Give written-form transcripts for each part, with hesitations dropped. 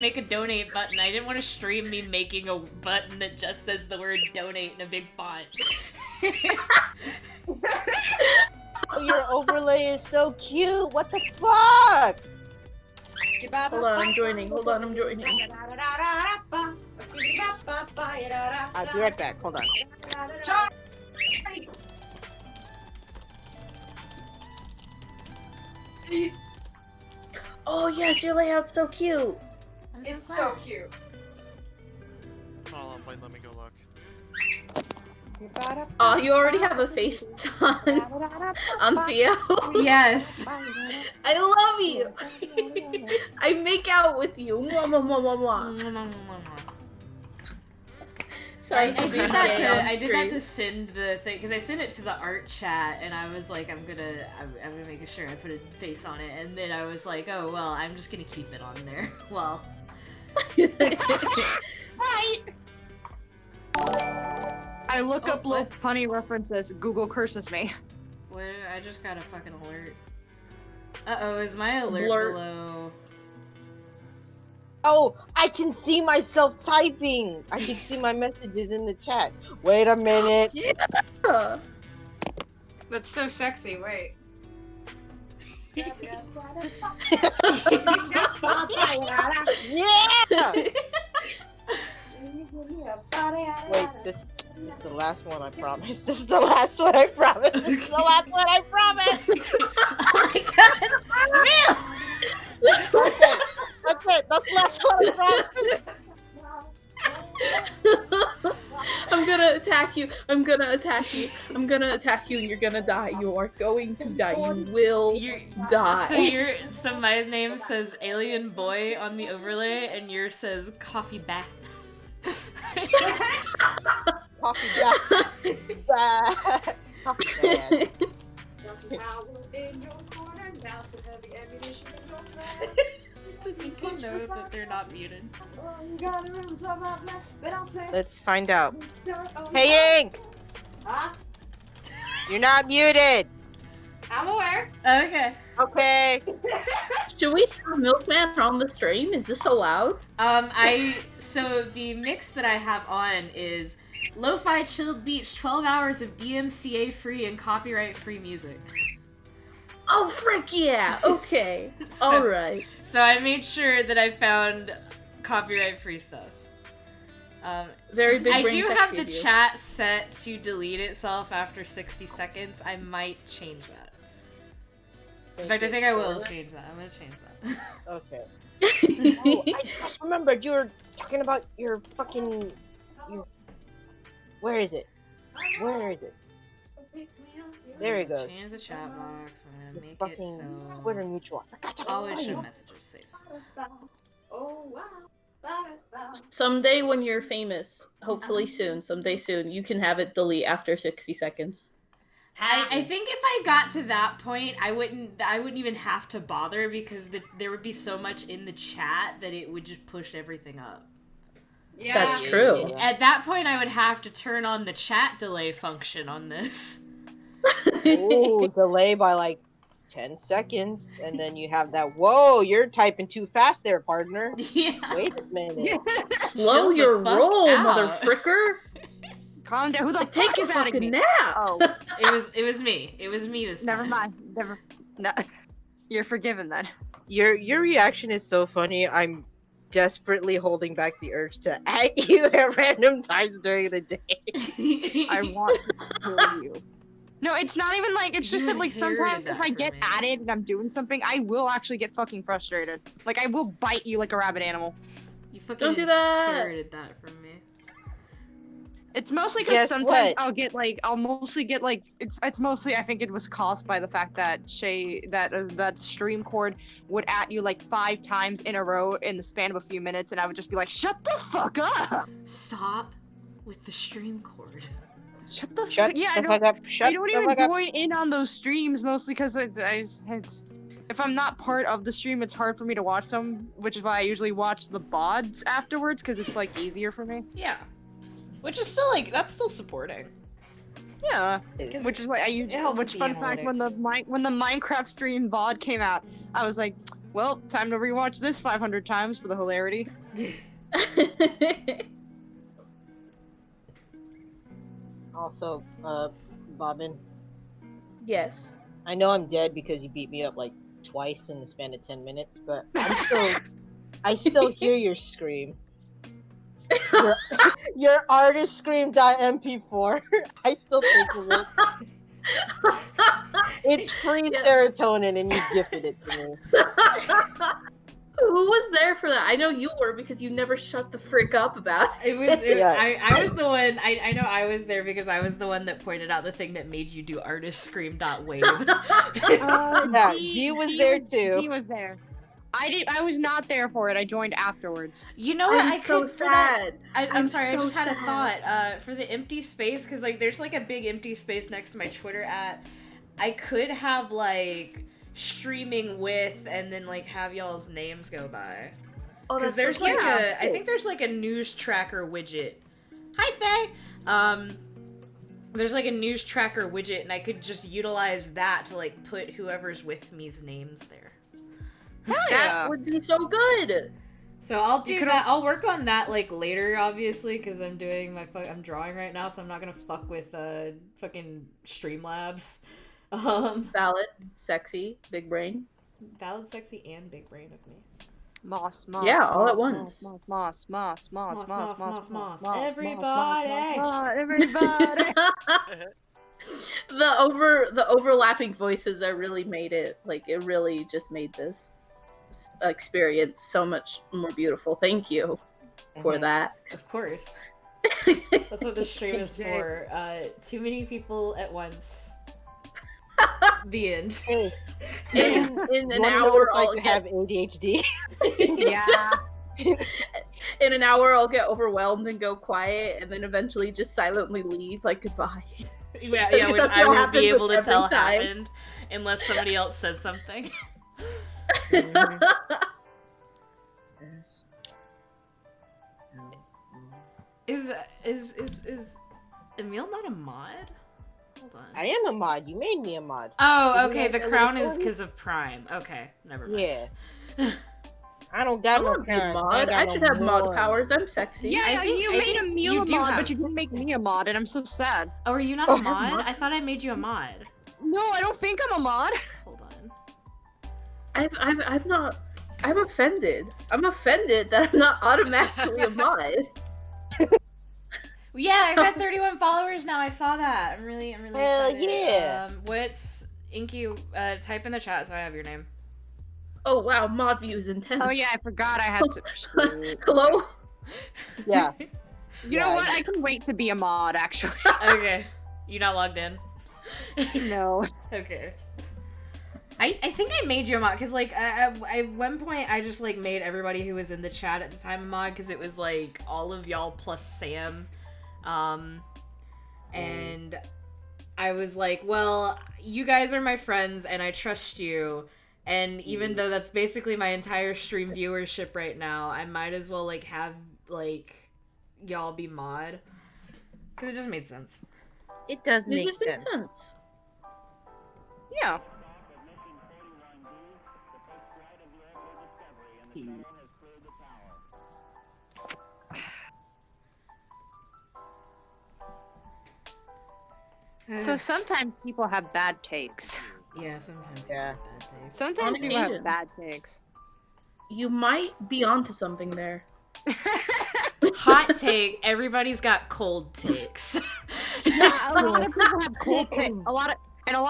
make a donate button. I didn't want to stream me making a button that just says the word donate in a big font. Oh, your overlay is so cute. What the fuck? Hold on, I'm joining. I'll be right back. Hold on. Oh yes, your layout's so cute. It's so cute. Hold on, wait, let me go look. Oh, you already have a face on Theo. Yes. I love you. I make out with you. Mwah, mwah, mwah, mwah, mwah. Sorry, I did that to send the thing because I sent it to the art chat and I was like, I'm gonna make sure I put a face on it, and then I was like, oh well, I'm just gonna keep it on there. Well, Right. I look up little punny references. Google curses me. what? I just got a fucking alert. Uh-oh, is my alert Blur. below? Oh, I can see myself typing. I can see my messages in the chat. Wait a minute. Yeah. That's so sexy. Wait. Yeah. Wait, this is the last one, I promise. This is the last one, I promise. This is the last one, I promise. Oh my god! Real! That's it. That's the last one, I promise. I'm gonna attack you. I'm gonna attack you. I'm gonna attack you, and you're gonna die. You are going to die. You will die. So my name says Alien Boy on the overlay, and yours says Coffee Bath. Coffee bad. Coffee bad. Does he know that they're not muted? Let's find out. Hey, Ink! Huh? You're not muted. I'm aware. Okay. Okay. Should we have Milkman on the stream? Is this allowed? So the mix that I have on is lo-fi chilled beach, 12 hours of DMCA free and copyright free music. Oh, frick yeah! Okay. Alright. So I made sure that I found copyright free stuff. Very big I brain do sexy have the of you. chat set to delete itself after 60 seconds. I might change that. In fact, I think I will change that. I'm gonna change that. Okay. Oh, I just remembered you were talking about your fucking... Where is it? Where is it? There it goes. Change the chat box. I'm gonna make it Fucking so Twitter mutual. I forgot to always follow show you. messages safe. Someday when you're famous, hopefully soon, someday soon, you can have it delete after 60 seconds. I think if I got to that point, I wouldn't even have to bother because there would be so much in the chat that it would just push everything up. Yeah. That's true. At that point, I would have to turn on the chat delay function on this. Ooh, delay by like 10 seconds, and then you have that. Whoa, you're typing too fast there, partner. Yeah. Wait a minute. Slow Chill the your fuck roll, out. mother fricker. Calm down. Who the Take fuck a is adding fucking me? nap. Oh, It was me. It was me this never time. mind. No, you're forgiven then. Your reaction is so funny. I'm desperately holding back the urge to at you at random times during the day. I want to kill you. No, it's not even like, it's just You that like inherited sometimes that if I from get me. added and I'm doing something, I will actually get fucking frustrated. Like I will bite you like a rabid animal. You fucking Don't do that. inherited that from me. It's mostly because Guess sometimes what? I'll mostly get like, it's mostly, I think it was caused by the fact that that stream cord would at you like 5 times in a row in the span of a few minutes, and I would just be like, shut the fuck up! Stop with the stream cord. Shut the Shut fuck, yeah, the fuck up. Shut I don't the even fuck up. join in on those streams mostly because it's if I'm not part of the stream, it's hard for me to watch them, which is why I usually watch the VODs afterwards because it's like easier for me. Yeah. Which is still like, that's still supporting. Yeah, Is- which is like It helps which with fun the fact when the Minecraft stream VOD came out, I was like, Well, time to rewatch this 500 times for the hilarity. Also, Bobbin, Yes. I know I'm dead because you beat me up like twice in the span of 10 minutes, but I still hear your scream. Your artist scream.mp4. I still think of it. It's free serotonin and you gifted it to me. Who was there for that? I know you were because you never shut the frick up about it. I was the one. I know I was there because I was the one that pointed out the thing that made you do artist scream.wave. Yeah, G was there too. He was there. I was not there for it. I joined afterwards. You know what? I'm so sad. I'm sorry. I so just had a sad. thought. For the empty space, because like there's like a big empty space next to my Twitter @ I could have like streaming with and then like have y'all's names go by. Oh, Because that's there's so like cute. I think there's like a news tracker widget. Hi Faye. There's like a news tracker widget, and I could just utilize that to like put whoever's with me's names there. Hell That would be so good. So I'll do that. I'll work on that like later, obviously, because I'm doing I'm drawing right now, so I'm not gonna fuck with fucking Streamlabs. Valid, sexy, big brain. Valid, sexy, and big brain of me. Moss. Yeah, all at once. Moss. Everybody. Everybody. The overlapping voices that really made it, like, it really just made this experience so much more beautiful. Thank you for that. Of course. That's what the stream is for. Too many people at once. The end. In an You wanna know what hour, it's like to have ADHD? Yeah. in an hour, I'll get overwhelmed and go quiet, and then eventually just silently leave, like, goodbye. Yeah, Because which that's I what won't be happens able to every tell time. happened unless somebody else says something. Is Emil not a mod? Hold on. I am a mod. You made me a mod. Oh, Isn't okay. that The really crown is funny? because of Prime. Okay, never mind. Yeah. I don't got I'm no not a good parents. mod. I should have mod powers. I'm sexy. Yeah, I think- you I made think a you Mila do mod, have- but you didn't make me a mod, and I'm so sad. Oh, are you not Oh, a mod? mod? I thought I made you a mod. No, I don't think I'm a mod. Hold on. I'm not. I'm offended. I'm offended that I'm not automatically a mod. Yeah, I've got 31 followers now. I saw that. I'm really Hell excited. yeah. What's Inky? Type in the chat so I have your name. Oh wow, mod view is intense. Oh yeah, I forgot I had to. Hello. Yeah. You know what? I can wait to be a mod, actually. Okay. You not logged in? No. Okay. I think I made you a mod because like at one point I just like made everybody who was in the chat at the time a mod because it was like all of y'all plus Sam, and I was like, well, you guys are my friends and I trust you, and even though that's basically my entire stream viewership right now, I might as well like have like y'all be mod because it just made sense. It does It make just makes sense. sense. Yeah. So sometimes people have bad takes. Yeah, sometimes. Yeah. Bad days. Sometimes On people have occasion. bad takes. You might be onto something there. Hot take, everybody's got cold takes. Yeah, a lot of people have cold takes. A lot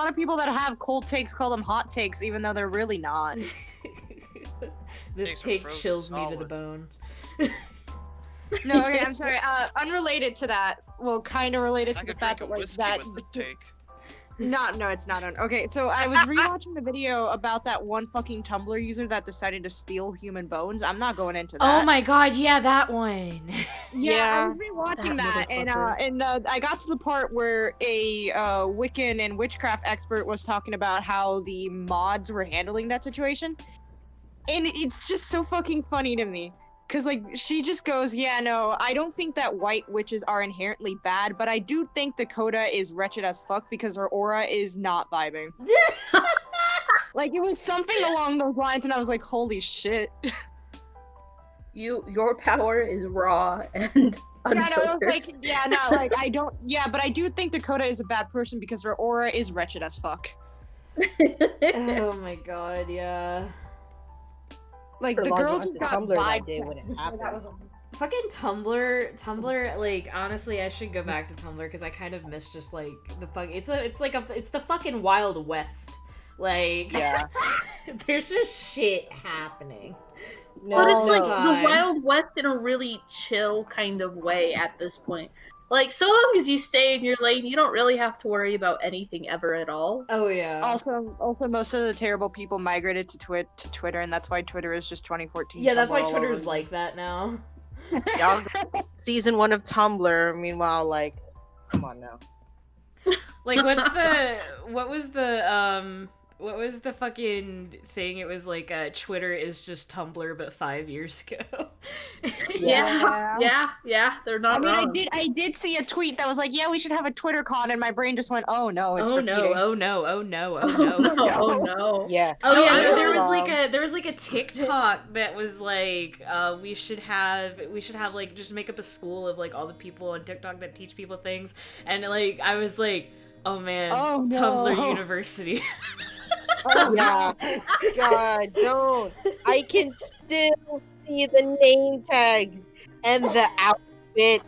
of people that have cold takes call them hot takes, even though they're really not. This Takes are take frozen chills me to the solid. bone. No, okay, I'm sorry. Unrelated to that. Well, kind of related I to the could fact drink that a like whiskey that. with the take. No, it's not on. Okay, so I was rewatching the video about that one fucking Tumblr user that decided to steal human bones. I'm not going into that. Oh my god, yeah, that one. Yeah, I was rewatching That that, and I got to the part where a Wiccan and witchcraft expert was talking about how the mods were handling that situation, and it's just so fucking funny to me. Cause like she just goes, yeah, no, I don't think that white witches are inherently bad, but I do think Dakota is wretched as fuck because her aura is not vibing. Like it was something along those lines, and I was like, "Holy shit!" Your power is raw and Yeah, no, it was unfiltered. like, yeah, no, like I don't, yeah, but I do think Dakota is a bad person because her aura is wretched as fuck. Oh my god, yeah. Like For the logging girl onto just got Tumblr that vibes. day when it happened. That was Fucking Tumblr, like honestly, I should go back to Tumblr because I kind of miss just like the fuck. It's the fucking Wild West. Like, Yeah. there's just shit happening. No, But it's all like the the time. Wild West in a really chill kind of way at this point. Like, so long as you stay in your lane, you don't really have to worry about anything ever at all. Oh yeah. also most of the terrible people migrated to Twitter, and that's why Twitter is just 2014. Yeah, that's why Tumblr all Twitter's over. like that now. y'all season 1 of Tumblr. Meanwhile, like, come on now. Like, what was the fucking thing? It was like, Twitter is just Tumblr, but 5 years ago. Yeah, they're I not mean, wrong. I did see a tweet that was like, "Yeah, we should have a Twitter con," and my brain just went, "Oh no, it's Oh repeating." no, oh no, oh no, oh Oh no. no, oh no. Yeah. Oh No, yeah, I no, there don't- was like a TikTok that was like, we should have like just make up a school of like all the people on TikTok that teach people things, and like I was like, oh man, Oh, no. Tumblr University. Oh, yeah. God, don't. I can still see the name tags and the outfit.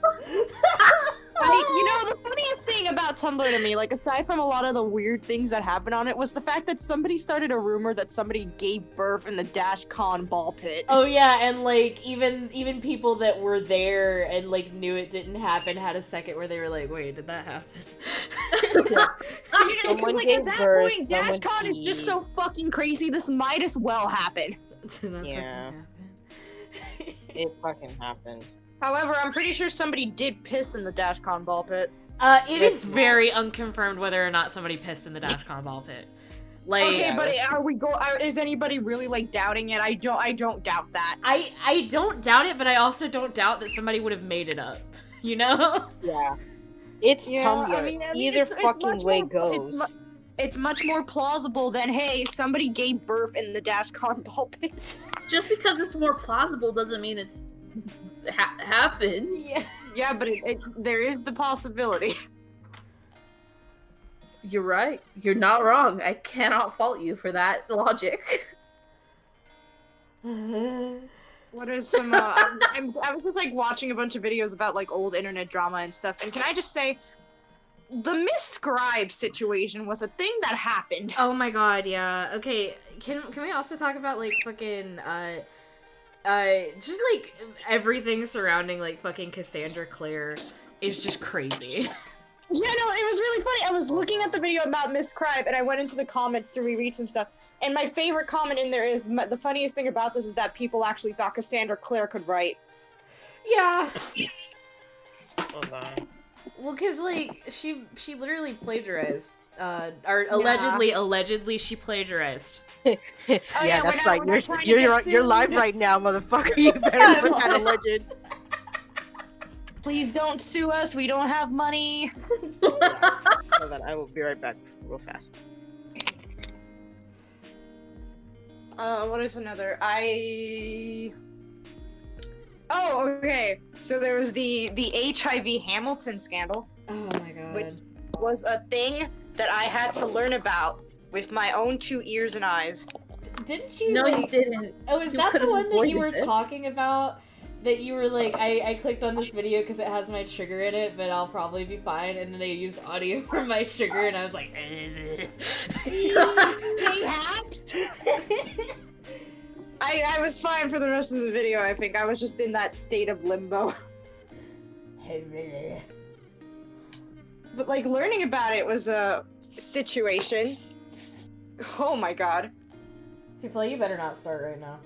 You know, the funniest thing about Tumblr to me, like aside from a lot of the weird things that happened on it, was the fact that somebody started a rumor that somebody gave birth in the Dash Con ball pit. Oh yeah, and like even people that were there and like knew it didn't happen had a second where they were like, wait, did that happen? I mean, Someone like gave at that birth, point, Dash someone Con is just so fucking crazy. This might as well happen. Did that Yeah. fucking happen? It fucking happened. However, I'm pretty sure somebody did piss in the Dash Con ball pit. It is very unconfirmed whether or not somebody pissed in the Dashcon ball pit. Like, Okay, but is anybody really like doubting it? I don't doubt that. I don't doubt it, but I also don't doubt that somebody would have made it up. You know? Yeah. It's Yeah, Tumblr. I mean, Either it's fucking much way more- goes. It's much more plausible than, hey, somebody gave birth in the Dash Con ball pit. Just because it's more plausible doesn't mean it's happened. Yeah. Yeah, but there is the possibility. You're right. You're not wrong. I cannot fault you for that logic. What are some? I was just like watching a bunch of videos about like old internet drama and stuff, and can I just say, the Miscribe situation was a thing that happened. Oh my god, yeah. Okay, can we also talk about like fucking just like everything surrounding like fucking Cassandra Clare is just crazy. Yeah, no, it was really funny. I was looking at the video about Miscribe, and I went into the comments to reread some stuff. And my favorite comment in there is, the funniest thing about this is that people actually thought Cassandra Clare could write. Yeah. Hold on. Well, cause like she literally plagiarized. Or allegedly she plagiarized. Yeah, yeah, that's we're not- right. we're not trying to You're get you're live sued. right now, motherfucker. You better put that a legend. Please don't sue us. We don't have money. Hold on, I will be right back real fast. What is another? Oh, okay. So there was the HIV Hamilton scandal. Oh my god. Which was a thing that I had to learn about with my own 2 ears and eyes. Didn't you No, like you didn't. Oh, is You that the could've one that you were avoided it. talking about? That you were like, I clicked on this video because it has my trigger in it, but I'll probably be fine. And then they used audio from my trigger, and I was like, Perhaps. I was fine for the rest of the video. I think I was just in that state of limbo. But like learning about it was a situation. Oh my god. Souffle, you better not start right now.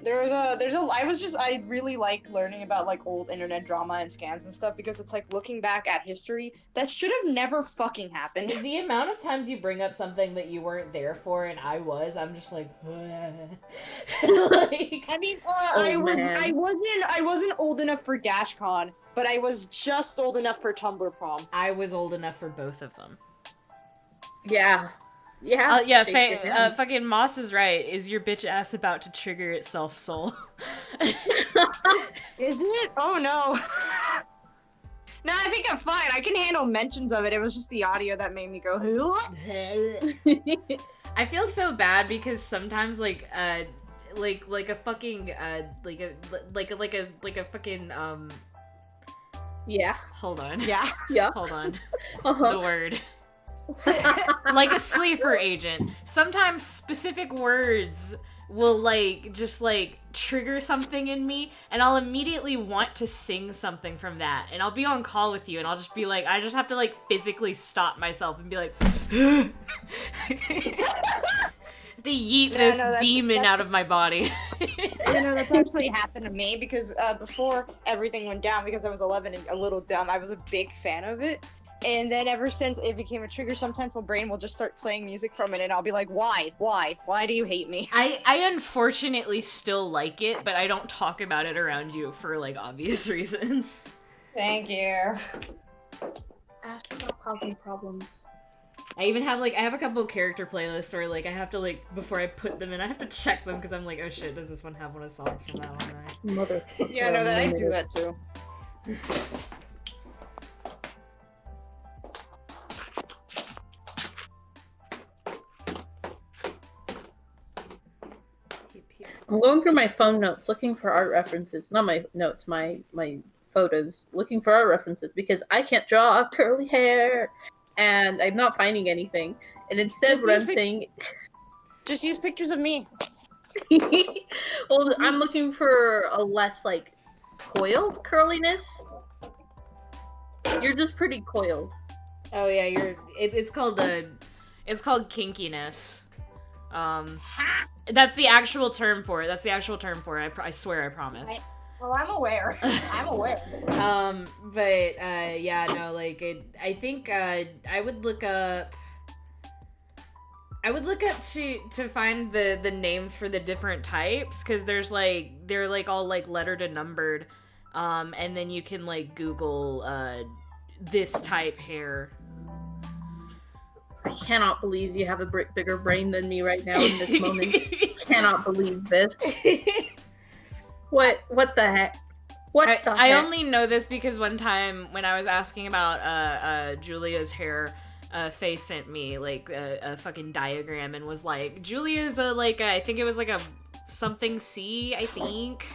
I really like learning about like old internet drama and scams and stuff because it's like looking back at history that should have never fucking happened. The amount of times you bring up something that you weren't there for and I was, I'm just like, like I mean, man. I wasn't old enough for DashCon, but I was just old enough for Tumblr prom. I was old enough for both of them. Yeah. Yeah. Yeah, shake your hand. fucking Moss is right. Is your bitch ass about to trigger itself, soul? Is it? Oh no. No, I think I'm fine. I can handle mentions of it. It was just the audio that made me go. I feel so bad because sometimes like a fucking like a fucking Yeah. hold on. Yeah. Yeah. Hold on. Uh-huh. The word. Like a sleeper agent. Sometimes specific words will like just like trigger something in me and I'll immediately want to sing something from that. And I'll be on call with you and I'll just be like, I just have to like physically stop myself and be like to yeet this demon out of my body. That's actually happened to me because before everything went down, because I was 11 and a little dumb, I was a big fan of it. And then ever since it became a trigger, sometimes my brain will just start playing music from it and I'll be like, why? Why do you hate me? I unfortunately still like it, but I don't talk about it around you for like obvious reasons. Thank you. Ash, stop causing problems. I even have like, I have a couple character playlists where like I have to like, before I put them in, I have to check them because I'm like, oh shit, does this one have one of the songs from that one? Mother. Yeah, no, I do that too. I'm going through my phone notes looking for art references. Not my notes, my photos. Looking for art references because I can't draw curly hair and I'm not finding anything. And instead Just what I'm use saying Just use pictures of me. well, I'm looking for a less like coiled curliness. You're just pretty coiled. Oh yeah, it's called kinkiness. That's the actual term for it. I swear, I promise. Well, I'm aware. I'm aware. But yeah, no, like I think I would look up to find the names for the different types because they're like all like lettered and numbered, and then you can like Google this type hair. I cannot believe you have a bigger brain than me right now in this moment. Cannot believe this. What the heck? I only know this because one time when I was asking about Julia's hair, Faye sent me like a fucking diagram and was like, Julia's I think it was like a something C, I think.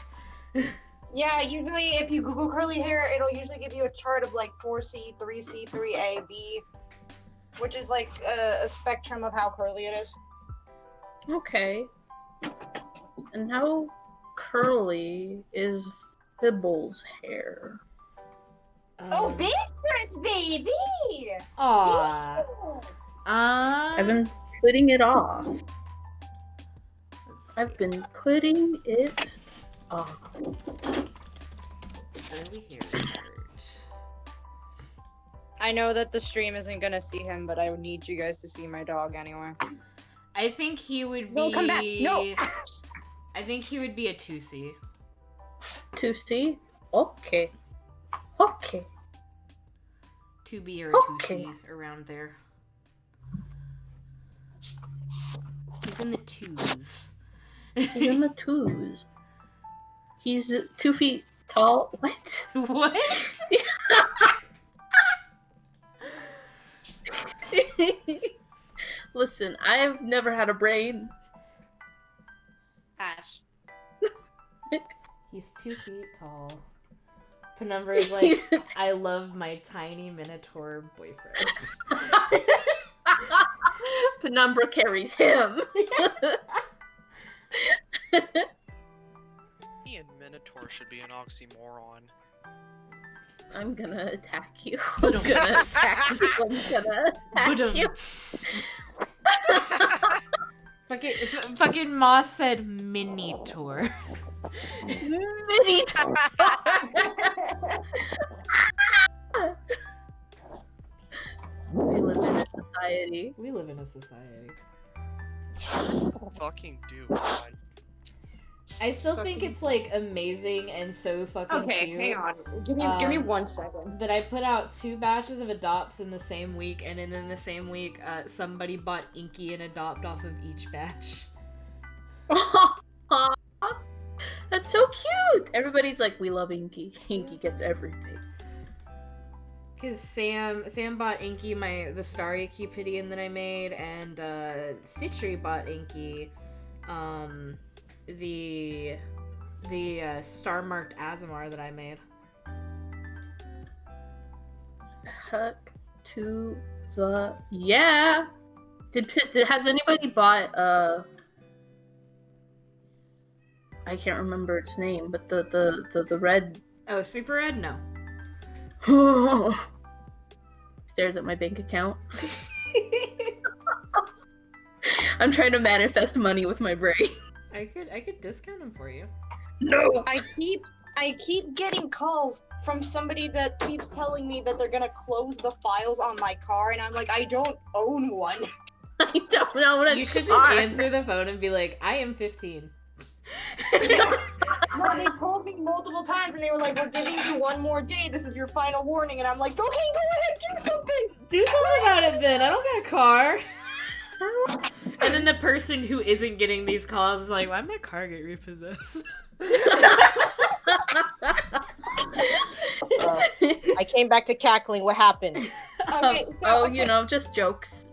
Yeah, usually if you Google curly hair, it'll usually give you a chart of like 4C, 3C, 3A, B, which is like a spectrum of how curly it is. Okay. And how curly is Fibble's hair? Oh, babe skirts, baby! Aww. I've been putting it off. I've been putting it off. I know that the stream isn't gonna see him, but I would need you guys to see my dog anyway. I think he would be. No, come back! No! I think he would be a 2C. 2C? Okay. Okay. 2B or a Okay. 2C, around there. He's in the 2s. He's in the 2s. He's 2 feet tall. What? What? Listen, I've never had a brain. Ash. He's 2 feet tall. Penumbra is like, I love my tiny minotaur boyfriend. Penumbra carries him. He and Minotaur should be an oxymoron. I'm gonna attack you. But I'm gonna attack you. I'm gonna attack you. Fucking Moss said mini-tour. Mini We live in a society. We live in a society. Fucking do, God. I still think it's like amazing and so fucking Okay, cute. hang on. Give me 1 second. That I put out 2 batches of adopts in the same week, and then in the same week, somebody bought Inky and adopt off of each batch. That's so cute! Everybody's like, we love Inky. Inky gets everything. Cause Sam bought Inky, the starry Cupidian that I made, and Citri bought Inky, the star marked Azamar that I made. Heck to the yeah. Has anybody bought I can't remember its name, but the red. Oh, Super Red? No. Stares at my bank account. I'm trying to manifest money with my brain. I could discount him for you. No. I keep getting calls from somebody that keeps telling me that they're gonna close the files on my car, and I'm like, I don't own one. I don't know what You should just answer the phone and be like, I am 15. No, they told me multiple times, and they were like, we're giving you 1 more day. This is your final warning. And I'm like, okay, go ahead, do something. Do something about it then. I don't got a car. And then the person who isn't getting these calls is like, why'd my car get repossessed? I came back to cackling. What happened? Okay, so just jokes.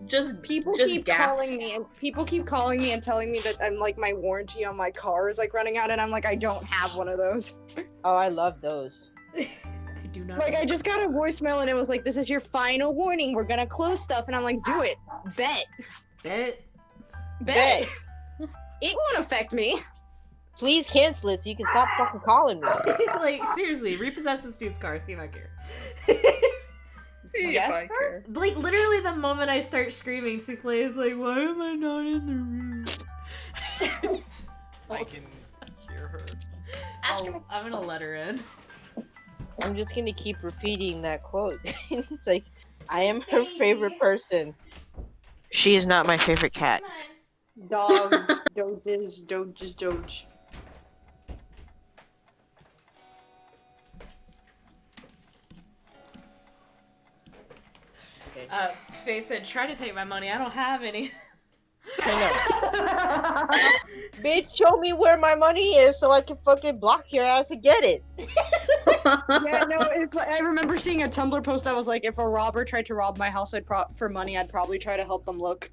People keep calling me, and people keep calling me and telling me that I'm like my warranty on my car is like running out, and I'm like, I don't have one of those. Oh, I love those. I do not. Like, I just got a voicemail, and it was like, this is your final warning. We're gonna close stuff, and I'm like, do it. Bet. Bet. It won't affect me. Please cancel it so you can stop fucking calling me. Like, seriously, repossess this dude's car, see if I care. Yes, sir. Like, literally the moment I start screaming, Souffle is like, why am I not in the room? I can hear her. I'm gonna let her in. I'm just gonna keep repeating that quote. It's like, I am her favorite person. She is not my favorite cat. Dogs, doges, doge. Faye said, try to take my money, I don't have any. Bitch, show me where my money is so I can fucking block your ass and get it. Yeah, no, I remember seeing a Tumblr post that was like, if a robber tried to rob my house for money, I'd probably try to help them look.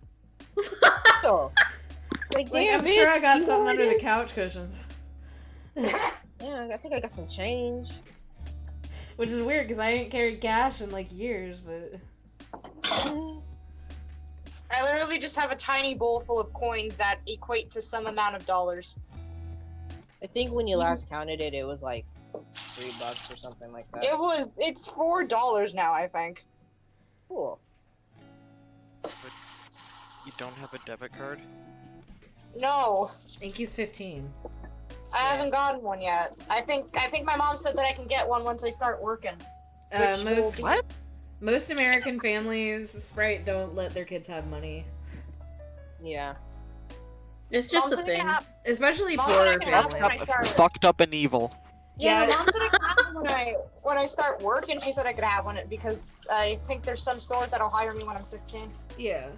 So, like, Like, damn, I'm bitch, sure I got you something know under what the it couch cushions. is? Yeah, I think I got some change. Which is weird, because I ain't carried cash in, like, years, but... I literally just have a tiny bowl full of coins that equate to some amount of dollars. I think when you last counted it, it was like $3 or something like that. It's $4 now, I think. Cool. You don't have a debit card? No, Inky's 15. I haven't gotten one yet. I think my mom said that I can get one once I start working. Which will be- What? Most American families, Sprite, don't let their kids have money. Yeah. It's just Mom a said I can thing. have- Especially Mom poorer said I can have families. when I start- Fucked up and evil. Yeah, Yeah. Mom said I can have one when I start working. She said I could have one because I think there's some stores that'll hire me when I'm 15. Yeah.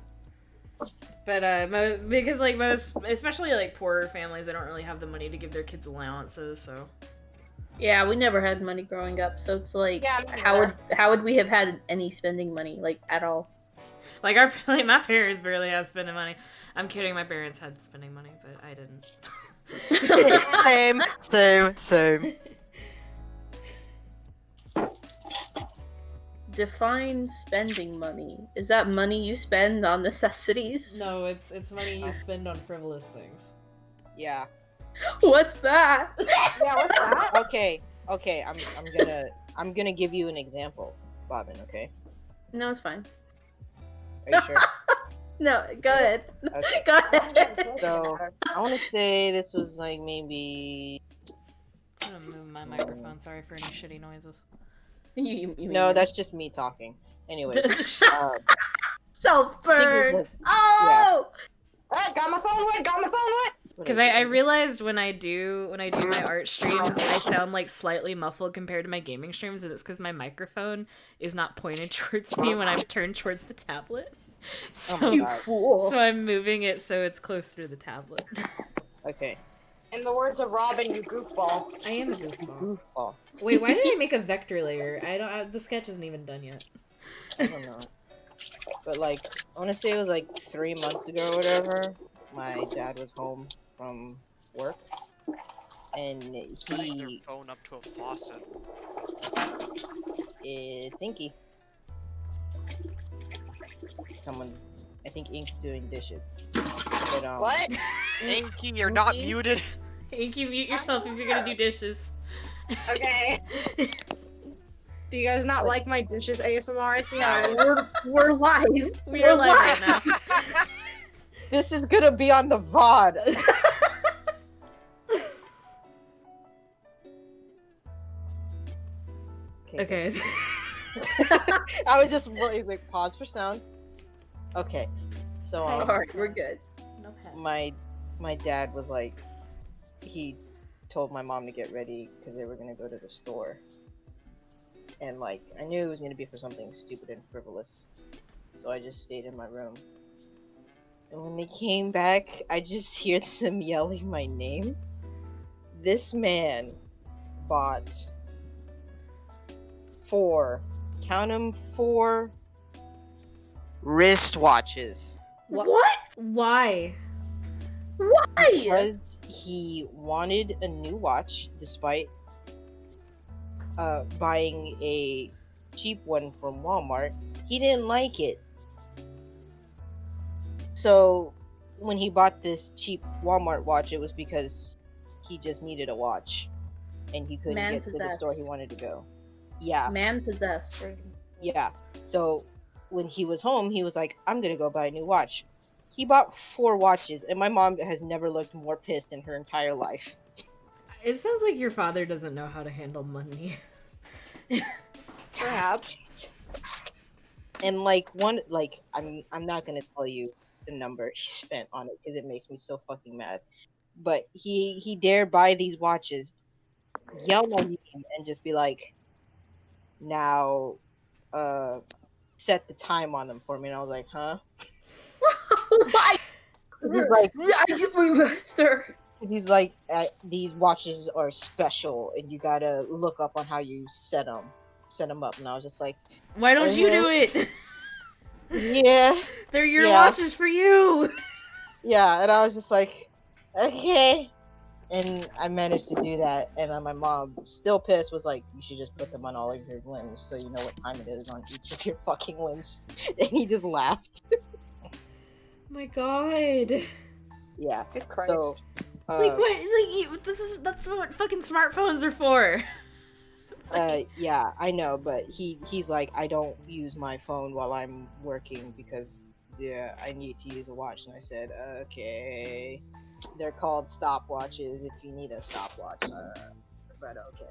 But, because, like, most, especially, like, poorer families, they don't really have the money to give their kids allowances, so... Yeah, we never had money growing up, so it's like, Yeah, me how would we have had any spending money, like, at all? Like, my parents barely have spending money. I'm kidding, my parents had spending money, but I didn't. Same. Define spending money. Is that money you spend on necessities? No, it's money you spend on frivolous things. Yeah. What's that? Yeah, what's that? Okay. I'm gonna give you an example, Bobbin. Okay. No, it's fine. Are you sure? No, go ahead. Okay. Go ahead. So I want to say this was like maybe. I'm gonna move my microphone, sorry for any shitty noises. You No, mean- that's just me talking. Anyway. Self burn. like- Oh! Alright, got my phone wet, what Because I realized when I do my art streams, I sound like slightly muffled compared to my gaming streams, and it's because my microphone is not pointed towards me when I'm turned towards the tablet. So, Oh my You God. fool. so I'm moving it so it's closer to the tablet. Okay. In the words of Robin, you goofball. I am a goofball. Goofball. Wait, why did I make a vector layer? The sketch isn't even done yet. I don't know. But like, I want to say it was like 3 months ago or whatever. My dad was home from work, and Turning their he phone up to a faucet. it's Inky. Someone's, I think Ink's doing dishes. But What? Inky, you're not Inky? muted. Inky, mute yourself if you're gonna do dishes. Okay. Do you guys not like my dishes ASMR? I see how it is. We're live. We are live right now. This is gonna be on the VOD. Okay. I was just like pause for sound. Okay, so Alright, we're good. No pet. my dad was like, he told my mom to get ready because they were gonna go to the store, and like I knew it was gonna be for something stupid and frivolous, so I just stayed in my room. And when they came back, I just hear them yelling my name. This man bought 4, count 'em, 4 wristwatches. What? Why? Why? Because he wanted a new watch despite buying a cheap one from Walmart. He didn't like it. So when he bought this cheap Walmart watch, it was because he just needed a watch and he couldn't Man get to the store he possessed. wanted to go. Yeah. Man possessed. Yeah. So when he was home, he was like, I'm gonna go buy a new watch. He bought 4 watches, and my mom has never looked more pissed in her entire life. It sounds like your father doesn't know how to handle money. Perhaps. And I'm not gonna tell you the number he spent on it because it makes me so fucking mad. But he dare buy these watches, yell my name, and just be like, now set the time on them for me. And I was like, huh? Why? He's like, Sir. he's like, these watches are special, and you gotta look up on how you set them up. And I was just like, Why don't you do it? yeah, They're your Yeah. watches for you. yeah. And I was just like, okay. And I managed to do that. And then my mom, still pissed, was like, you should just put them on all of your limbs so you know what time it is on each of your fucking limbs. And he just laughed. My God. Yeah. Good Christ. So, Like what? That's what fucking smartphones are for. yeah, I know, but he's like, I don't use my phone while I'm working because yeah, I need to use a watch. And I said, okay. They're called stopwatches if you need a stopwatch. But okay.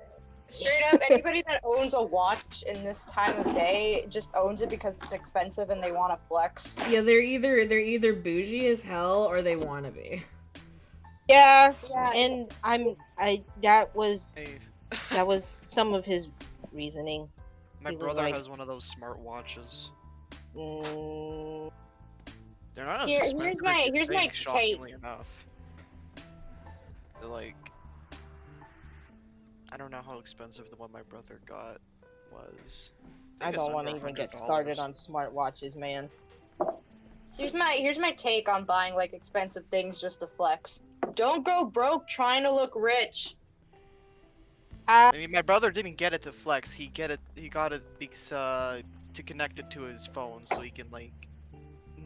Straight up, anybody that owns a watch in this time of day just owns it because it's expensive and they want to flex. Yeah, they're either bougie as hell or they want to be. Yeah, Yeah. and that was Hey, some of his reasoning. my He was brother like- has one of those smart watches. Mm, They're not as Here's expensive my- as you here's my think, shockingly enough. They're like, I don't know how expensive the one my brother got was. I think it's don't want to under even get $100. started on smartwatches, man. Here's my take on buying like expensive things just to flex. Don't go broke trying to look rich. I mean, my brother didn't get it to flex. He got it because to connect it to his phone so he can like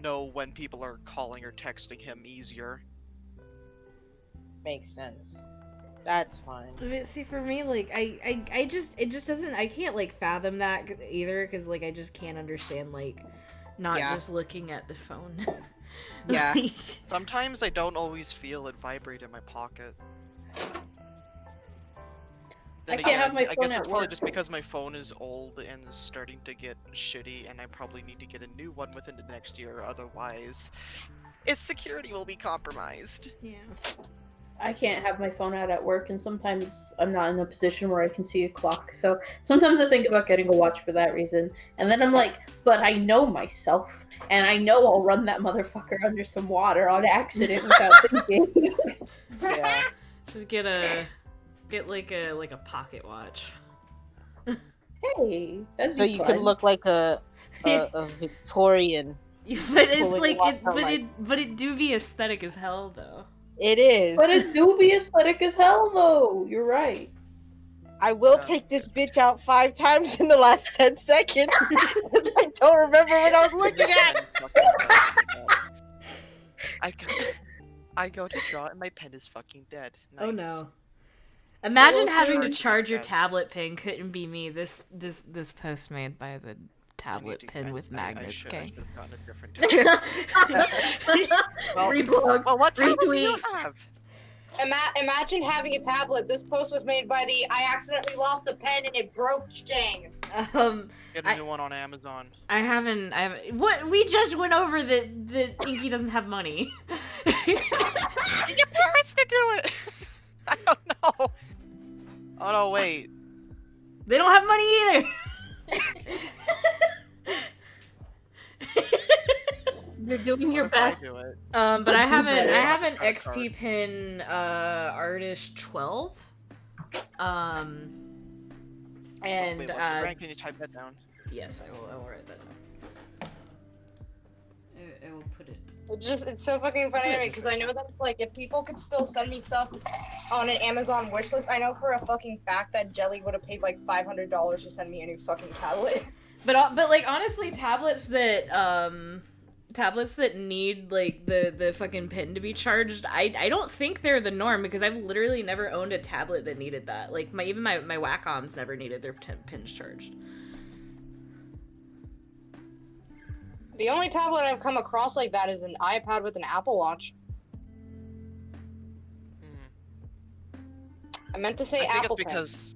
know when people are calling or texting him easier. Makes sense. That's fine. But see, for me, like, it just doesn't, I can't, like, fathom that either, because, like, I just can't understand, like, not Yeah. just looking at the phone. Yeah. Like, Sometimes I don't always feel it vibrate in my pocket. Then I can't have my I phone guess at it's probably work. just because my phone is old and starting to get shitty, and I probably need to get a new one within the next year. Otherwise, its security will be compromised. Yeah. I can't have my phone out at work, and sometimes I'm not in a position where I can see a clock. So sometimes I think about getting a watch for that reason. And then I'm like, but I know myself, and I know I'll run that motherfucker under some water on accident without thinking. Yeah. Just get like a pocket watch. Hey, that'd So be you fun. could look like a Victorian. But it's Pulling like off it, the, but it do be aesthetic as hell though. It is. But it do be aesthetic as hell, though. You're right. I will take this bitch out 5 times in the last 10 seconds. Because I don't remember what I was looking at. I go to draw and my pen is fucking dead. Nice. Oh no. Imagine Well, having to sure. charge your That's- tablet pin couldn't be me. This post made by the tablet I pin with magnets, should okay? have gotten a different Well- Reblog. Well, what tablet do you Retweet. have? Imagine having a tablet. This post was made by the I accidentally lost the pen and it broke gang. Get a new one on Amazon. I haven't. What we just went over that Inky doesn't have money. Get your parents to do it. I don't know. Oh no, wait. They don't have money either. You're doing your What if I best. do it? But I have an better. XP Card. pin artist 12. And Wait, what's the rank? Can you type that down? yes, I will write that down. I will put it. It's so fucking funny to me because I know that like if people could still send me stuff on an Amazon wish list, I know for a fucking fact that Jelly would have paid like $500 to send me a new fucking tablet. But like honestly, tablets that need like the fucking pin to be charged, I don't think they're the norm because I've literally never owned a tablet that needed that. Like my Wacoms never needed their pins charged. The only tablet I've come across like that is an iPad with an Apple Watch. I meant to say I think Apple it's Pen. because.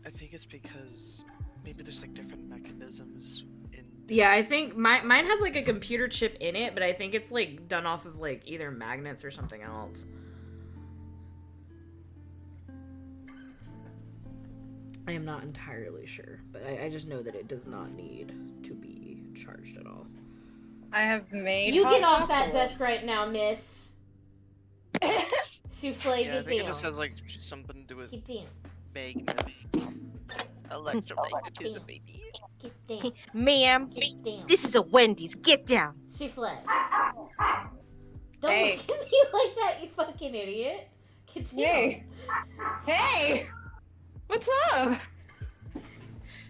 I think it's because maybe there's like different mechanisms in. Yeah, I think mine has like a computer chip in it, but I think it's like done off of like either magnets or something else. I am not entirely sure, but I just know that it does not need to be charged at all. I have made. You hot get off that chocolate. desk right now, miss. Souffle, Yeah, I get think it down. just has like something to do with Get down. magnets. Electromagnetism, baby. Get down. Ma'am, Get down. this is a Wendy's. Get down. Souffle. Don't Hey. look at me like that, you fucking idiot. Get down. Hey. Hey. What's up?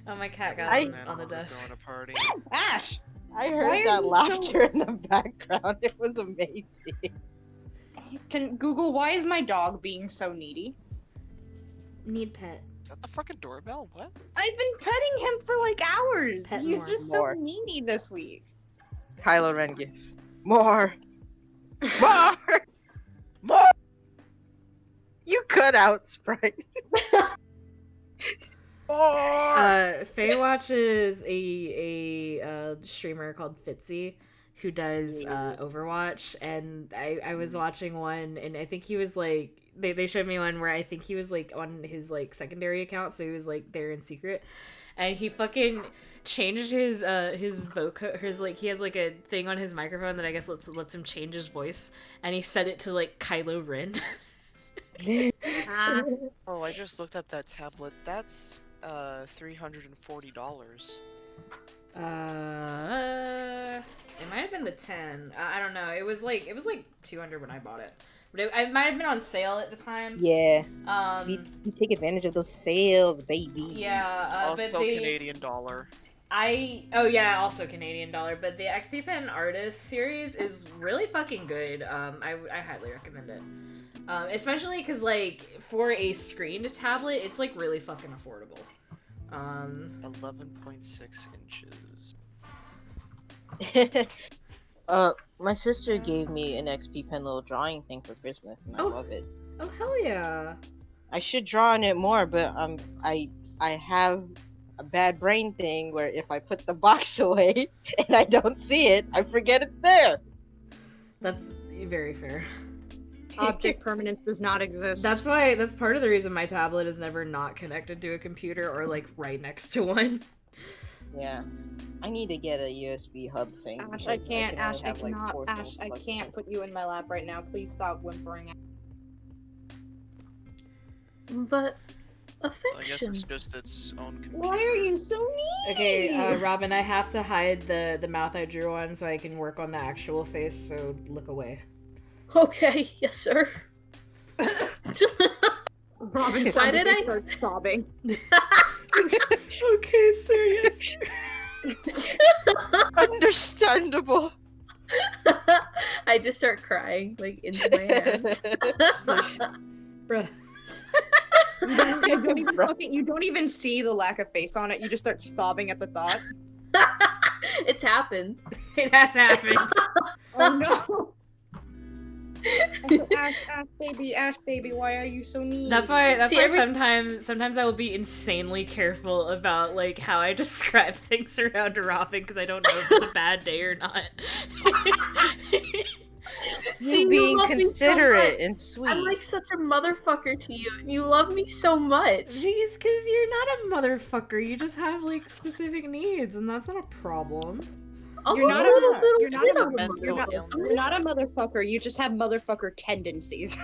Oh, my cat got I- on the We're desk. throwing a party. Ash. I Why heard are that you laughter in the background. It was amazing. Can Google why is my dog being so needy? Need pet. Is that the fucking doorbell? What? I've been petting him for like hours. Pet He's more. just More. so needy this week. Kylo Ren gift. More. More. More! You cut out, Sprite. Faye watches a streamer called Fitzy who does Overwatch, and I was watching one, and I think he was like they showed me one where I think he was like on his like secondary account, so he was like there in secret, and he fucking changed his vocal, his like he has like a thing on his microphone that I guess lets him change his voice, and he set it to like Kylo Ren. Oh, I just looked at that tablet. That's $340. It might have been the 10. I don't know. It was like 200 when I bought it, but it might have been on sale at the time. Yeah. We take advantage of those sales, baby. Yeah. Also But the Canadian dollar. also Canadian dollar. But the XP Pen Artist series is really fucking good. I highly recommend it. Especially because like for a screened tablet, it's like really fucking affordable. 11.6 inches. My sister gave me an XP Pen little drawing thing for Christmas, and I Oh. love it. Oh hell yeah! I should draw on it more, but I have a bad brain thing where if I put the box away and I don't see it, I forget it's there. That's very fair. Object permanence does not exist. That's part of the reason my tablet is never not connected to a computer or like right next to one. Yeah. I need to get a USB hub thing. Ash, I because can't. can only Ash, I have, like, cannot. 4 Ash, things I plugged can't in. put you in my lap right now. Please stop whimpering. But So I guess affection. it's just its own computer. Why are you so mean? Okay, Robin, I have to hide the mouth I drew on so I can work on the actual face, so look away. Okay, yes, sir. Robin, Why did I start sobbing? Okay, sir, yes. Understandable. I just start crying, like, into my hands. Bruh. You don't even see the lack of face on it. You just start sobbing at the thought. It's happened. It has happened. Oh no! Ash baby, why are you so mean? That's why See, every- sometimes I will be insanely careful about like how I describe things around Robin because I don't know if it's a bad day or not. See, You being love me so considerate much. and sweet. I'm like such a motherfucker to you, and you love me so much. Because you're not a motherfucker. You just have like specific needs, and that's not a problem. I'm You're not a- little you're not bit a of a mental motherfucker. illness. You're not a motherfucker. You just have motherfucker tendencies.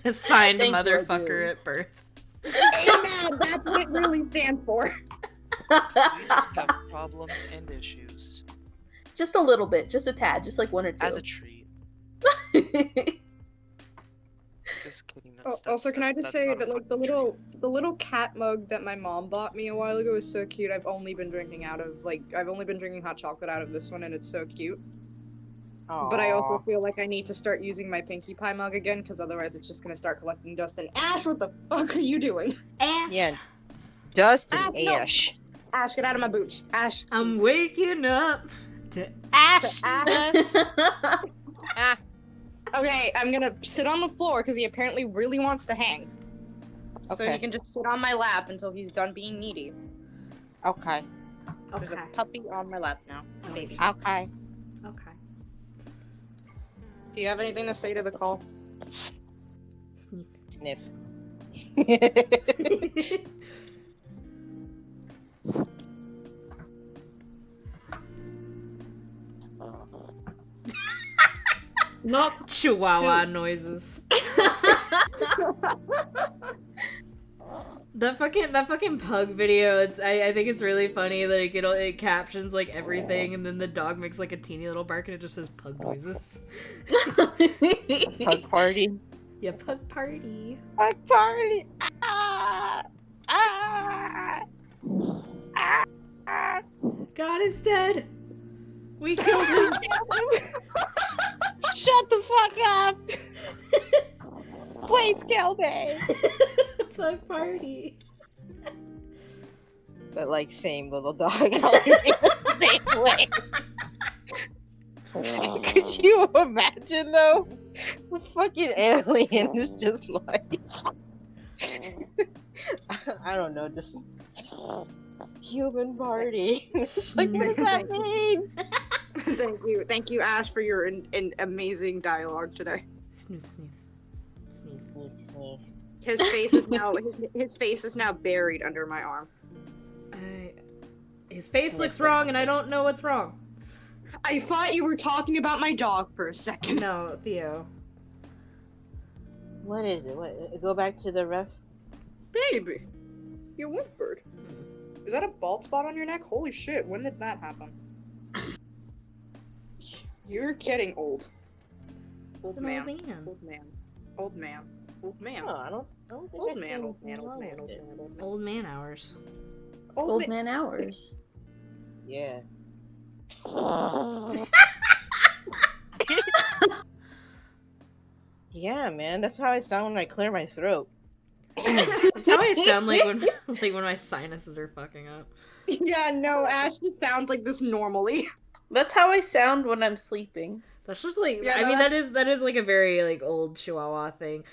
Assigned Thank you, I motherfucker do. at birth. Amen. That's what it really stands for. We just have problems and issues. Just a little bit, just a tad, just like one or two. As a treat. Just kidding. Also, can I just that's say not a that like fucking the little cat mug that my mom bought me a while ago is so cute. I've only been drinking hot chocolate out of this one, and it's so cute. But I also Aw. feel like I need to start using my Pinkie Pie mug again, because otherwise it's just gonna start collecting dust. And Ash, what the fuck are you doing? Ash. Yeah. Dust and No. ash. Ash, get out of my boots. Ash. I'm please. waking up to ash. ash. Ah, Okay, I'm gonna sit on the floor because he apparently really wants to hang. So Okay. he can just sit on my lap until he's done being needy. Okay. There's Okay. a puppy on my lap now. Baby. Okay. Okay. Do you have anything to say to the call? Sneak. Sniff. Not Chihuahua Two. noises. That fucking pug video. I think it's really funny that it captions like everything, and then the dog makes like a teeny little bark, and it just says pug noises. Pug party. Yeah, pug party. Pug party. Ah! Ah! Ah! God is dead. We killed him. Shut the fuck up! Please kill me! Pug party. But like same little dog howling the same way. Could you imagine though? The fucking alien is just like I don't know, just human party. It's like what does that mean? Thank you, Ash, for your amazing dialogue today. Sniff, sniff, sniff. Sneak, sneak. His face is now buried under my arm. His face looks wrong, and I don't know what's wrong. I thought you were talking about my dog for a second. No, Theo. What is it? What? Go back to the ref. Baby, you whimpered. Is that a bald spot on your neck? Holy shit! When did that happen? You're getting old. Old It's an man. old man. Old man. Old man. Old man. No, I don't think Old I see man. Old anything man. Old wrong man. with Old it. man. Old man. Old man hours. Old man hours. Yeah. Yeah, man. That's how I sound when I clear my throat. That's how I sound like when my sinuses are fucking up. Yeah, no, Ash just sounds like this normally. That's how I sound when I'm sleeping. That's just like Yeah, I no, mean that is like a very like old Chihuahua thing.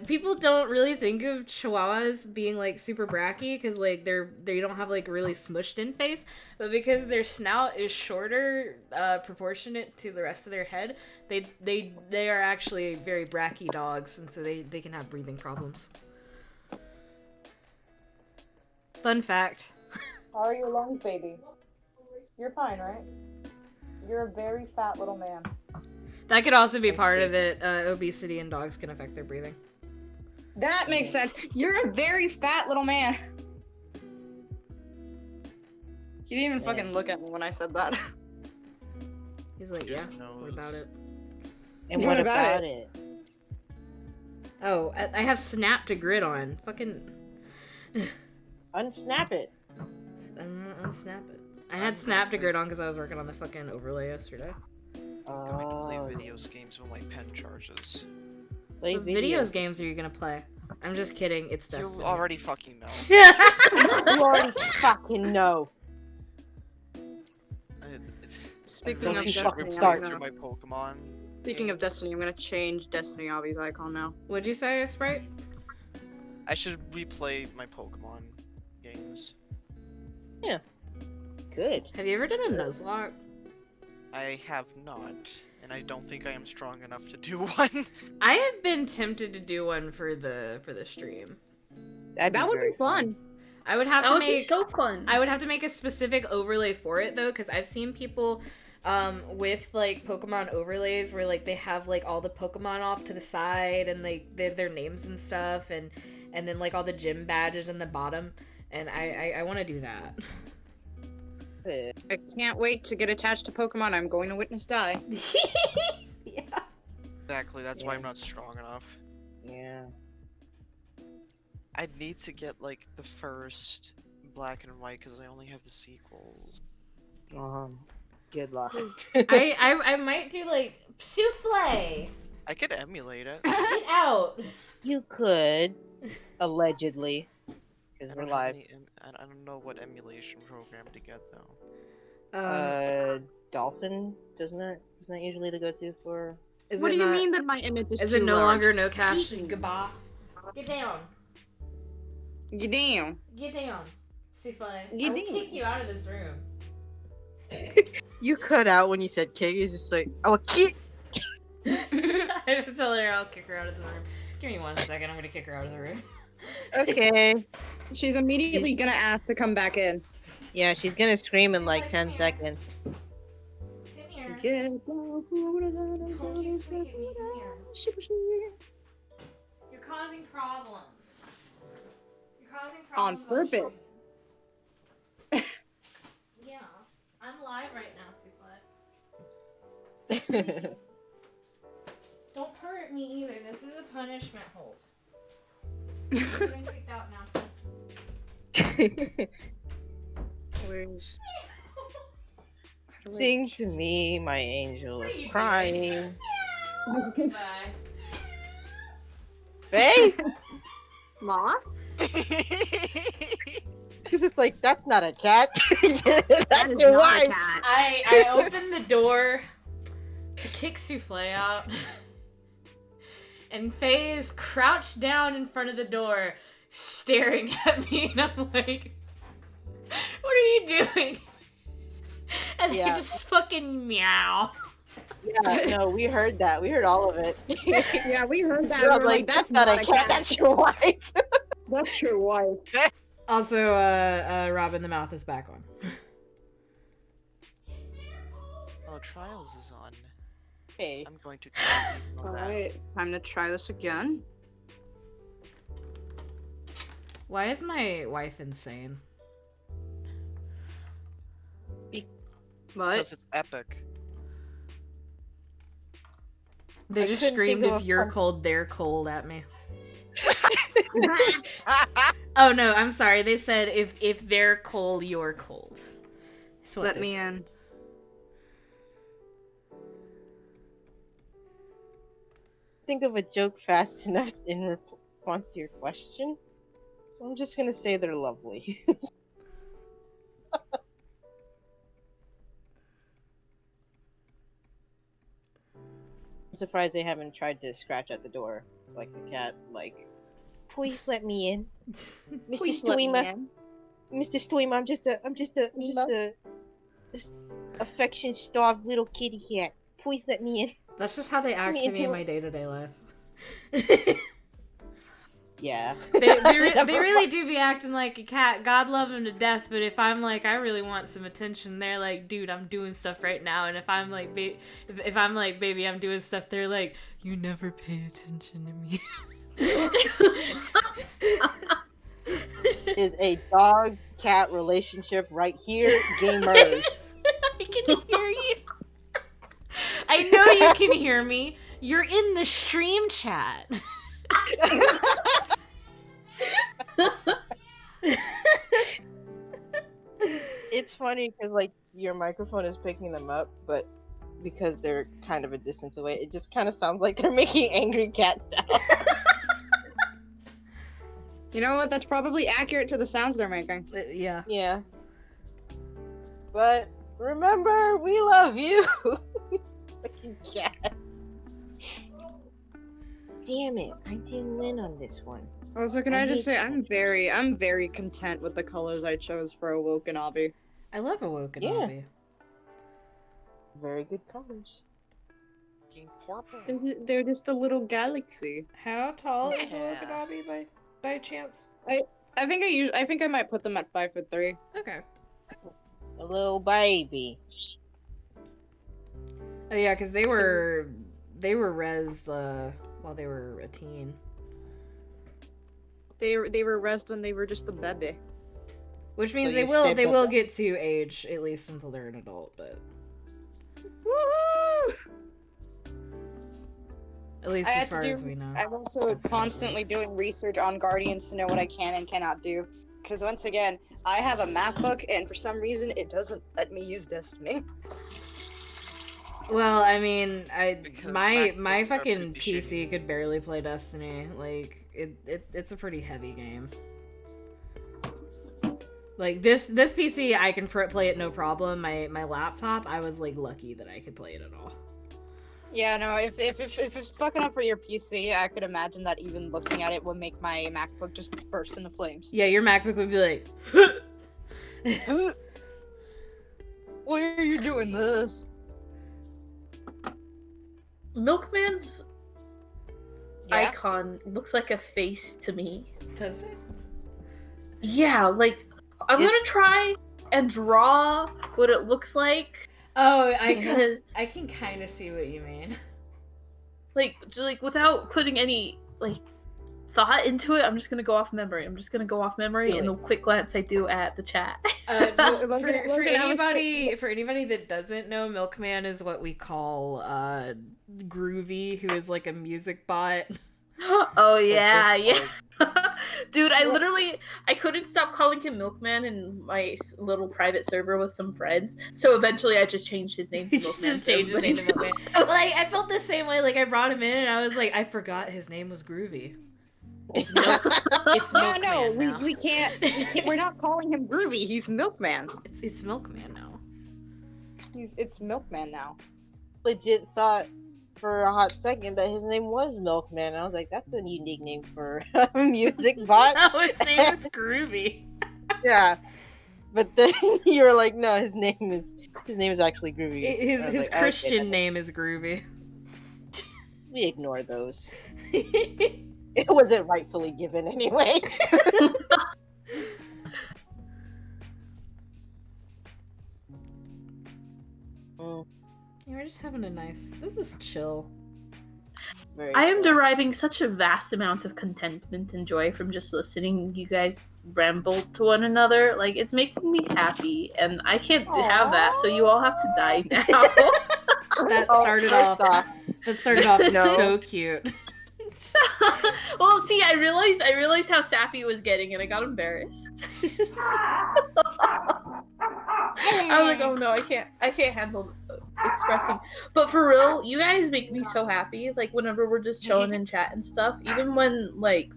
People don't really think of Chihuahuas being like super bracky because like they don't have like really smushed in face, but because their snout is shorter, proportionate to the rest of their head, they are actually very bracky dogs, and so they can have breathing problems. Fun fact. How are your lungs, baby? You're fine, right? You're a very fat little man. That could also be part of it. Obesity in dogs can affect their breathing. That makes sense. You're a very fat little man. He didn't even fucking look at me when I said that. He's like, yeah, Just what about knows. it? And What what about about it? Oh, I have Snap to Grid on. Fucking... Unsnap it. I'm not unsnap it. I had Snap to Grid on because I was working on the fucking overlay yesterday. I'm going to play Oh, videos games when my pen charges. play What videos games are you gonna play? I'm just kidding. It's You Destiny. already fucking know. You already fucking know. Speaking Don't of you Destiny, fucking start. through my Pokemon. Speaking of Destiny, I'm gonna change Destiny Obby's icon now. What'd you say, Sprite? I should replay my Pokemon games. Good. Have you ever done a Nuzlocke? I have not, and I don't think I am strong enough to do one. I have been tempted to do one for the stream. That Would be fun. I would have That to would be make so fun. I would have to make a specific overlay for it though, because I've seen people with like Pokemon overlays where like they have like all the Pokemon off to the side and like they have their names and stuff and then like all the gym badges in the bottom, and I want to do that. I can't wait to get attached to Pokemon I'm going to witness die. Yeah. Exactly, that's why I'm not strong enough. Yeah. I'd need to get like the first Black and White because I only have the sequels. Good luck. I might do like souffle. I could emulate it. Get out. You could, allegedly, I because don't we're have live. any I don't know what emulation program to get though. Dolphin isn't that usually the go-to for? Is What it do you not- mean that my image is Is too it no large? longer no cash? Goodbye. Get down. You damn. Get down. Souffle. Get I will down. kick you out of this room. You cut out when you said kick. It's just like, oh, kick. I have to tell her I'll kick her out of the room. Give me 1 second. I'm gonna kick her out of the room. Okay. She's immediately gonna ask to come back in. Yeah, she's gonna scream in like 10 seconds. Come here. Get Don't you squeak at me. Come here. You're causing problems. You're causing On problems. purpose. Yeah. I'm live right now, Souffle. Don't hurt me either. This is a punishment hold. You're getting kicked out now. Where's... Sing to me, my angel, What are you crying. Bye. Faye? Lost? Because it's like, that's not a cat. That That's is your not a wife. cat. I opened the door to kick Souffle out. And Faye is crouched down in front of the door, staring at me, and I'm like, what are you doing? And they Yeah. just fucking meow. Yeah, no, we heard that. We heard all of it. Yeah, we heard that. You're We were like, that's not a cat, that's your wife. That's your wife. Also, Robin the Mouth is back on. Oh, Trials is on. Hey. I'm going to try that. Alright, time to try this again. Why is my wife insane? What? Because it's epic. They I just couldn't screamed, think of if a you're fun- cold, they're cold at me. Oh no, I'm sorry. They said, if they're cold, you're cold. That's what Let they me said. in. Think of a joke fast enough in response to your question. So I'm just gonna say they're lovely. I'm surprised they haven't tried to scratch at the door like the cat, like, please let me in, Mr. Please let me Stoima. in. Mr. Stoima, I'm just a affection-starved little kitty cat. Please let me in. That's just how they act Me to me in into- my day-to-day life. Yeah. they really do be acting like a cat. God love him to death, but if I'm like, I really want some attention, they're like, dude, I'm doing stuff right now. And if I'm like, if I'm like, baby, I'm doing stuff, they're like, you never pay attention to me. Is a dog-cat relationship right here, gamers. I can hear you. I know you can hear me. You're in the stream chat. It's funny because like your microphone is picking them up, but because they're kind of a distance away, it just kind of sounds like they're making angry cat sounds. You know what? That's probably accurate to the sounds they're making. Yeah. Yeah. But remember, we love you. Fucking cat. Damn it! I didn't win on this one. Also, can I I just hate say I'm very content with the colors I chose for Awokanabe. I love Awokanabe. Yeah. Very good colors. Fucking purple. They're just a little galaxy. How tall is Yeah. Awokanabe by chance? I think I might put them at 5'3". Okay. A little baby. Oh yeah, because they were res while they were a teen. They were rest when they were just a baby. Which means So they you will stayed with them? get to age at least until they're an adult, but Woo! at least I as had to far do. as we know. I'm also That's how it constantly works. doing research on Guardians to know what I can and cannot do. Because once again, I have a math book, and for some reason, it doesn't let me use Destiny. Well, I mean, Because my MacBooks are fucking pretty PC could barely play Destiny. Like it's a pretty heavy game. Like this PC, I can play it no problem. My laptop, I was like lucky that I could play it at all. Yeah, no, if it's fucking up for your PC, I could imagine that even looking at it would make my MacBook just burst into flames. Yeah, your MacBook would be like, Why are you doing this? Milkman's Yeah. icon looks like a face to me. does it? Yeah, like I'm gonna try and draw what it looks like Oh, because, I can kind of see what you mean. like without putting any like thought into it, I'm just gonna go off memory. Do and the quick glance I do at the chat. Just Look for at- look at how for anybody that doesn't know, Milkman is what we call Groovy, who is like a music bot. Oh yeah, yeah. Dude, I couldn't stop calling him Milkman in my little private server with some friends. So eventually I just changed his name to Milkman. Just changed his name to Milkman. Like I felt the same way. Like I brought him in and I was like, I forgot his name was Groovy. It's It's Milkman now. we can't. We're not calling him Groovy. He's Milkman. It's Milkman now. It's Milkman now. Legit thought for a hot second that his name was Milkman. I was like, that's a unique name for a music bot. No, his name is Groovy. Yeah. But then you were like, no, his name is actually Groovy. I was His like, okay, Christian name is Groovy. we ignore those. It wasn't rightfully given anyway. We're just having a nice. This is chill. Very I am cool. deriving such a vast amount of contentment and joy from just listening you guys ramble to one another. Like, it's making me happy, and I can't have that, so you all have to die now. That Oh, started first off. That started off No. so cute. Well, see, I realized how sappy it was getting, and I got embarrassed. I was like, oh no, I can't handle expressing. But for real, you guys make me so happy. Like, whenever we're just chilling in chat and stuff, even when like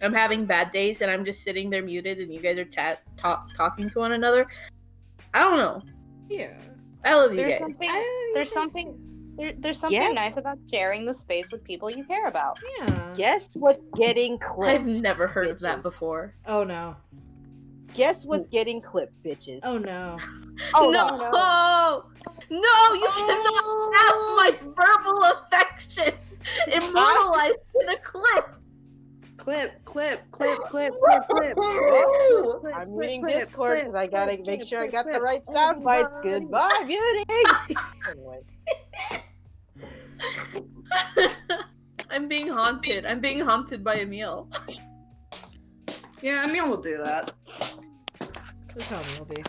I'm having bad days and I'm just sitting there muted and you guys are talking to one another. I don't know. Yeah. I love you There's guys. something. I- There's something. There's something Yes. nice about sharing the space with people you care about. Yeah. Guess what's getting clipped? I've never heard of that bitches? before. Oh no. Guess what's getting clipped, bitches? Oh no. Hold no! up. No, you cannot have my verbal affection immortalized in a clip. Clip. Well, I'm reading Discord because I gotta make sure I got the right sound bites. Goodbye, beauty! Anyway. I'm being haunted. I'm being haunted by Emil. Yeah, Emil will do that. It probably will be.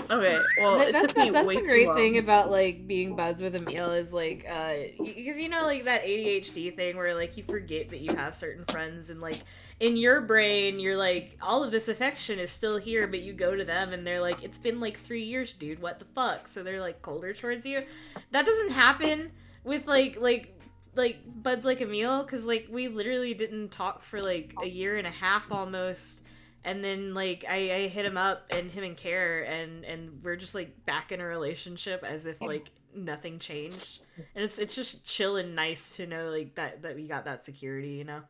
Okay, well, it That's took me that's way the too great long. thing about like being buds with Emil is like because you know like that ADHD thing where like you forget that you have certain friends and like in your brain you're like all of this affection is still here but you go to them and they're like it's been like 3 years dude what the fuck, so they're like colder towards you. That doesn't happen with like buds like Emil because like we literally didn't talk for like a year and a half almost. And then, like, I hit him up, and him and Care, and we're just, like, back in a relationship as if, like, nothing changed. And it's just chill and nice to know, like, that we got that security, you know?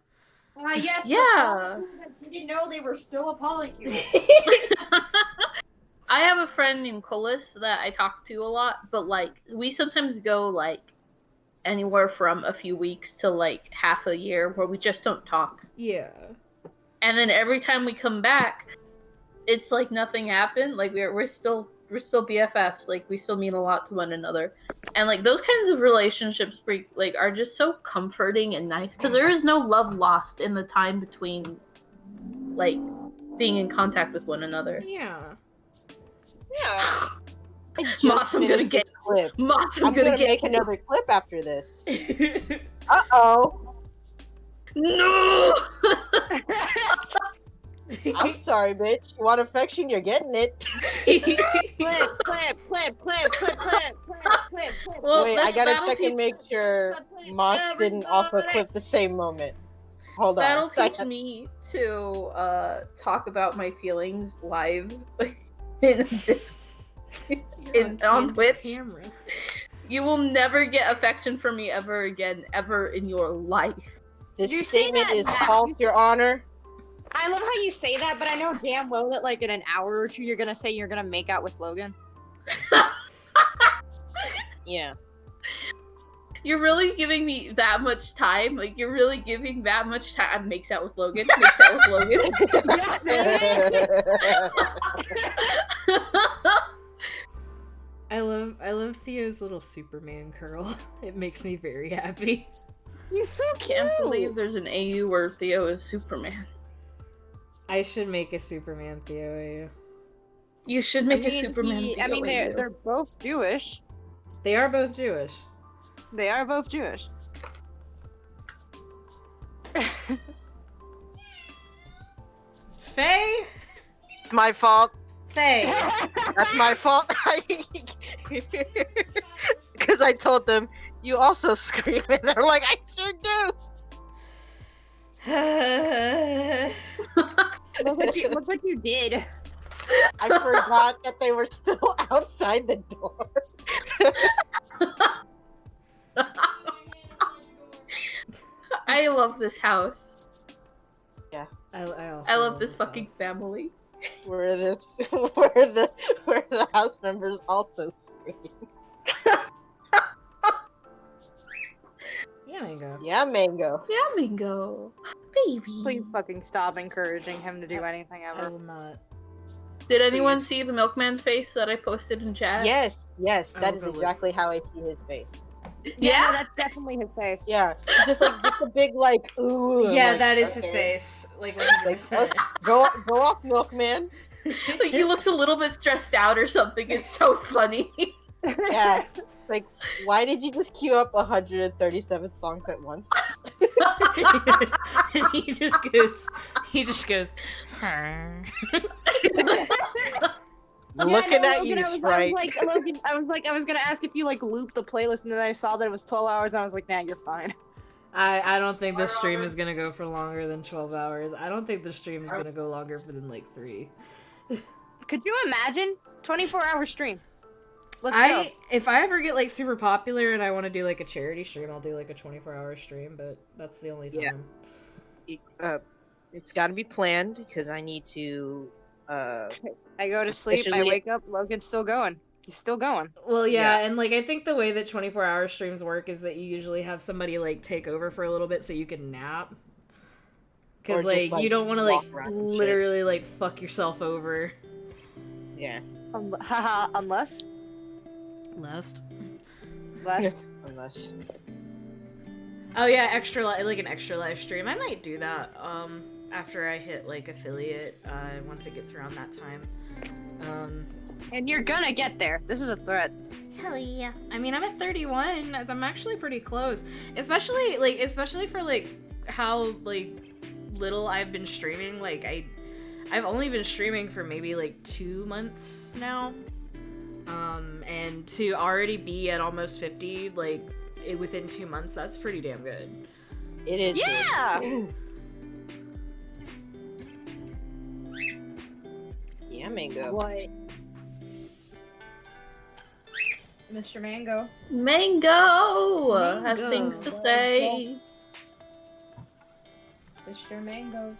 Yes, Yeah. you didn't know they were still a polycule. I have a friend named Colis that I talk to a lot, but, like, we sometimes go, like, anywhere from a few weeks to, like, half a year where we just don't talk. Yeah. And then every time we come back, it's like nothing happened. Like we're still BFFs. Like we still mean a lot to one another, and like those kinds of relationships, like are just so comforting and nice because there is no love lost in the time between, like, being in contact with one another. Yeah. Yeah. I just Moss, I'm gonna finished get this clip. Moss, I'm gonna get make you. another clip after this. Uh-oh. No. I'm sorry, bitch. You want affection? You're getting it. Clip. Well, Wait, I this gotta battle check and make sure Moss didn't also clip the same moment. Hold on. That'll teach me to talk about my feelings live in on Twitch. Camera. You will never get affection from me ever again, ever in your life. This You say statement that is now. false, Your Honor. I love how you say that, but I know damn well that like in an hour or two you're gonna say you're gonna make out with Logan. Yeah. You're really giving me that much time? Like, you're really giving that much time? Makes out with Logan. Makes out with Logan. I love Theo's little Superman curl. It makes me very happy. He's so cute. Can't believe there's an AU where Theo is Superman. I should make a Superman Theo AU. You should make a Superman Theo AU. they're both Jewish. They are both Jewish. They are both Jewish. Faye? My fault. Faye. That's my fault. Because I told them, you also scream, and they're like, I sure do. Look what you did. I forgot that they were still outside the door. I love this house. I also I love this fucking house. family. Where the house members also scream. Yeah, Mango. Yeah, Mango. Yeah, Mingo. Baby. Please fucking stop encouraging him to do anything I ever. will not. Did anyone Please. see the milkman's face that I posted in chat? Yes, I that will is go look. exactly how I see his face. Yeah? no, that's definitely his face. Yeah, just a big like ooh. I'm Yeah, like, that is his okay. face. Like Like, 100%. go off, Milkman. Like, he looks a little bit stressed out or something. It's so funny. Yeah, like why did you just queue up 137 songs at once? And he just goes. "Huh." Looking at you, Logan, Sprite. I was gonna ask if you like looped the playlist, and then I saw that it was 12 hours, and I was like, nah, you're fine. I don't think this stream is gonna go for longer than 12 hours. I don't think the stream is gonna go longer for than like 3. Could you imagine 24-hour stream? Let's go. If I ever get like super popular and I want to do like a charity stream, I'll do like a 24-hour stream, but that's the only time. Yeah. It's got to be planned because I need to. I go to sleep, I Especially- wake up, Logan's still going. He's still going. Well, yeah, Yeah. and like I think the way that 24-hour streams work is that you usually have somebody like take over for a little bit so you can nap. Because Or just, like you don't want to like walk around and shit. literally like fuck yourself over. Yeah. Haha, unless. Last. Last. Unless. Oh yeah, extra like an extra live stream. I might do that. After I hit like affiliate. Once it gets around that time. And you're gonna get there. This is a threat. Hell yeah. I mean, I'm at 31. I'm actually pretty close. Especially for like how like little I've been streaming. Like I've only been streaming for maybe like 2 months now. And to already be at almost 50 like within 2 months, that's pretty damn good. It is. Yeah! Good. Yeah, Mango. What? Mr. Mango. Mango has Mango. things to say. Mr. Mango.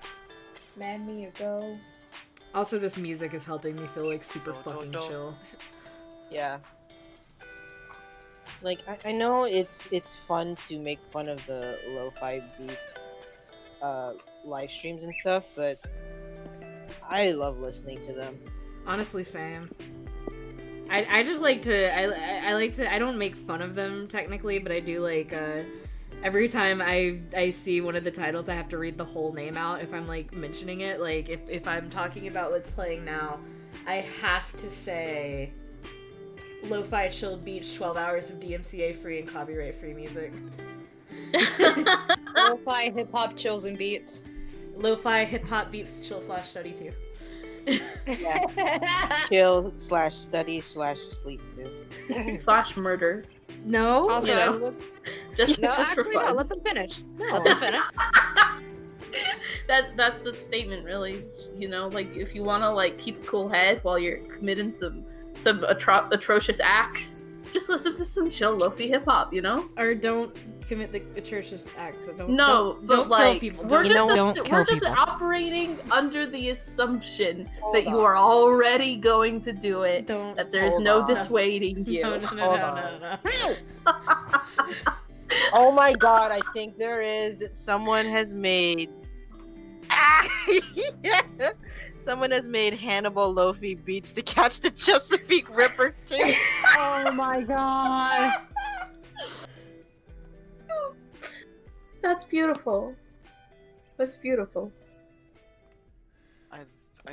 Man me a go. Also, this music is helping me feel like super Don't, fucking don't. chill. Yeah. Like I know it's fun to make fun of the lo-fi beats, live streams and stuff, but I love listening to them. Honestly, same. I just like to I like to I don't make fun of them technically, but I do like every time I see one of the titles, I have to read the whole name out if I'm like mentioning it. Like if I'm talking about what's playing now, I have to say Lo-Fi Chill Beach 12 hours of DMCA free and copyright free music. Lo-fi hip-hop chills and beats. Lo-Fi hip hop beats chill / study too. Chill / study / sleep too. / murder. No. Also, You know. Just no, for actually, no, fun. let them finish. Let them finish. That's the statement, really. You know, like if you want to like keep a cool head while you're committing some atrocious acts, just listen to some chill lofi hip hop. You know. Or don't commit the atrocious acts. Don't No, don't, but don't like kill people. we're Don't- just operating under the assumption that you are already going to do it. don't. That there's Hold no on. dissuading you. No. Hold on. Oh my god, I think there is. Someone has made. Someone has made Hannibal Lofi beats to catch the Chesapeake Ripper too. Oh my god. That's beautiful. That's beautiful.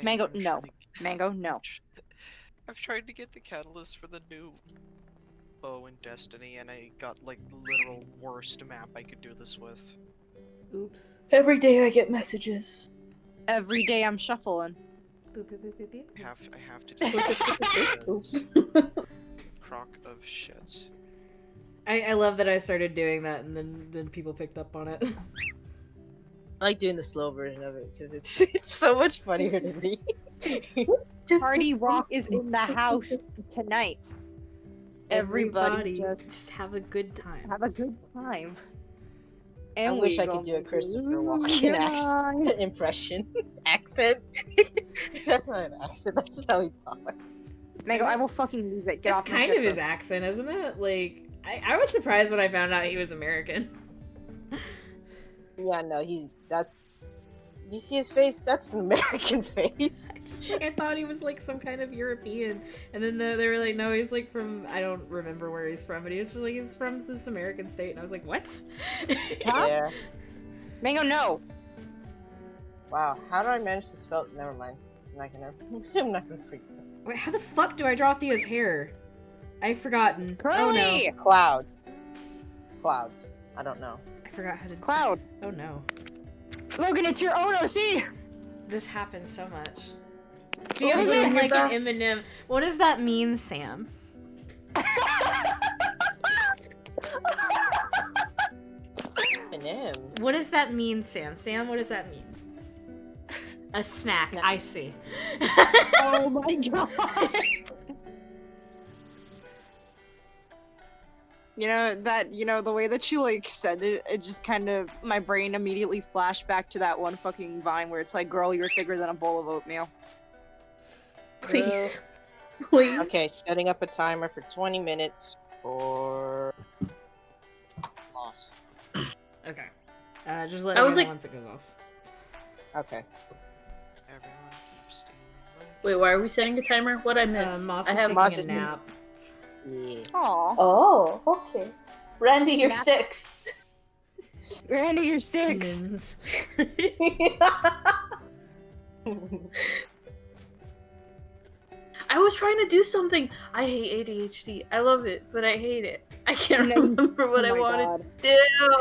Mango, I'm no. trying to- Mango, no. I've tried to get the catalyst for the new bow in Destiny, and I got like the literal worst map I could do this with. Oops. Every day I get messages. Every day I'm shuffling. Boop, boop, boop, boop, boop. I have to do this because crock of shit. I love that I started doing that and then people picked up on it. I like doing the slow version of it because it's so much funnier to me. Party Rock is in the house tonight. Everybody just have a good time. have a good time. I And wish we I could do a gonna Christopher lose Walken ya. impression. Accent. That's not an accent, that's just how he talks. Mango, I will fucking lose it. Get It's off my kind of picture. his accent, isn't it? Like I was surprised when I found out he was American. Yeah, no, that. You see his face? That's an American face. I thought he was like some kind of European, and then they were like, no, he's like from I don't remember where he's from, but he was like he's from this American state, and I was like, what? Huh? Yeah. Mango, no. Wow. How do I manage to spell? Never mind. I'm not gonna. I'm not gonna freak out. Wait, how the fuck do I draw Theo's hair? I've forgotten. Oh no, Curly! Clouds. Clouds. I don't know. I forgot how to. Cloud. Oh no, Logan, it's your Ono, see? this happens so much. Oh, Theo yeah, looking you're like an back. Eminem. What does that mean, Sam? Eminem. What does that mean, Sam? Sam, what does that mean? A snack. Snack. I see. Oh my god. The way that you like said it, it just kind of my brain immediately flashed back to that one fucking Vine where it's like, girl, you're thicker than a bowl of oatmeal. Please. Please. Okay, setting up a timer for 20 minutes for loss. Okay. Just let I me was know like- once it goes off. Okay. Everyone keeps stealing my Wait, why are we setting a timer? What I missed? Moss I is have taking Moss a is- nap. Yeah. Aw. Oh, okay. Randy, your Nap- sticks. Randy, your sticks. Simmons. I was trying to do something. I hate ADHD. I love it, but I hate it. I can't And then- remember what oh I my wanted God. to do.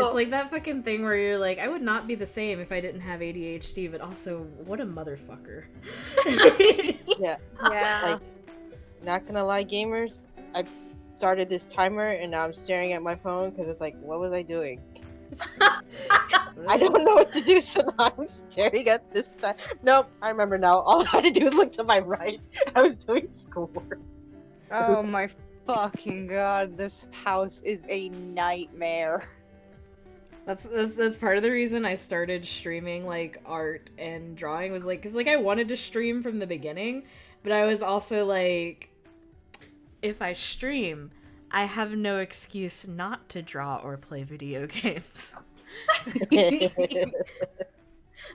It's like that fucking thing where you're like, I would not be the same if I didn't have ADHD, but also, what a motherfucker. Yeah. Yeah. Like, not gonna lie, gamers. I started this timer and now I'm staring at my phone because it's like, what was I doing? I don't know what to do, so now I'm staring at this time. Nope, I remember now. All I had to do was look to my right. I was doing schoolwork. Oh my fucking god, this house is a nightmare. That's part of the reason I started streaming like art and drawing was like, cause like I wanted to stream from the beginning, but I was also like, if I stream, I have no excuse not to draw or play video games.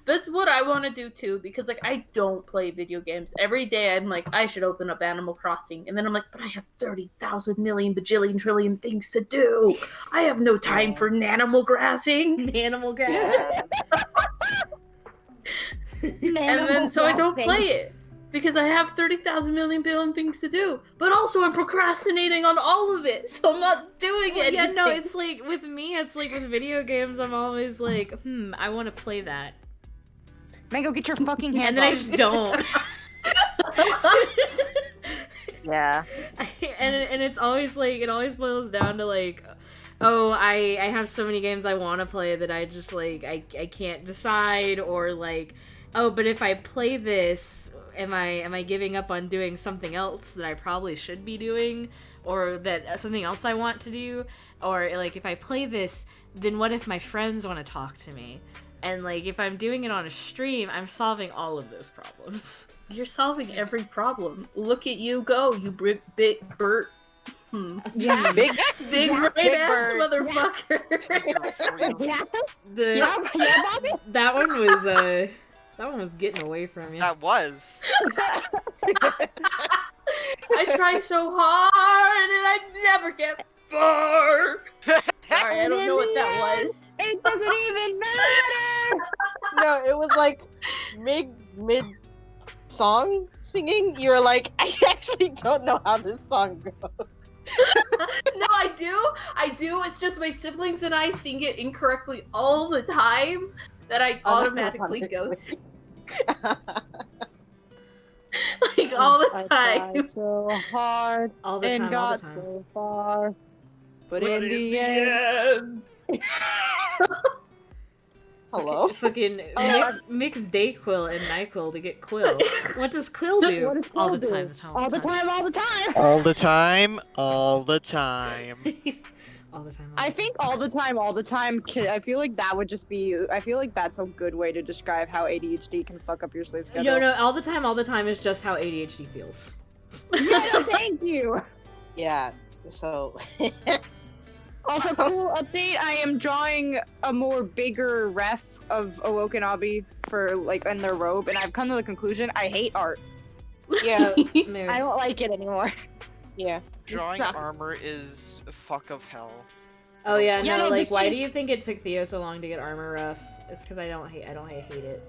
That's what I want to do too, because like I don't play video games. Every day I'm like, I should open up Animal Crossing, and then I'm like, but I have 30,000 million bajillion trillion things to do. I have no time for Nanimal Grassing. Animal grass. And then so I don't play it because I have 30,000 million billion things to do. But also I'm procrastinating on all of it, so I'm not doing Well, it. yeah, no, it's like with me, it's like with video games, I'm always like, I want to play that, Mango, get your fucking hand and then I off. just don't. Yeah. and it's always like it always boils down to like, oh, I have so many games I want to play that I just like I can't decide, or like, oh, but if I play this, am I giving up on doing something else that I probably should be doing, or that something else I want to do, or like if I play this, then what if my friends want to talk to me? And like if I'm doing it on a stream, I'm solving all of those problems. You're solving every problem. Look at you go, you big Bert. Yeah. Big. Big Yeah, brain Big ass Bird. motherfucker. Yeah. The Yeah, Bobby. that one was getting away from you. That was. I try so hard and I never get far. Sorry, I don't know what that was. It doesn't even matter. No, it was like mid song singing. You were like, I actually don't know how this song goes. No, I do. It's just my siblings and I sing it incorrectly all the time that I automatically go to. Like all the I time. tried so hard All the and time, all got the time. so far, but in the end. Hello. Fucking mix Dayquil and NyQuil to get Quill. What does Quill do? What does All Quill the do? time, All the time, all the time. All the time, all the time. all the time. I think all the time, I feel like that would just be. I feel like that's a good way to describe how ADHD can fuck up your sleep schedule. No, all the time is just how ADHD feels. Yeah, no, thank you. Yeah. So. Also, cool update. I am drawing a more bigger ref of Awoken Abi for like in their robe, and I've come to the conclusion I hate art. Yeah. Mood. I don't like it anymore. Yeah. Drawing sucks. armor is a fuck of hell. Oh yeah, Yeah, no, no, like this why one- do you think it took Theo so long to get armor rough? It's because I hate it.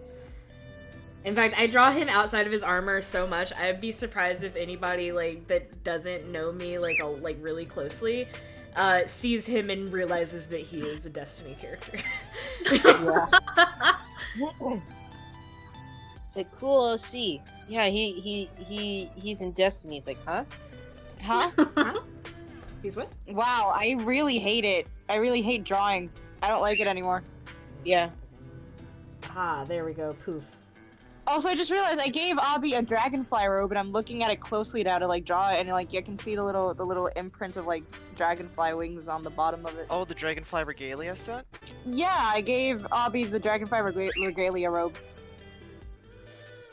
In fact, I draw him outside of his armor so much. I'd be surprised if anybody like that doesn't know me like really closely sees him and realizes that he is a Destiny character. Yeah. It's like cool OC. Yeah, he's in Destiny. It's like, huh? Huh? He's what? Wow, I really hate it. I really hate drawing. I don't like it anymore. Yeah. Ah, there we go. Poof. Also, I just realized I gave Abby a dragonfly robe, and I'm looking at it closely now to like draw it, and like you can see the little imprint of like dragonfly wings on the bottom of it. Oh, the Dragonfly Regalia set? Yeah, I gave Abby the dragonfly regalia robe.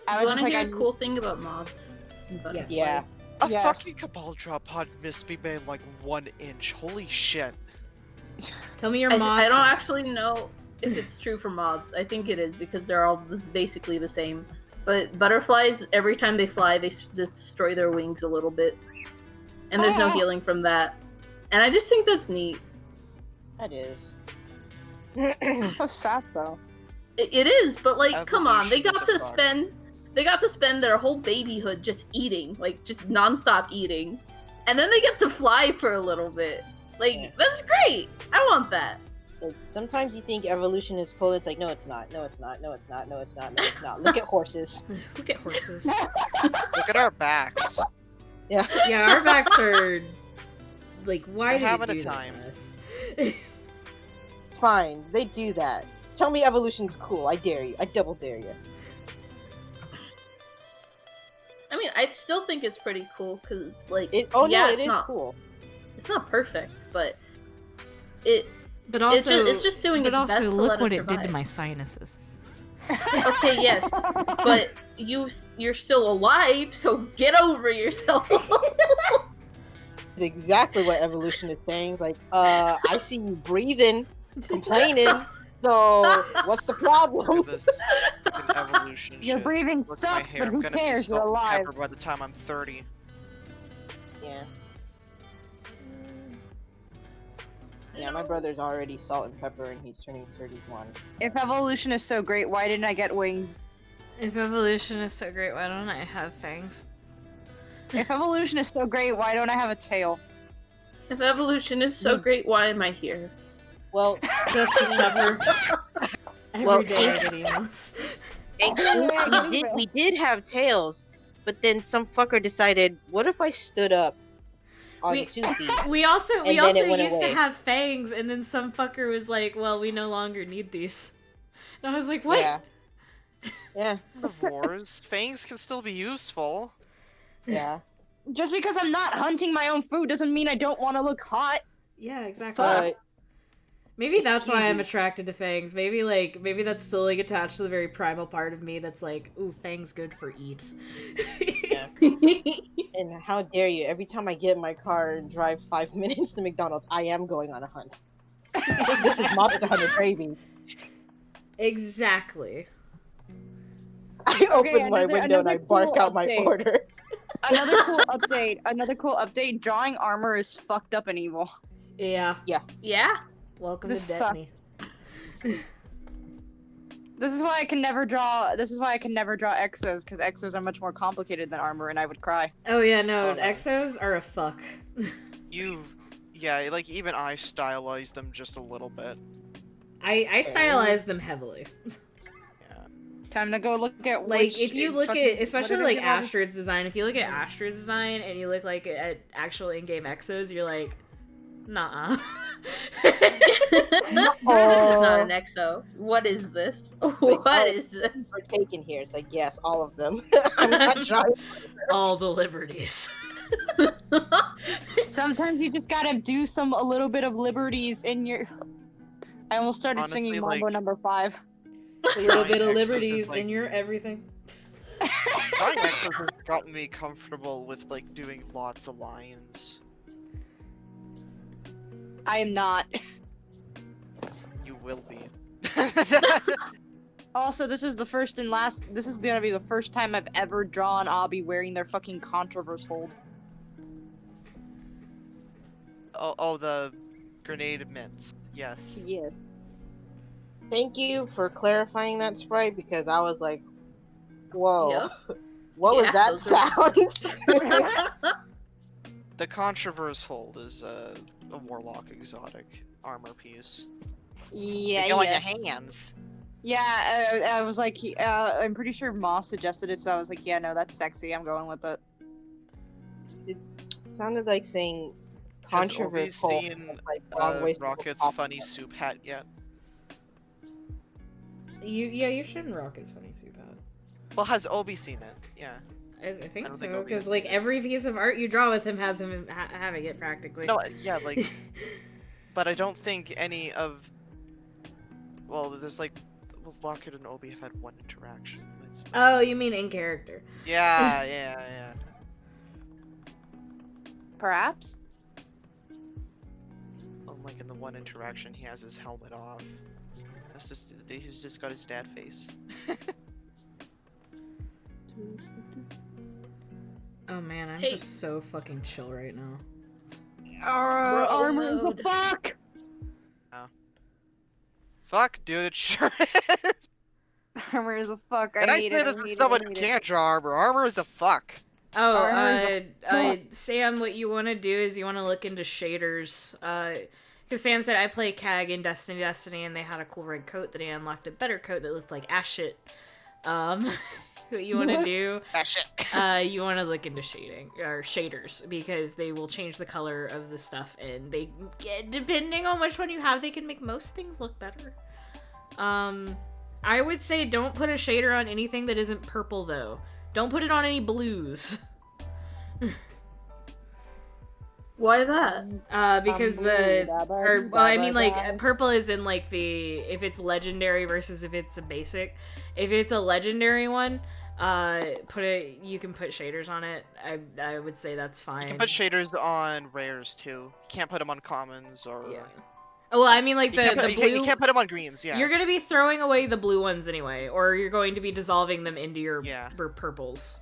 I You was want just to like, hear a cool thing about mobs? Yes. Yeah. A Yes. fucking Cabal drop pod missed me by like 1 inch. Holy shit. Tell me your I moth. don't facts. actually know if it's true for mobs. I think it is because they're all basically the same. But butterflies, every time they fly, they destroy their wings a little bit, and there's no healing from that. And I just think that's neat. That is. it's so sad though. It is, but like, come on, they Evolution got is a to fuck. spend their whole babyhood just eating, like just nonstop eating, and then they get to fly for a little bit. Like Yeah. that's great. I want that. Like, sometimes you think evolution is cool. It's like, no, it's not. No, it's not. No, it's not. No, it's not. No, it's not. Look at horses. Look at horses. Look at our backs. Yeah. Yeah, our backs are like, why We're did having it a do time. that to us? Fines. They do that. Tell me evolution's cool. I dare you. I double dare you. I mean, I still think it's pretty cool because, like, Oh yeah, no, it it's is not cool. it's not perfect, but it But also, it's just doing but its also best to look let what us it did to survive. my sinuses. Okay, yes, but you're still alive, so get over yourself. It's exactly what evolution is saying. It's like, I see you breathing, complaining. So what's the Look problem? at this fucking evolution Your shit. breathing Look at my sucks, hair. but I'm who gonna be cares? You're salt and alive. pepper by the time I'm 30. Yeah. Yeah, my brother's already salt and pepper, and he's turning 31. If evolution is so great, why didn't I get wings? If evolution is so great, why don't I have fangs? If evolution is so great, why don't I have a tail? If evolution is so great, why am I here? Well, Just to suffer. Every Well, day I get emails. we did have tails, but then some fucker decided, what if I stood up on We- 2 feet? We also And then it went used away. to have fangs, and then some fucker was like, "Well, we no longer need these." And I was like, "What?" Yeah. Yeah. Carnivores. Fangs can still be useful. Yeah. Just because I'm not hunting my own food doesn't mean I don't want to look hot. Yeah, exactly. But Maybe that's why I'm Excuse attracted to fangs. Maybe that's still like attached to the very primal part of me that's like, ooh, fangs good for eat. yeah. And how dare you? Every time I get in my car and drive 5 minutes to McDonald's, I am going on a hunt. This is Monster Hunter craving. Exactly. I open my another- window and I another bark cool out my update. order. Another cool update. Drawing armor is fucked up and evil. Yeah. Yeah? Welcome This to Destiny. sucks. This is why I can never draw exos, because exos are much more complicated than armor, and I would cry. Oh yeah, no, Oh, no. exos are a fuck. Yeah, like even I stylized them just a little bit. I stylize them heavily. Yeah. Time to go look at Like which if you look fucking- at, especially what like is it called? Astrid's design, if you look at Astrid's design and you look like at actual in-game exos, you're like, nah. This is not an exo. What is this? What is this? We're taken here. It's like, yes, all of them. I'm not trying. All the liberties. Sometimes you just gotta do a little bit of liberties in your. I almost started Honestly, singing Mambo like- number 5. A little bit of Exos is liberties like- in your everything. Drawing exos has gotten me comfortable with like doing lots of lines. I am not. You will be. Also, this is the first and last. This is gonna be the first time I've ever drawn Obby wearing their fucking controverse hold. Oh, the grenade mints. Yes. Yes. Thank you for clarifying that, Sprite, because I was like, whoa. Yep. What was Yeah, that those sound? The controverse hold is a warlock exotic armor piece. Yeah, They go on yeah. your hands. Yeah, I was like, I'm pretty sure Moss suggested it, so I was like, yeah, no, that's sexy. I'm going with it. Sounded like saying Has Obi controversial. seen Like, wrong ways to Rocket's pop funny it. soup hat yet? You shouldn't rock his funny soup hat. Well, has Obi seen it? Yeah. I think don't think so, Obi because has like seen it. every piece of art you draw with him has him having it practically. No, yeah, like, but I don't think any of. Well, there's like, Rocket and Obi have had one interaction. Oh, you mean in character? Yeah. Perhaps. Like in the one interaction, he has his helmet off. That's just he's just got his dad face. Oh man, I'm Hey. just so fucking chill right now. Armor is a mode. fuck! Fuck, dude, it sure is. Armor is a fuck. And I hate say it, this I as hate someone it, I who hate it. can't draw armor. Armor is a fuck. Oh, Armor is a Sam, what you want to do is you want to look into shaders. Because Sam said I play CAG in Destiny, and they had a cool red coat that he unlocked a better coat that looked like ass shit. What you want to do? Ah, shit. You want to look into shading or shaders because they will change the color of the stuff, and they depending on which one you have, they can make most things look better. I would say don't put a shader on anything that isn't purple though. Don't put it on any blues. Why that? Because I mean like purple is in like the if it's legendary versus if it's a basic. If it's a legendary one, you can put shaders on it. I would say that's fine. You can put shaders on rares too. You can't put them on commons or. Yeah. Oh, well, I mean like the blue. You can't put them on greens. Yeah. You're gonna be throwing away the blue ones anyway, or you're going to be dissolving them into your Yeah. purples.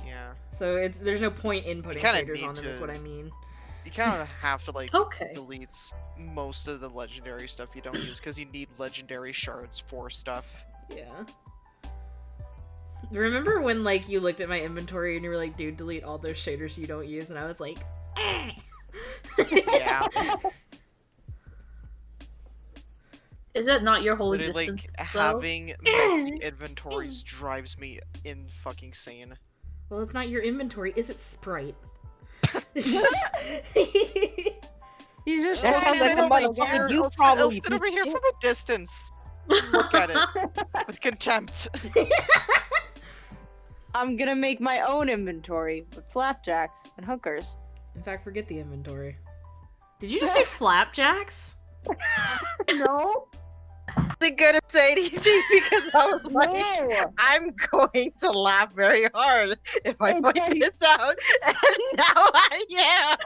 Yeah. So there's no point in putting kinda shaders need on them. Is to- what I mean. You kind of have to like Okay. delete most of the legendary stuff you don't use because you need legendary shards for stuff. Yeah. Remember when like you looked at my inventory and you were like, "Dude, delete all those shaders you don't use," and I was like, eh. Yeah. Is that not your holy Literally, distance? like though? having messy inventories drives me in fucking sane. Well, it's not your inventory, is it, Sprite? He's just That trying sounds like to a money over fucking here. you I'll probably sit over here from a distance. Look at it with contempt. I'm gonna make my own inventory with flapjacks and hookers. In fact, forget the inventory. Did you just say flapjacks? No, I wasn't gonna say anything because I was like, no. I'm going to laugh very hard if I And find then- this out, and now I am.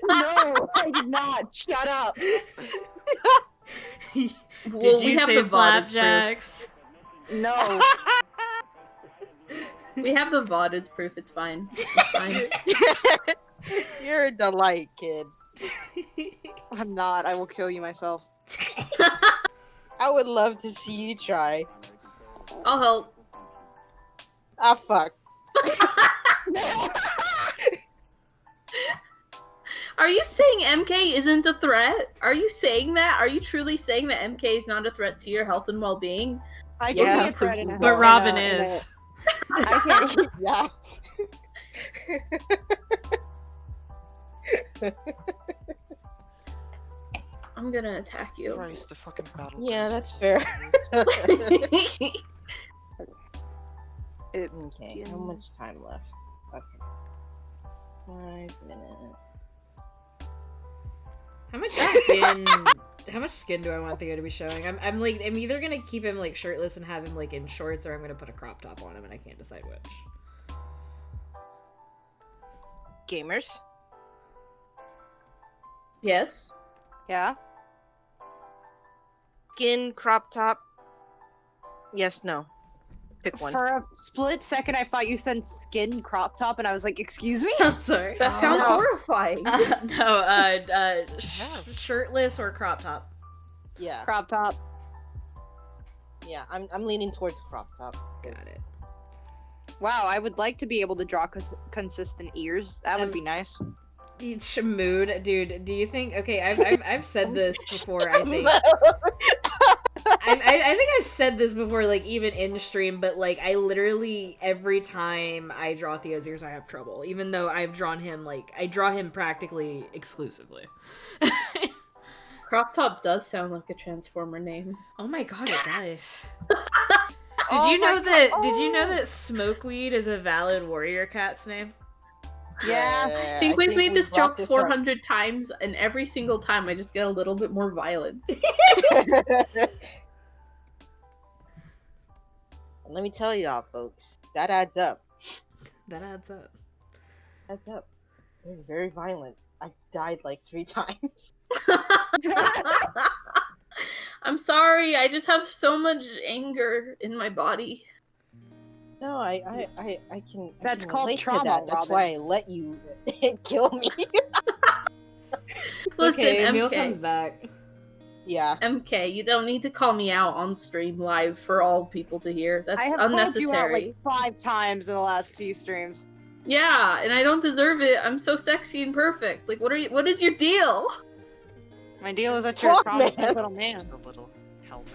No, I did not. Shut up. Did Well, we you have say the VOD as proof. flapjacks? No. We have the VOD as proof. It's fine. It's fine. You're a delight, kid. I'm not. I will kill you myself. I would love to see you try. I'll help. Ah, fuck. Are you saying MK isn't a threat? Are you saying that? Are you truly saying that MK is not a threat to your health and well-being? I Yeah. can be a threat in a But Robin is. I can't. Yeah. I'm gonna attack you. Christ, the fucking battle. Yeah, cruise. that's fair. It, Okay, how much time left? Okay. 5 minutes. How much skin do I want Theo to be showing? I'm either gonna keep him like shirtless and have him like in shorts, or I'm gonna put a crop top on him, and I can't decide which. Gamers? Yes. yeah. Skin, crop top? Yes, no. Pick one. For a split second, I thought you said skin crop top, and I was like, "Excuse me." I'm sorry. That sounds no. horrifying. Shirtless or crop top. Yeah, Crop top. yeah. I'm leaning towards crop top. 'cause- Got it. Wow, I would like to be able to draw consistent ears. That would be nice. Mood, dude. Do you think? Okay, I've said this before. I think. I think I've said this before, like even in stream, but like I literally every time I draw Theo's ears, I have trouble. Even though I've drawn him, like I draw him practically exclusively. Crop top does sound like a Transformer name. Oh my god, it does. Did you know that? Did you know that Smokeweed is a valid warrior cat's name? Yeah. I think we've made this brought joke this up. 400 times, and every single time I just get a little bit more violent. Let me tell y'all, folks, that adds up. That adds up. Adds up. They're very violent. I died like 3 times. I'm sorry, I just have so much anger in my body. No, I can. That's I can called relate trauma, to that. That's Robin. why I let you kill me. It's Listen, okay, Emil MK. comes back. Yeah. MK, you don't need to call me out on stream live for all people to hear. That's I have called you out unnecessary. like 5 times in the last few streams. Yeah, and I don't deserve it. I'm so sexy and perfect. Like, what is your deal? My deal is that you're a Fuck, traumatized man. little man. Just a little helmet.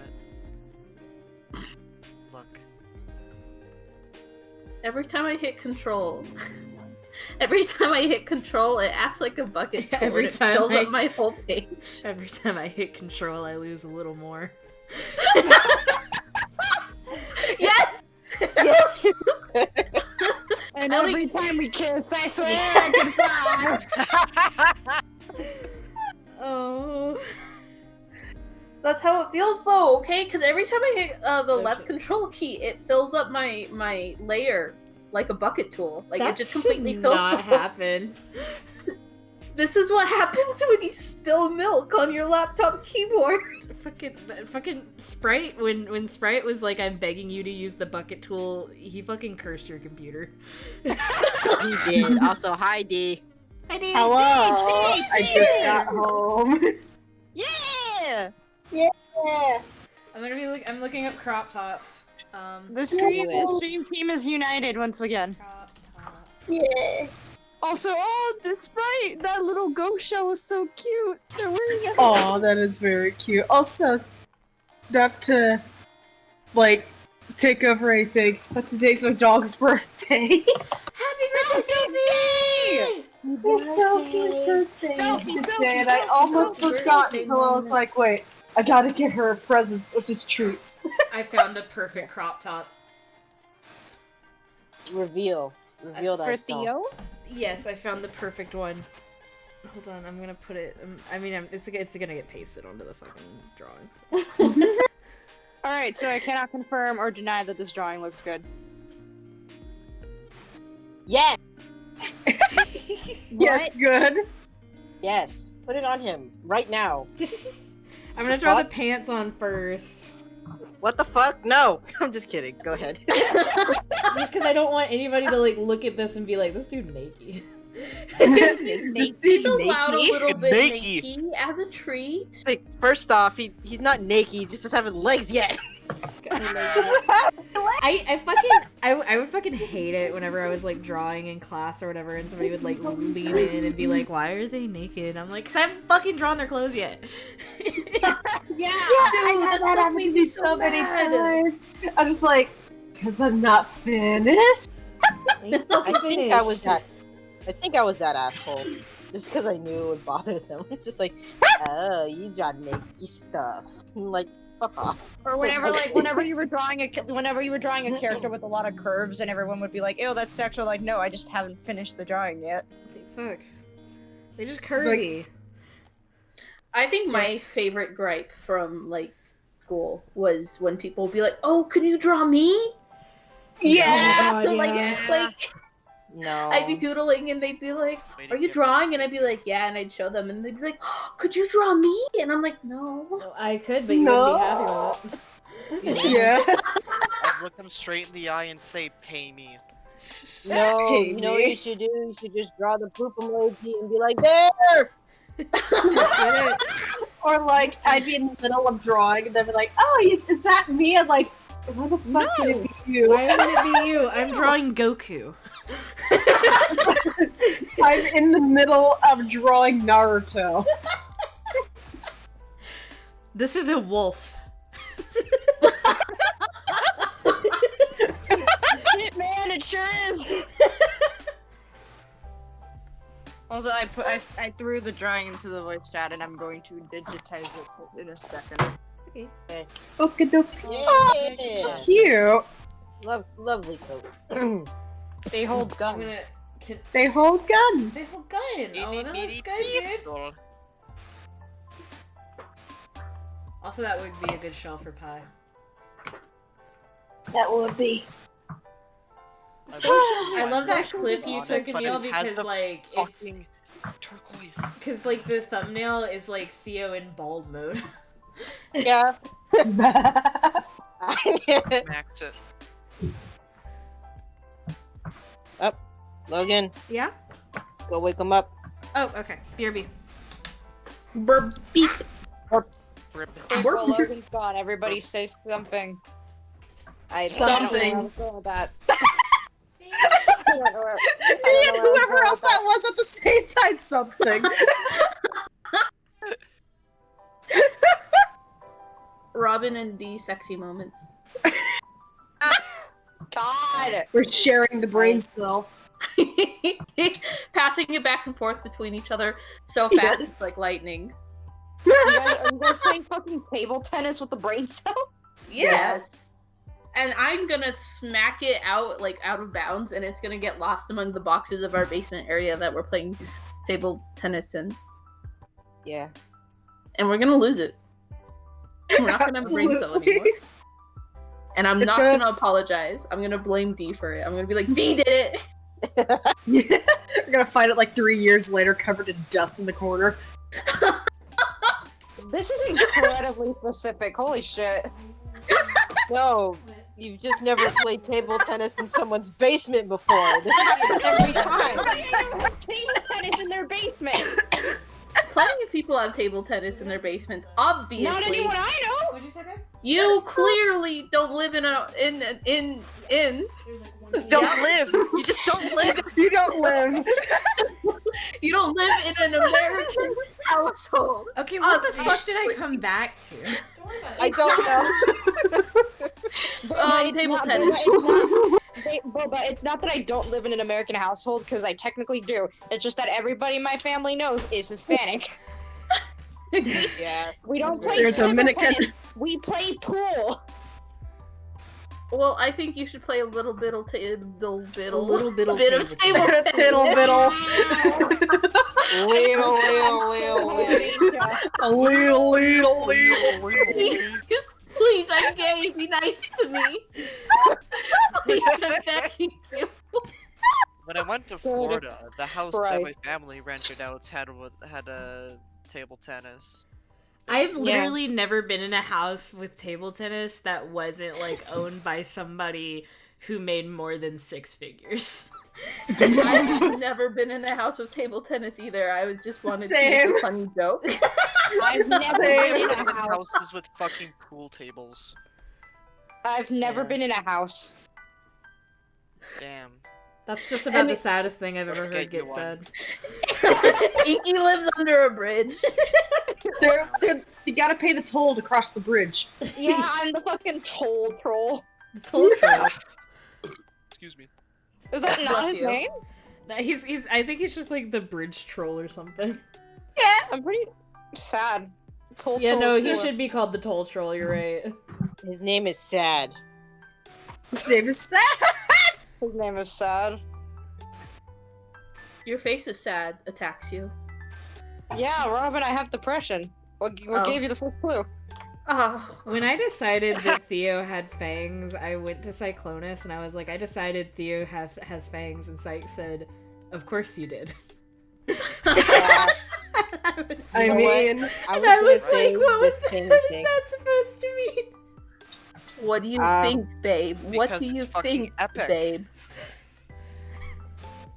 Look. Every time I hit control, it acts like a bucket tool Every and it time fills I- up my whole page. Every time I hit control, I lose a little more. Yes! And I every time we kiss, I swear I can fly. Oh. That's how it feels though, okay? Because every time I hit the Oh, left shit. control key, it fills up my layer like a bucket tool. Like That it just should completely fills not the whole- happen. This is what happens when you spill milk on your laptop keyboard. Fucking Sprite, when Sprite was like, I'm begging you to use the bucket tool, he fucking cursed your computer. He did. Also, hi D. I did. Hello. I just got home. Yeah! Yeah. I'm looking up crop tops. The stream team is united once again. Crop top. Yeah. Also, the sprite, that little ghost shell is so cute. They're wearing it. Oh, that is very cute. Also, not to like take over anything, but today's my dog's birthday. Happy birthday, Sophie! It's Sophie's birthday Sophie, today, and I almost Sophie. forgot until I was like, wait, I gotta get her presents, which is treats. I found the perfect crop top. Reveal For thyself. Theo? Yes, I found the perfect one. Hold on, I'm gonna put it. It's gonna get pasted onto the fucking drawings. Alright, so I cannot confirm or deny that this drawing looks good. Yes. Yes, good. Yes. Put it on him right now. I'm gonna draw the What? pants on first. What the fuck? No. I'm just kidding. Go ahead. Just because I don't want anybody to like look at this and be like, this dude naked. This He's dude allowed a naked. little bit Naked. naked as a treat. Like, first off, he's not naked. He just doesn't have legs yet. I would fucking hate it whenever I was like drawing in class or whatever, and somebody would like lean in and be like, "Why are they naked?" I'm like, "Cause I haven't fucking drawn their clothes yet." Yeah, I had this that book happen made to me me so many mad. times. I'm just like, because I'm not finished. I think I was that asshole. Just because I knew it would bother them. It's just like, oh, you draw naked stuff. I'm like, fuck off. Or whenever you were drawing a character with a lot of curves, and everyone would be like, "Ew, that's sexual." Like, no, I just haven't finished the drawing yet. It's like, fuck. They just curvy. I think my favorite gripe from like school was when people would be like, "Oh, can you draw me?" Yeah. Oh, like, yeah. like No. I'd be doodling, and they'd be like, Wait, "Are you drawing?" And I'd be like, "Yeah," and I'd show them, and they'd be like, oh, "Could you draw me?" And I'm like, "No." Well, I could, but you wouldn't be happy with it. Yeah. I'd look him straight in the eye and say, "Pay me." No, Hey, you know what me. you should do? You should just draw the poop emoji and be like, there! Get it? Or like, I'd be in the middle of drawing, and they'd be like, "Oh, is that me?" I'm like, "Why the fuck could it be you?" Why would it be you? I'm drawing Goku. I'm in the middle of drawing Naruto. This is a wolf. Shit, man, it sure is. Also, I threw the drawing into the voice chat, and I'm going to digitize it in a second. Okay. Okie dokie. Yeah. Oh, cute. Lovely coat. They hold I'm gun. gonna. They hold gun. They hold gun. Oh, that looks good, dude. Pistol. Also, that would be a good shell for pie. That would be. I love that clip you took, but Emil, it has because the like it's fucking turquoise. because like the thumbnail is like Theo in bald mode. Yeah. Max it. Up, Logan, Yeah. go wake him up. Oh, okay. BRB. Beep. Rip. Quick, while Logan's gone, everybody say something. I Something. don't know where I'm going with that. And whoever else that was at the same time, something. Robin and the sexy moments. God! We're sharing the brain cell. Passing it back and forth between each other so fast Yes. it's like lightning. Are you guys playing fucking table tennis with the brain cell? Yes. And I'm gonna smack it out out of bounds, and it's gonna get lost among the boxes of our basement area that we're playing table tennis in, Yeah. and we're gonna lose it. We're not gonna have brain cell Absolutely. anymore. And I'm It's not good. gonna apologize. I'm gonna blame D for it. I'm gonna be like, D did it! Yeah. We're gonna find it like 3 years later, covered in dust in the corner. This is incredibly specific. Holy shit. No, you've just never played table tennis in someone's basement before. This happens every time. Table tennis in their basement. Plenty of people have table tennis in their basements, obviously. Not anyone I know. What'd you say, babe? You clearly don't live in a in. Don't live. You just don't live. You don't live. You don't live in an American household. Okay, what the fuck did I come back to? I don't know. Table But tennis. it's not that I don't live in an American household, because I technically do. It's just that everybody in my family knows is Hispanic. Yeah. We don't play There's table Dominican. tennis. We play pool. Well, I think you should play a little bit of bit of table tennis. Tittle biddle. Little. A little. Please, I'm gay. Be nice to me. Please, I'm begging you. When I went to Florida, the house that my Christ. family rented out had a table tennis. I've literally never been in a house with table tennis that wasn't like owned by somebody who made more than 6 figures. I've never been in a house with table tennis either. I was just wanted to make Same. a funny joke. I've never been in a house. Houses with fucking pool tables. I've never Yeah. been in a house. Damn. That's just about And the it- saddest thing I've Let's ever heard get you get one. said. Inky lives under a bridge. You gotta pay the toll to cross the bridge. Yeah, I'm the fucking toll troll. It's whole troll. Excuse me. Is that not Bless his you. name? He's I think he's just like the bridge troll or something. I'm pretty sad. Toll Yeah, troll no, is he cool. should be called the toll troll, you're right. His name is Sad. His name is Sad. His name is sad. Your face is sad. Attacks you. Yeah, Robin, I have depression. What Oh. gave you the first clue? Oh. When I decided that Theo had fangs, I went to Cyclonus and I was like, I decided Theo has fangs, and Psych said, of course you did. Yeah. I You know what? mean, I And I was gonna say like, what was the that? same What is thing. that supposed to mean? What do you Um, think, babe? What because do you it's fucking think, epic. babe?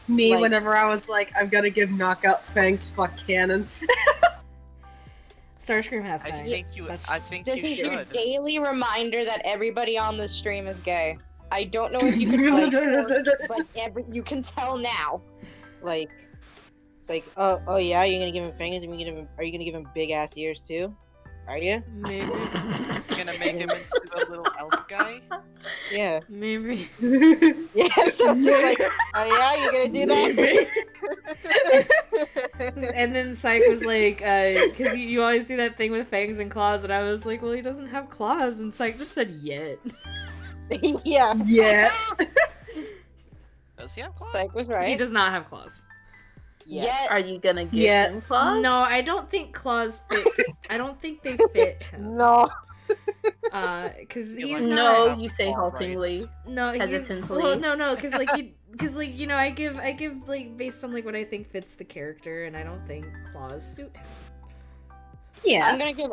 me, Like- whenever I was like, I'm gonna give Knockout Fangs fuck cannon. Starscream has I fangs. think you. That's- I think This you is your should. daily reminder that everybody on this stream is gay. I don't know if you can tell, but you can tell now. Like, it's like, oh yeah, you're gonna give him fingers, and are you gonna give him big ass ears too? Are you? Maybe. You're gonna make him into a little elf guy? Yeah. Maybe. Yeah, so it's like, oh yeah, you gonna do that? And then Psych was like, because you always see that thing with fangs and claws, and I was like, well, he doesn't have claws, and Psych just said yet. Yeah. Yet. Does he have claws? Psych was He right. does not have claws. Yeah. Are you gonna give Yeah. him claws? No, I don't think claws fit. I don't think they fit him. No. Because he's like, not. No, you say All haltingly. No, he's Hesitantly. well, no, because like you know, I give like based on like what I think fits the character, and I don't think claws suit him. Yeah. I'm gonna give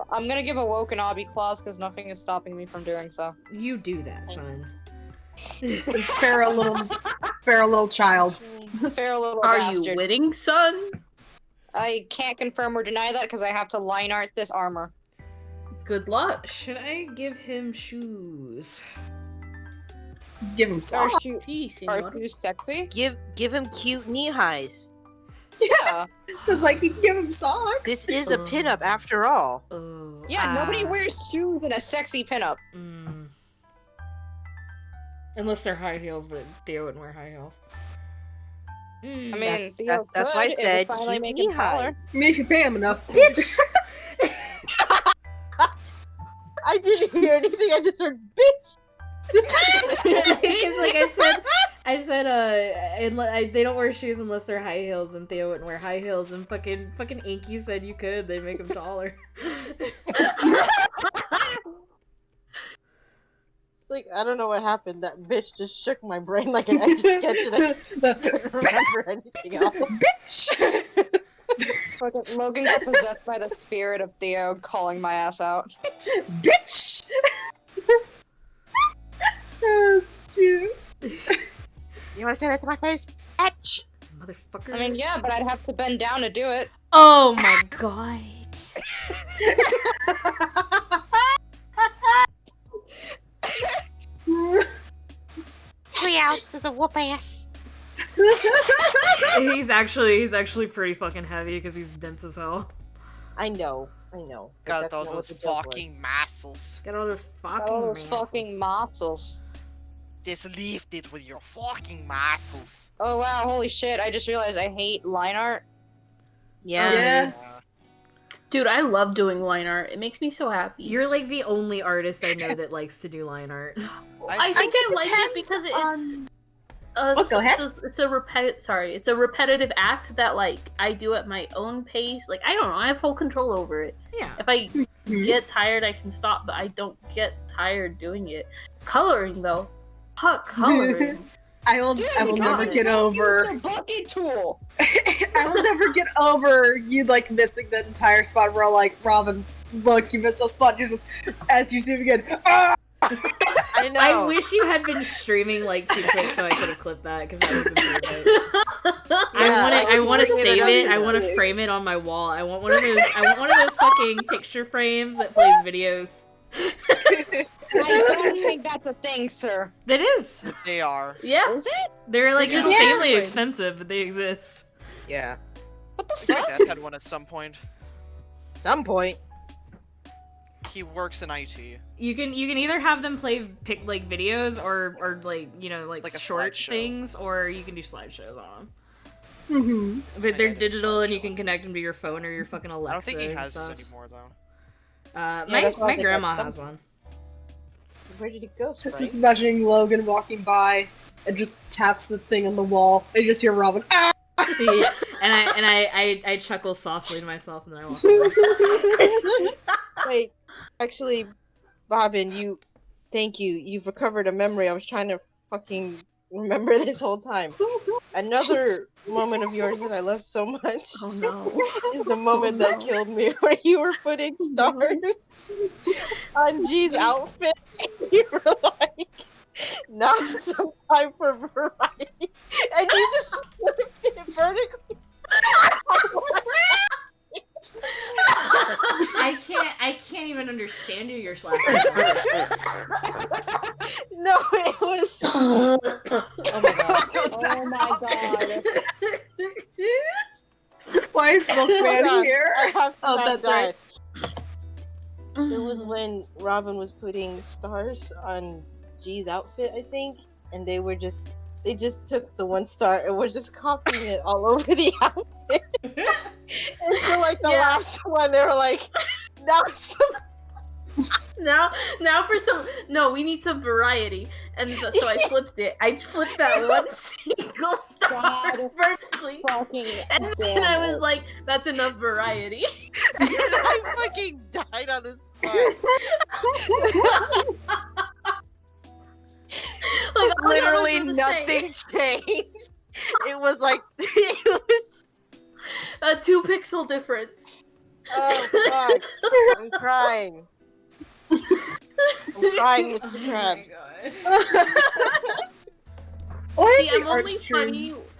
a Wokanabe claws because nothing is stopping me from doing so. You do that, son. Fair little child. Fair little Are bastard. you winning, son? I can't confirm or deny that because I have to line art this armor. Good luck. Should I give him shoes? Give him Are some. shoes Sí, señor. sexy? Give him cute knee highs. Yeah. Because, like, you can give him socks. This is a pinup after all. Oh. Yeah, nobody wears shoes in a sexy pinup. Unless they're high heels, but Theo wouldn't wear high heels. I mean, Theo That's why I could, it would said finally cute make knee him taller. highs. Maybe if you pay him enough. I didn't hear anything. I just heard bitch. Because like I said, they don't wear shoes unless they're high heels, and Theo wouldn't wear high heels, and fucking Inky said you could. They'd make him taller. It's like, I don't know what happened. That bitch just shook my brain like an etch a sketch, and I couldn't remember anything else. Bitch! Fucking Logan got possessed by the spirit of Theo calling my ass out. Bitch! That's cute. You want to say that to my face? Etch! Motherfucker. I mean, yeah, but I'd have to bend down to do it. Oh my god. 3 ounces of whoop ass. He's actually pretty fucking heavy because he's dense as hell. I know. But Got that's all not those what the joke fucking muscles. Got all those fucking Oh, muscles. fucking muscles. Just lift it with your fucking muscles. Oh wow, holy shit, I just realized I hate line art. Yeah. Yeah. Dude, I love doing line art. It makes me so happy. You're like the only artist I know that likes to do line art. I think I like it depends because it's on- go ahead. It's a repetitive act that like I do at my own pace. Like I don't know, I have full control over it. Yeah. If I get tired, I can stop, but I don't get tired doing it. Coloring though, fuck coloring. I will never get over. Use the bucket tool. I will never get over you like missing the entire spot where like Robin, look, you missed a spot. You just as you zoom again. Ah! I know. I wish you had been streaming like to Twitch so I could have clipped that because that would have been perfect. I want to save it. I want to frame it on my wall. I want one of those fucking picture frames that plays videos. I don't think that's a thing, sir. That is. They are. Yeah. Is it? They're like Yeah. insanely Yeah. expensive, but they exist. Yeah. What the My fuck? dad had one at some point. Some point. He works in IT. You can either have them play like videos or like like Like a short slideshow. things, or you can do slideshows on them. Mm-hmm. But they're dad did digital and you slideshow. can connect them to your phone or your fucking Alexa. I don't think he and has this stuff. anymore though. that's why My they grandma got has some- one. Where did it go, Sprite? Just imagining Logan walking by and just taps the thing on the wall. And you just hear Robin. Ah! And I chuckle softly to myself and then I walk away. Wait, actually, Bobbin, thank you. You've recovered a memory. I was trying to fucking remember this whole time. Another moment of yours that I love so much Oh no. is the moment that killed me, where you were putting stars on G's outfit. And you were like, "Now's some time for variety," and you just flipped it vertically. I can't even understand you. You're slapping. No, it was. Oh my god. Oh my god. Why is Milkman Hold on. here? I have to Oh, not that's die. right. Robin was putting stars on G's outfit, I think, and they just took the one star and were just copying it all over the outfit. And so like the Yeah. last one, they were like, now Now for some no, we need some variety. And so I flipped it. I flipped that one single star God vertically. fucking And then damn I was it. like, that's enough variety. and I fucking died on the spot. Like, all the others Literally were the same. nothing changed. It was like it was. A 2-pixel difference. Oh fuck! I'm crying. I'm crying, Mr. Oh Krabs. my god. Why See, is I'm the only art funny. streams-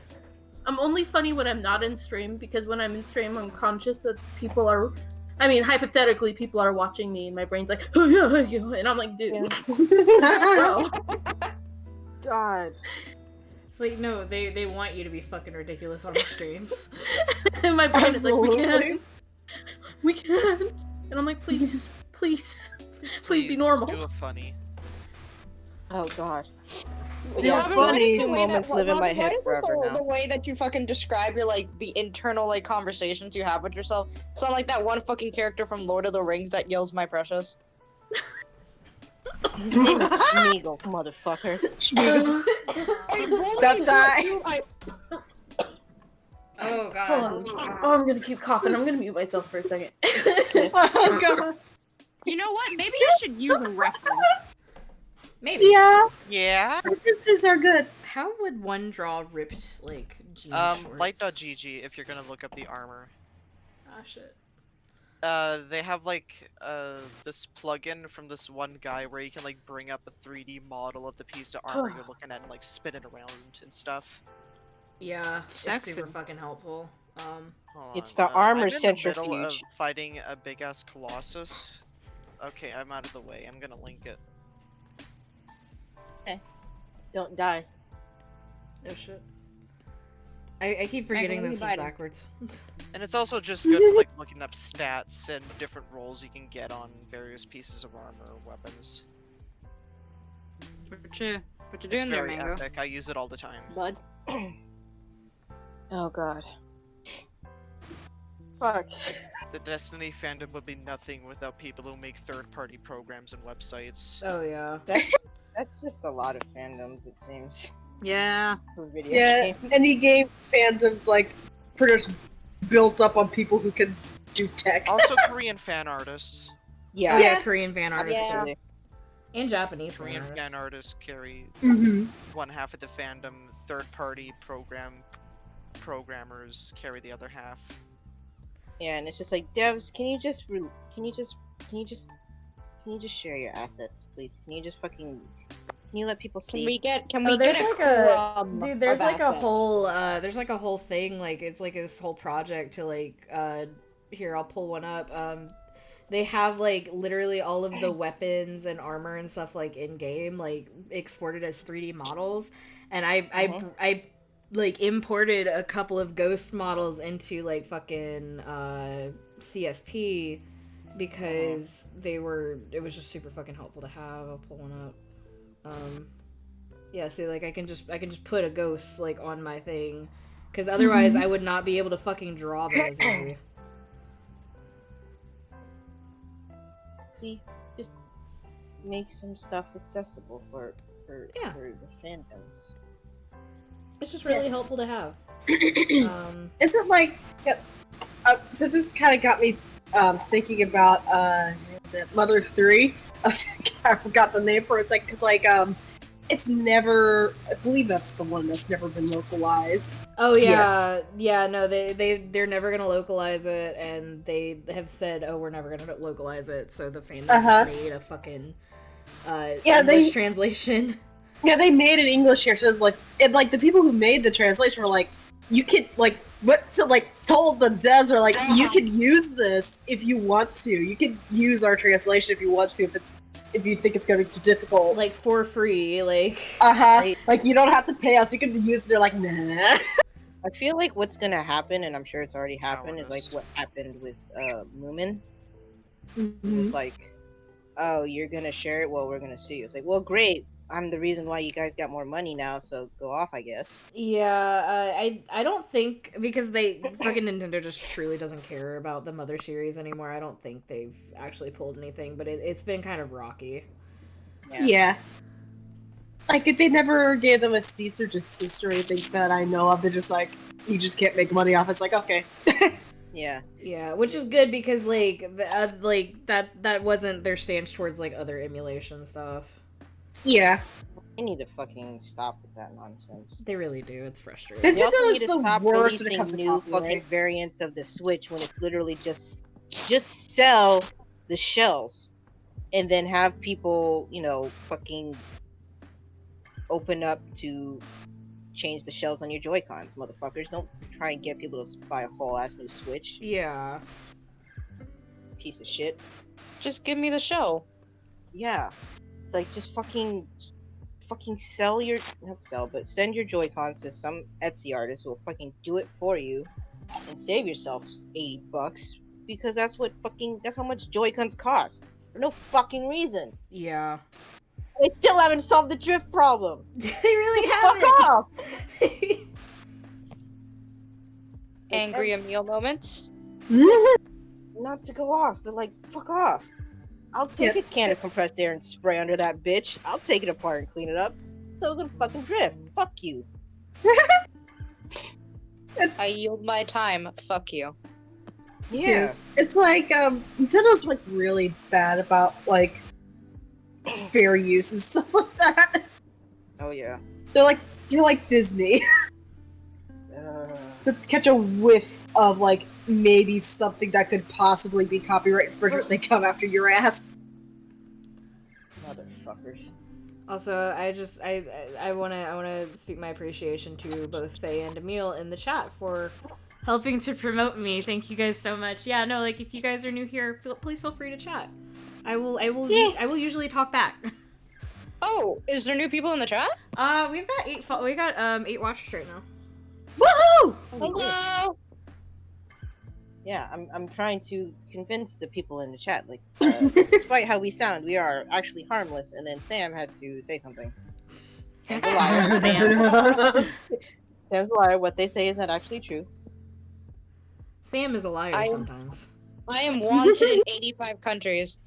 I'm only funny when I'm not in stream, because when I'm in stream, I'm conscious that people are. I mean, hypothetically, people are watching me, and my brain's like, oh yeah, and I'm like, dude, bro. God. It's like, no, they want you to be fucking ridiculous on the streams. And my brain is like, we Absolutely. can't, we can't, and I'm like, please, please, please be just normal. Do a funny. Oh God. Do Yeah, it those funny. two moments live in my head forever now. The way that you fucking describe your like the internal like conversations you have with yourself sound like that one fucking character from Lord of the Rings that yells "My precious." His name is Smeagol, motherfucker. Stop die. Oh Hold god. on. Oh, I'm gonna keep coughing. I'm gonna mute myself for a second. Oh god. You know what? Maybe I should use a reference. Maybe. Yeah, Yeah. references are good. How would one draw ripped like jean shorts? Light.gg if you're gonna look up the armor. Ah shit. They have like this plugin from this one guy where you can like bring up a 3D model of the piece of armor you're looking at and like spin it around and stuff. Yeah, it's Sexy. super fucking helpful. Hold It's on, the armor I'm in the middle of centrifuge. fighting a big ass colossus. Okay, I'm out of the way. I'm gonna link it. Don't die. Oh shit. I keep forgetting Megan, this is what are you backwards. And it's also just good for like looking up stats and different rolls you can get on various pieces of armor or weapons. What you It's doing there, very Mango? epic. I use it all the time. Bud. Oh God. Fuck. The Destiny fandom would be nothing without people who make third-party programs and websites. Oh yeah. That's just a lot of fandoms, it seems. Yeah. For video Yeah, games. any game fandoms like pretty much built up on people who can do tech. Also, Korean fan artists. Yeah. Yeah, Korean fan artists too. Absolutely. And Japanese fan Korean artists. fan artists carry Mm-hmm. one half of the fandom. Third-party programmers carry the other half. Yeah, and it's just like, devs, can you just share your assets, please? Can you let people see? Can Oh, we there's get a like a crumb dude. There's of like a assets? whole thing. Like it's like this whole project to like here I'll pull one up. They have like literally all of the weapons and armor and stuff like in game like exported as 3D models, and I like imported a couple of ghost models into like fucking CSP because it was just super fucking helpful to have. I'll pull one up. Yeah, see, like I can just put a ghost like on my thing, because otherwise I would not be able to fucking draw those easy. See, just make some stuff accessible for Yeah. the fandoms. It's just really helpful to have. Is it like that just kind of got me thinking about the Mother 3. I forgot the name for a second because like it's never, I believe that's the one that's never been localized. Oh yeah, Yes. yeah. No, they're never gonna localize it, and they have said, oh, we're never gonna localize it. So the fandom just made a fucking Yeah, English translation. Yeah, they made it English here, so it's like, the people who made the translation were like, you can, like, told the devs are like, you can use this if you want to. You can use our translation if you want to, if you think it's gonna be too difficult. Like, for free, like... Like, you don't have to pay us, you can use it, they're like, nah. I feel like what's gonna happen, and I'm sure it's already happened, is like what happened with Moomin. Mhm. It's like, oh, you're gonna share it? Well, we're gonna sue you. It's like, well, great. I'm the reason why you guys got more money now, so go off, I guess. Yeah, I don't think, because fucking Nintendo just truly doesn't care about the Mother series anymore. I don't think they've actually pulled anything, but it's been kind of rocky. Yeah. Like, if they never gave them a cease or desist or anything that I know of, they're just like, you just can't make money off. It's like, okay. Yeah. Yeah, which is good because that wasn't their stance towards like other emulation stuff. Yeah. I need to fucking stop with that nonsense. They really do. It's frustrating. We also Nintendo need is to the stop worst when it releasing comes to new copyright. fucking variants of the Switch when it's literally just sell the shells and then have people, fucking open up to change the shells on your Joy-Cons, motherfuckers. Don't try and get people to buy a whole ass new Switch. Yeah. Piece of shit. Just give me the show. Yeah. It's like, just fucking sell your, not sell, but send your Joy-Cons to some Etsy artist who will fucking do it for you and save yourself $80 because that's how much Joy-Cons cost. For no fucking reason. Yeah. They still haven't solved the drift problem. They really So haven't. fuck off. Angry Emil moments. Not to go off, but like, fuck off. I'll take a can of compressed air and spray under that bitch. I'll take it apart and clean it up. So gonna fucking drift. Fuck you. I yield my time. Fuck you. Yeah. Yes. It's like, Nintendo's like really bad about like fair use and stuff like that. Oh yeah. They're like Disney. To catch a whiff of like maybe something that could possibly be copyright infringement, they come after your ass. Motherfuckers. Also, I wanna speak my appreciation to both Faye and Emil in the chat for helping to promote me. Thank you guys so much. Yeah, no, like if you guys are new here, please feel free to chat. I will usually talk back. Oh, is there new people in the chat? We've got 8 watchers right now. Woohoo! Hello. Yeah, I'm trying to convince the people in the chat, like, despite how we sound, we are actually harmless, and then Sam had to say something. Sam's a liar. Sam's a liar. What they say is not actually true. Sam is a liar sometimes. I am wanted in 85 countries.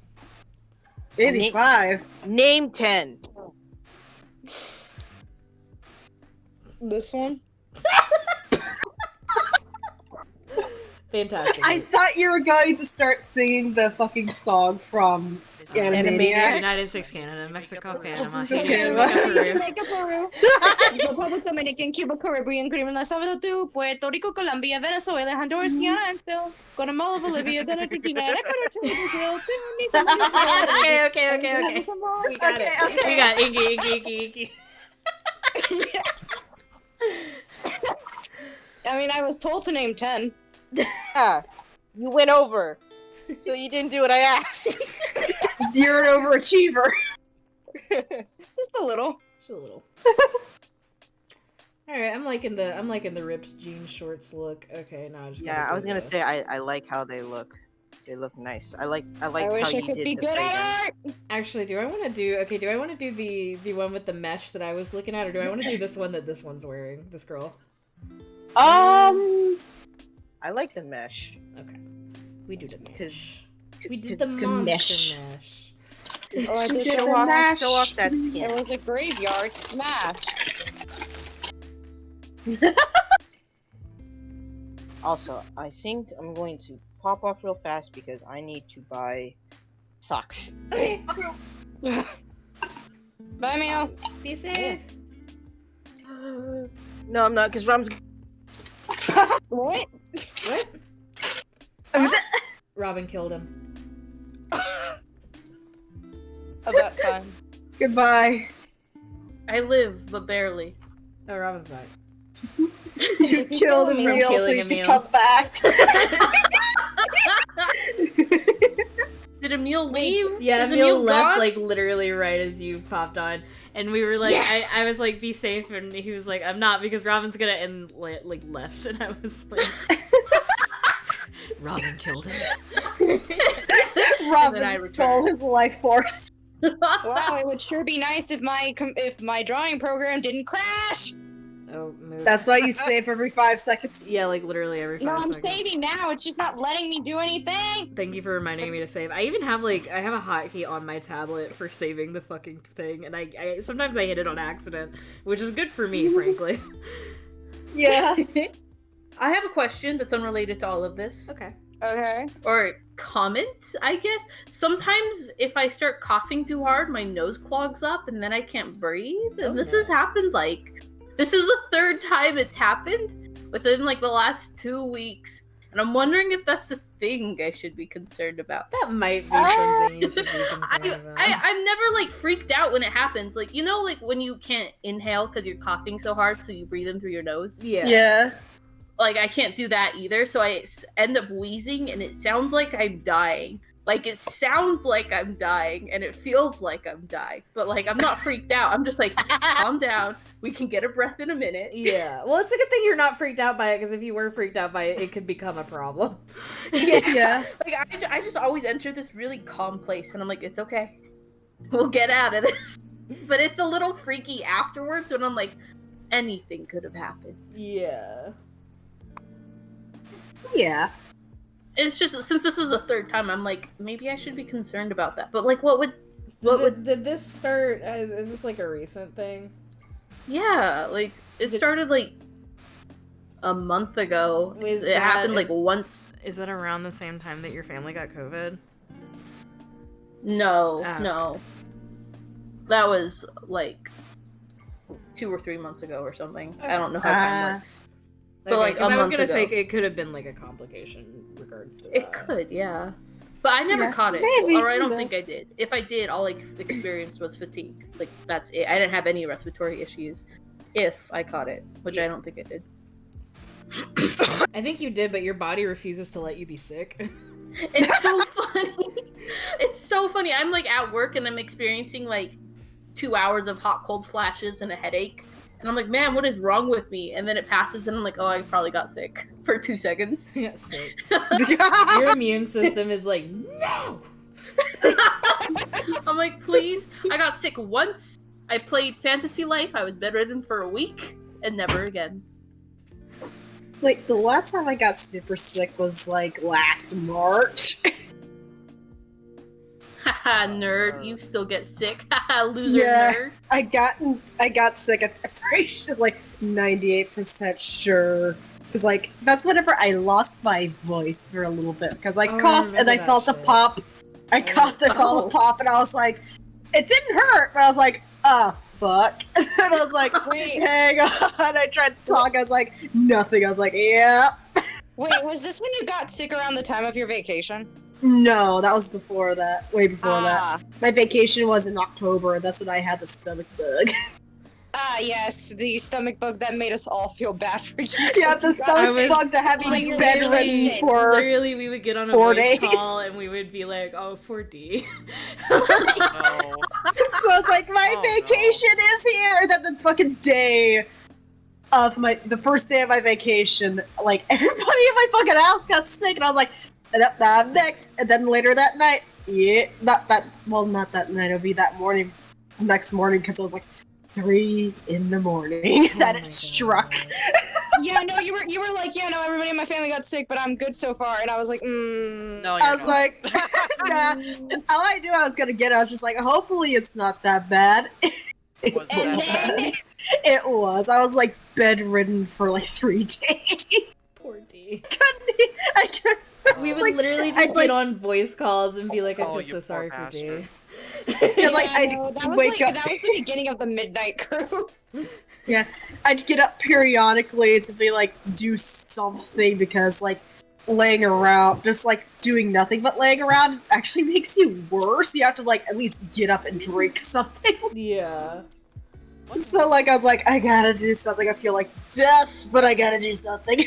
85. Name 10. This one? Fantastic. I thought you were going to start singing the fucking song from Animaniacs. United States, Canada, Mexico, Panama, Okay. Haiti, Jamaica, Peru, Republic Dominican, Cuba, Caribbean, Caribbean, El Salvador, Puerto Rico, Colombia, Venezuela, Honduras, Guyana, and still Guatemala, Bolivia, then Argentina, Ecuador, Chile, Brazil, Okay. We got it. We got Inky. I mean, I was told to name 10. Yeah, you went over. So you didn't do what I asked. You're an overachiever. Just a little. Just a little. All right, I'm liking the ripped jean shorts look. Okay, now I just I was gonna say I like how they look. They look nice. I like I how wish I you could did be the good fade at in. art. Actually, do I want to do the one with the mesh that I was looking at, or do I want to do this one that this one's wearing? This girl. I like the mesh. Okay, we do the Because mesh. We did the monster mesh. Oh, I did show off that skin. It was a graveyard smash. Also, I think I'm going to pop off real fast because I need to buy socks. Okay. Bye, Meow. Be safe. No, I'm not, because Rom's. What? What? Robin killed him. About time. Goodbye. I live, but barely. Oh, Robin's back. You killed killing me? Emil so Killing you can Emil. come back. Did Emil leave? Yeah, Is Emil left gone? like literally right as you popped on, and we were like, Yes! I was like, be safe, and he was like, I'm not because Robin's gonna and like left, and I was like, Robin killed him. then I Robin stole returned. his life force. Wow, it would sure be nice if my drawing program didn't crash. Oh, move. That's why you save every 5 seconds. Yeah, like literally every 5 No, I'm seconds. saving now. It's just not letting me do anything. Thank you for reminding me to save. I even have I have a hotkey on my tablet for saving the fucking thing, and I sometimes I hit it on accident, which is good for me, frankly. Yeah. I have a question that's unrelated to all of this. Okay. Okay. Or comment, I guess. Sometimes if I start coughing too hard, my nose clogs up and then I can't breathe. And this has happened this is the 3rd time it's happened within the last 2 weeks. And I'm wondering if that's a thing I should be concerned about. That might be something you should be concerned about. I'm never freaked out when it happens. When you can't inhale because you're coughing so hard, so you breathe in through your nose. Yeah. Yeah. I can't do that either, so I end up wheezing, and it sounds like I'm dying. It sounds like I'm dying, and it feels like I'm dying. But, I'm not freaked out. I'm just calm down. We can get a breath in a minute. Yeah. Well, it's a good thing you're not freaked out by it, because if you were freaked out by it, it could become a problem. Yeah. I just always enter this really calm place, and I'm like, it's okay. We'll get out of this. But it's a little freaky afterwards, when I'm like, anything could have happened. Yeah. Yeah. It's just, since this is the 3rd time, I'm like, maybe I should be concerned about that. But, what would... Did this start, is this a recent thing? Yeah, it started, a month ago. It happened, once. Is that around the same time that your family got COVID? No, Oh. no. That was, 2 or 3 months ago or something. I don't know how time works. But, Okay, a 'cause I was month gonna say ago. it could have been a complication in regards to that. It could, yeah. But I never Yeah, caught it. maybe, Or I who don't think knows? I did. If I did, all I experienced was fatigue. That's it. I didn't have any respiratory issues. If I caught it, which I don't think I did. I think you did, but your body refuses to let you be sick. It's so funny. It's so funny. I'm at work and I'm experiencing 2 hours of hot cold flashes and a headache. And I'm like, man, what is wrong with me? And then it passes and I'm like, oh, I probably got sick for 2 seconds. Yeah, sick. Your immune system is no! I'm like, please. I got sick once. I played Fantasy Life. I was bedridden for a week and never again. The last time I got super sick was last March. Haha, nerd. You still get sick. Haha, loser Yeah. nerd. I got sick. I'm pretty sure 98% sure. Because that's whenever I lost my voice for a little bit. Because I Oh, I coughed and I remember felt a that shit. pop. I coughed and felt Oh. a pop and I was like, it didn't hurt. But I was like, ah, fuck. And I was like, Wait, hang on. I tried to talk. I was like, nothing. I was like, yeah. wait, was this when you got sick around the time of your vacation? No, that was before that. Way before that. Ah, My vacation was in October. That's when I had the stomach bug. yes, the stomach bug that made us all feel bad for you. Yeah, the I stomach was- bug that had me Like, bedridden literally- for. Literally, we would get on a 4 voice days. call and we would be like, oh, 4D. No. So it's like my Oh, vacation is here. And then the fucking day of the first day of my vacation, everybody in my fucking house got sick, and I was like, I'm next. And then later that night, not that night. It'll be that morning, next morning, because it was 3 in the morning that it struck. Yeah, no, you were like, yeah, no, everybody in my family got sick, but I'm good so far. And I was like, No, you're I was not. like, nah. All I knew I was gonna get, I was just like, hopefully it's not that bad. It Was And that then- bad? It was. I was bedridden for 3 days. Poor D. I couldn't. We would like- literally I'd just get on voice calls and be like, I Oh, feel you so poor sorry for D. bastard. Yeah, I'd no, that was wake up. that was the beginning of the midnight crew. Yeah, I'd get up periodically to be do something because laying around, just doing nothing but laying around actually makes you worse. You have to at least get up and drink something. Yeah. So I was like, I gotta do something. I feel like death, but I gotta do something.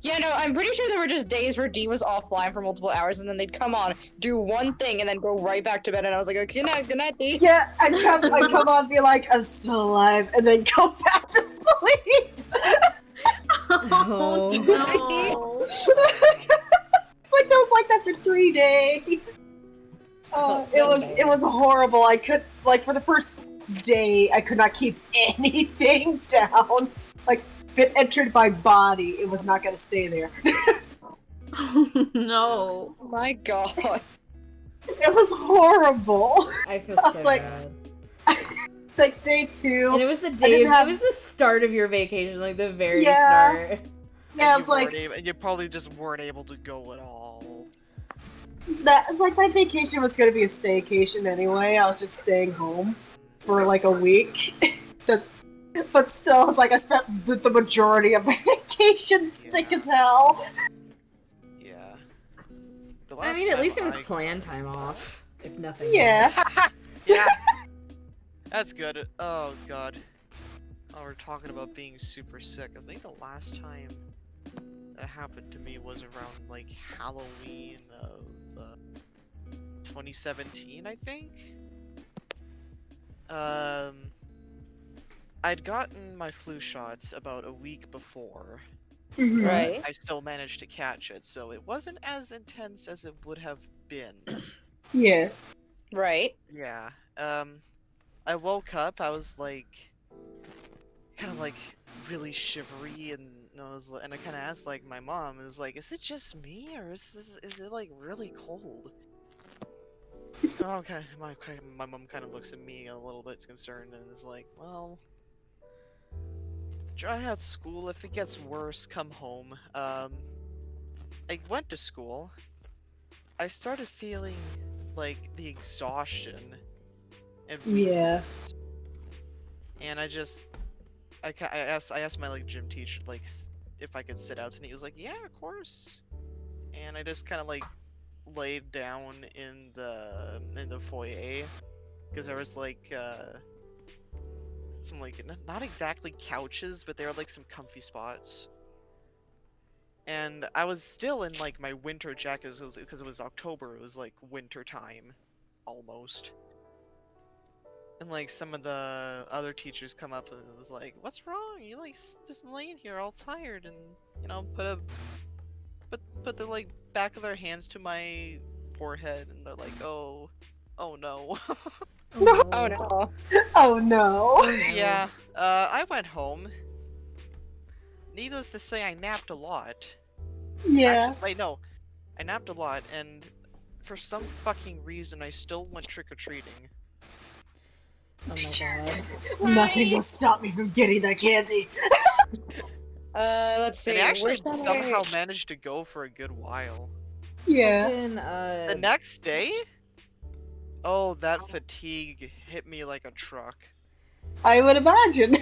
Yeah, no, I'm pretty sure there were just days where D was offline for multiple hours, and then they'd come on, do one thing, and then go right back to bed. And I was like, okay, good night, D. Yeah, I'd come on and be like, I'm still alive, and then go back to sleep. Oh, Oh. no. It's there was that for 3 days. It was horrible. I could for the first day I could not keep anything down. Like if it entered my body, it was not going to stay there. No. Oh my god. It was horrible. I feel I so was like- bad. Like day 2. And it was the didn't day. have- It was the start of your vacation, like the very Yeah. start. Yeah, And it's like and you probably just weren't able to go at all. that. It's like my vacation was going to be a staycation anyway. I was just staying home for like a week. But still, it's like I spent the majority of my vacation sick as hell. Yeah. I mean, at least it was planned time off, if nothing. Yeah. Yeah. That's good. Oh god. Oh, we're talking about being super sick. I think the last time that happened to me was around like Halloween of 2017, I think. I'd gotten my flu shots about a week before. Mhm. Right. I still managed to catch it, so it wasn't as intense as it would have been. Yeah. Right. Yeah. I woke up, I was like kind of like really shivery, and I kind of asked like my mom, it was like, is it just me, or is it like really cold? Oh, okay. My mom kind of looks at me a little bit concerned and is like, well, try out school. If it gets worse, come home. I went to school. I started feeling like the exhaustion and Yeah. weakness. And I asked my like gym teacher like if I could sit out, and he was like, yeah, of course. And I just kind of like laid down in the foyer because there was like some like not exactly couches, but there were like some comfy spots. And I was still in like my winter jacket because it was October. It was like winter time, almost. And like some of the other teachers come up and it was like, "What's wrong? You like just laying here all tired?" And put the like back of their hands to my forehead, and they're like, "Oh no." No. Oh no. Oh no. Yeah. I went home. Needless to say, I napped a lot. Yeah. Actually, wait, no. I napped a lot, and for some fucking reason, I still went trick-or-treating. Oh my god. Nothing will stop me from getting that candy. Let's see. And I actually where's that- somehow managed to go for a good while. Yeah. Fucking, The next day? Oh, that fatigue hit me like a truck. I would imagine.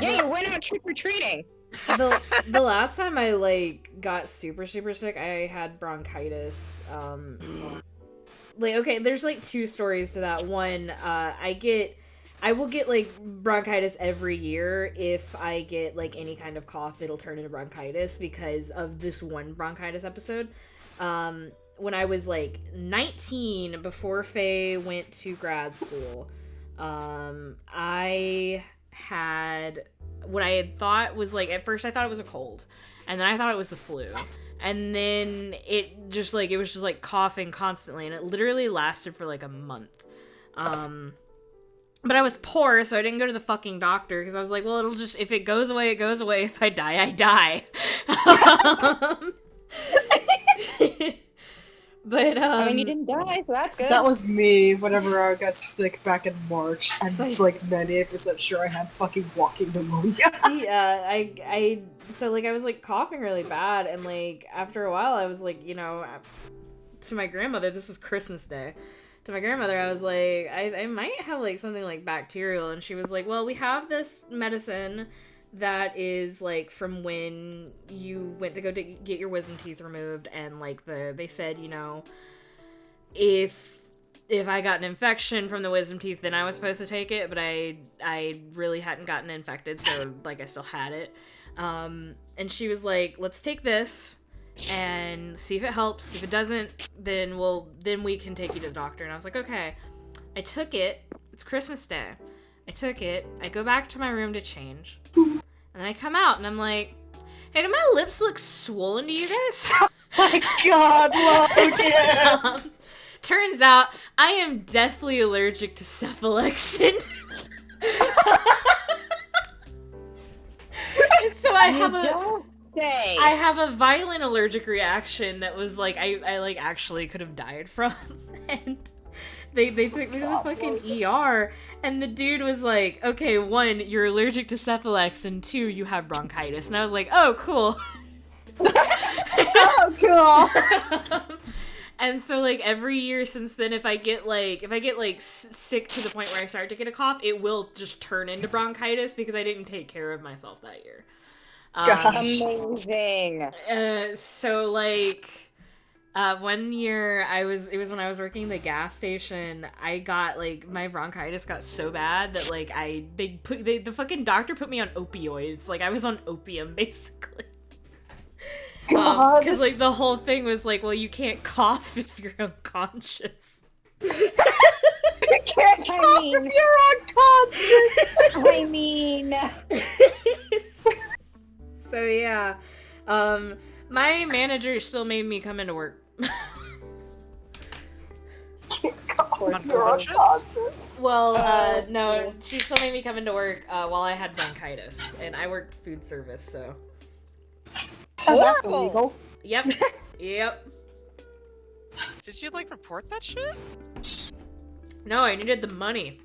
Yeah, you went out trick or treating. the last time I like got super sick, I had bronchitis. Like, okay, there's like two stories to that. One, I will get like bronchitis every year. If I get like any kind of cough, it'll turn into bronchitis because of this one bronchitis episode. When I was like 19, before Faye went to grad school, I had what I had thought was like, at first I thought it was a cold, and then I thought it was the flu, and then it was just like coughing constantly, and it literally lasted for like a month. But I was poor, so I didn't go to the fucking doctor because I was like, well, it'll just, if it goes away, it goes away. If I die, I die. But I mean, you didn't die, so that's good. That was me whenever I got sick back in March. I'm like 98% sure I had fucking walking pneumonia. yeah, so like I was like coughing really bad, and like after a while I was like, to my grandmother, this was Christmas Day. To my grandmother, I was like, I might have like something like bacterial, and she was like, well, we have this medicine that is like from when you went to go get your wisdom teeth removed, and like they said, if I got an infection from the wisdom teeth, then I was supposed to take it, but I really hadn't gotten infected, so like I still had it. And she was like, let's take this and see if it helps. If it doesn't, then we can take you to the doctor. And I was like, okay. I took it. It's Christmas Day. I took it. I go back to my room to change. And then I come out and I'm like, hey, do my lips look swollen to you guys? My God, Logan! Turns out I am deathly allergic to cephalexin. And so I have a violent allergic reaction that was like I like actually could have died from. And they took me to the fucking ER, and the dude was like, okay, 1, you're allergic to Cephalexin, 2, you have bronchitis. And I was like, oh, cool. Oh, cool. And so, like, every year since then, if I get sick to the point where I start to get a cough, it will just turn into bronchitis because I didn't take care of myself that year. Amazing. So, like, one year it was when I was working the gas station, I got, like, my bronchitis got so bad that, like, the fucking doctor put me on opioids. Like, I was on opium, basically. Because, like, the whole thing was like, well, you can't cough if you're unconscious. You can't cough if you're unconscious! I mean... So, yeah. My manager still made me come into work. Can't cough if you're unconscious. Well, no, she still made me come into work while I had bronchitis. And I worked food service, so... Oh, that's illegal. Yep. Yep. Did you, like, report that shit? No, I needed the money.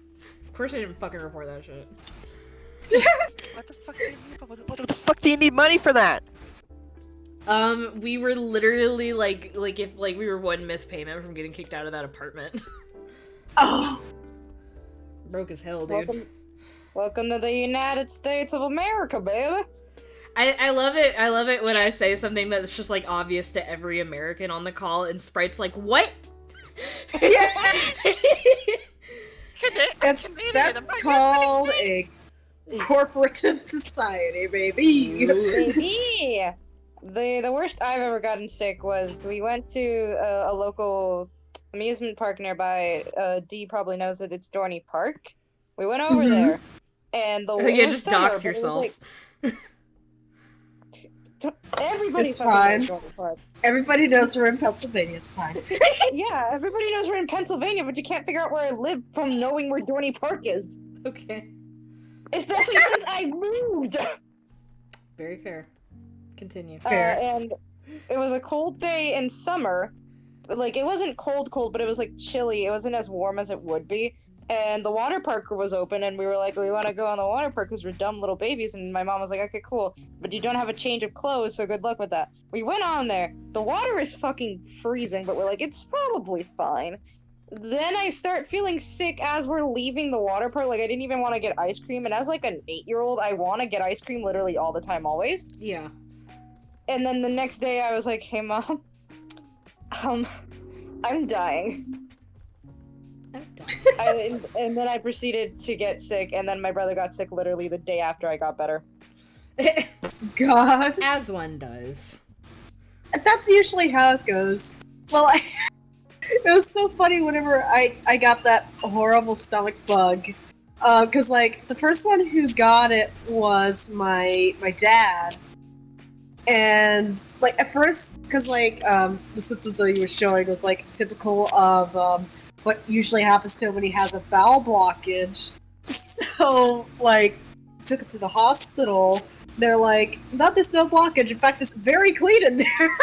Of course I didn't fucking report that shit. What the fuck do you need? What the fuck do you need money for that? We were literally like if like we were one missed payment from getting kicked out of that apartment. Oh. Broke as hell, dude. Welcome to the United States of America, baby. I love it. I love it when I say something that's just like obvious to every American on the call, and Sprite's like, "What?" Yeah. That's called a corporative society, baby. Baby. The worst I've ever gotten sick was we went to a local amusement park nearby. Dee probably knows that it's Dorney Park. We went over there, and the yeah, just dox yourself. Everybody It's fucking fine. knows Dorney Park. Everybody knows we're in Pennsylvania. It's fine. Yeah, everybody knows we're in Pennsylvania, but you can't figure out where I live from knowing where Dorney Park is. Okay. Especially since I moved. Very fair. Continue. Fair. And it was a cold day in summer. Like, it wasn't cold, but it was, like, chilly. It wasn't as warm as it would be. And the water park was open, and we were like, we want to go on the water park because we're dumb little babies. And my mom was like, okay, cool. But you don't have a change of clothes, so good luck with that. We went on there. The water is fucking freezing, but we're like, it's probably fine. Then I start feeling sick as we're leaving the water park. Like, I didn't even want to get ice cream. And as, like, an 8-year-old, I want to get ice cream literally all the time, always. Yeah. And then the next day I was like, hey, Mom, I'm dying. I'm done. And then I proceeded to get sick, and then my brother got sick literally the day after I got better. God. As one does. That's usually how it goes. Well, it was so funny whenever I got that horrible stomach bug. Cause like, the first one who got it was my dad. And, like, at first, cause like, the symptoms that he was showing was like typical of, what usually happens to him when he has a bowel blockage. So, like, took it to the hospital. They're like, no, there's no blockage. In fact, it's very clean in there.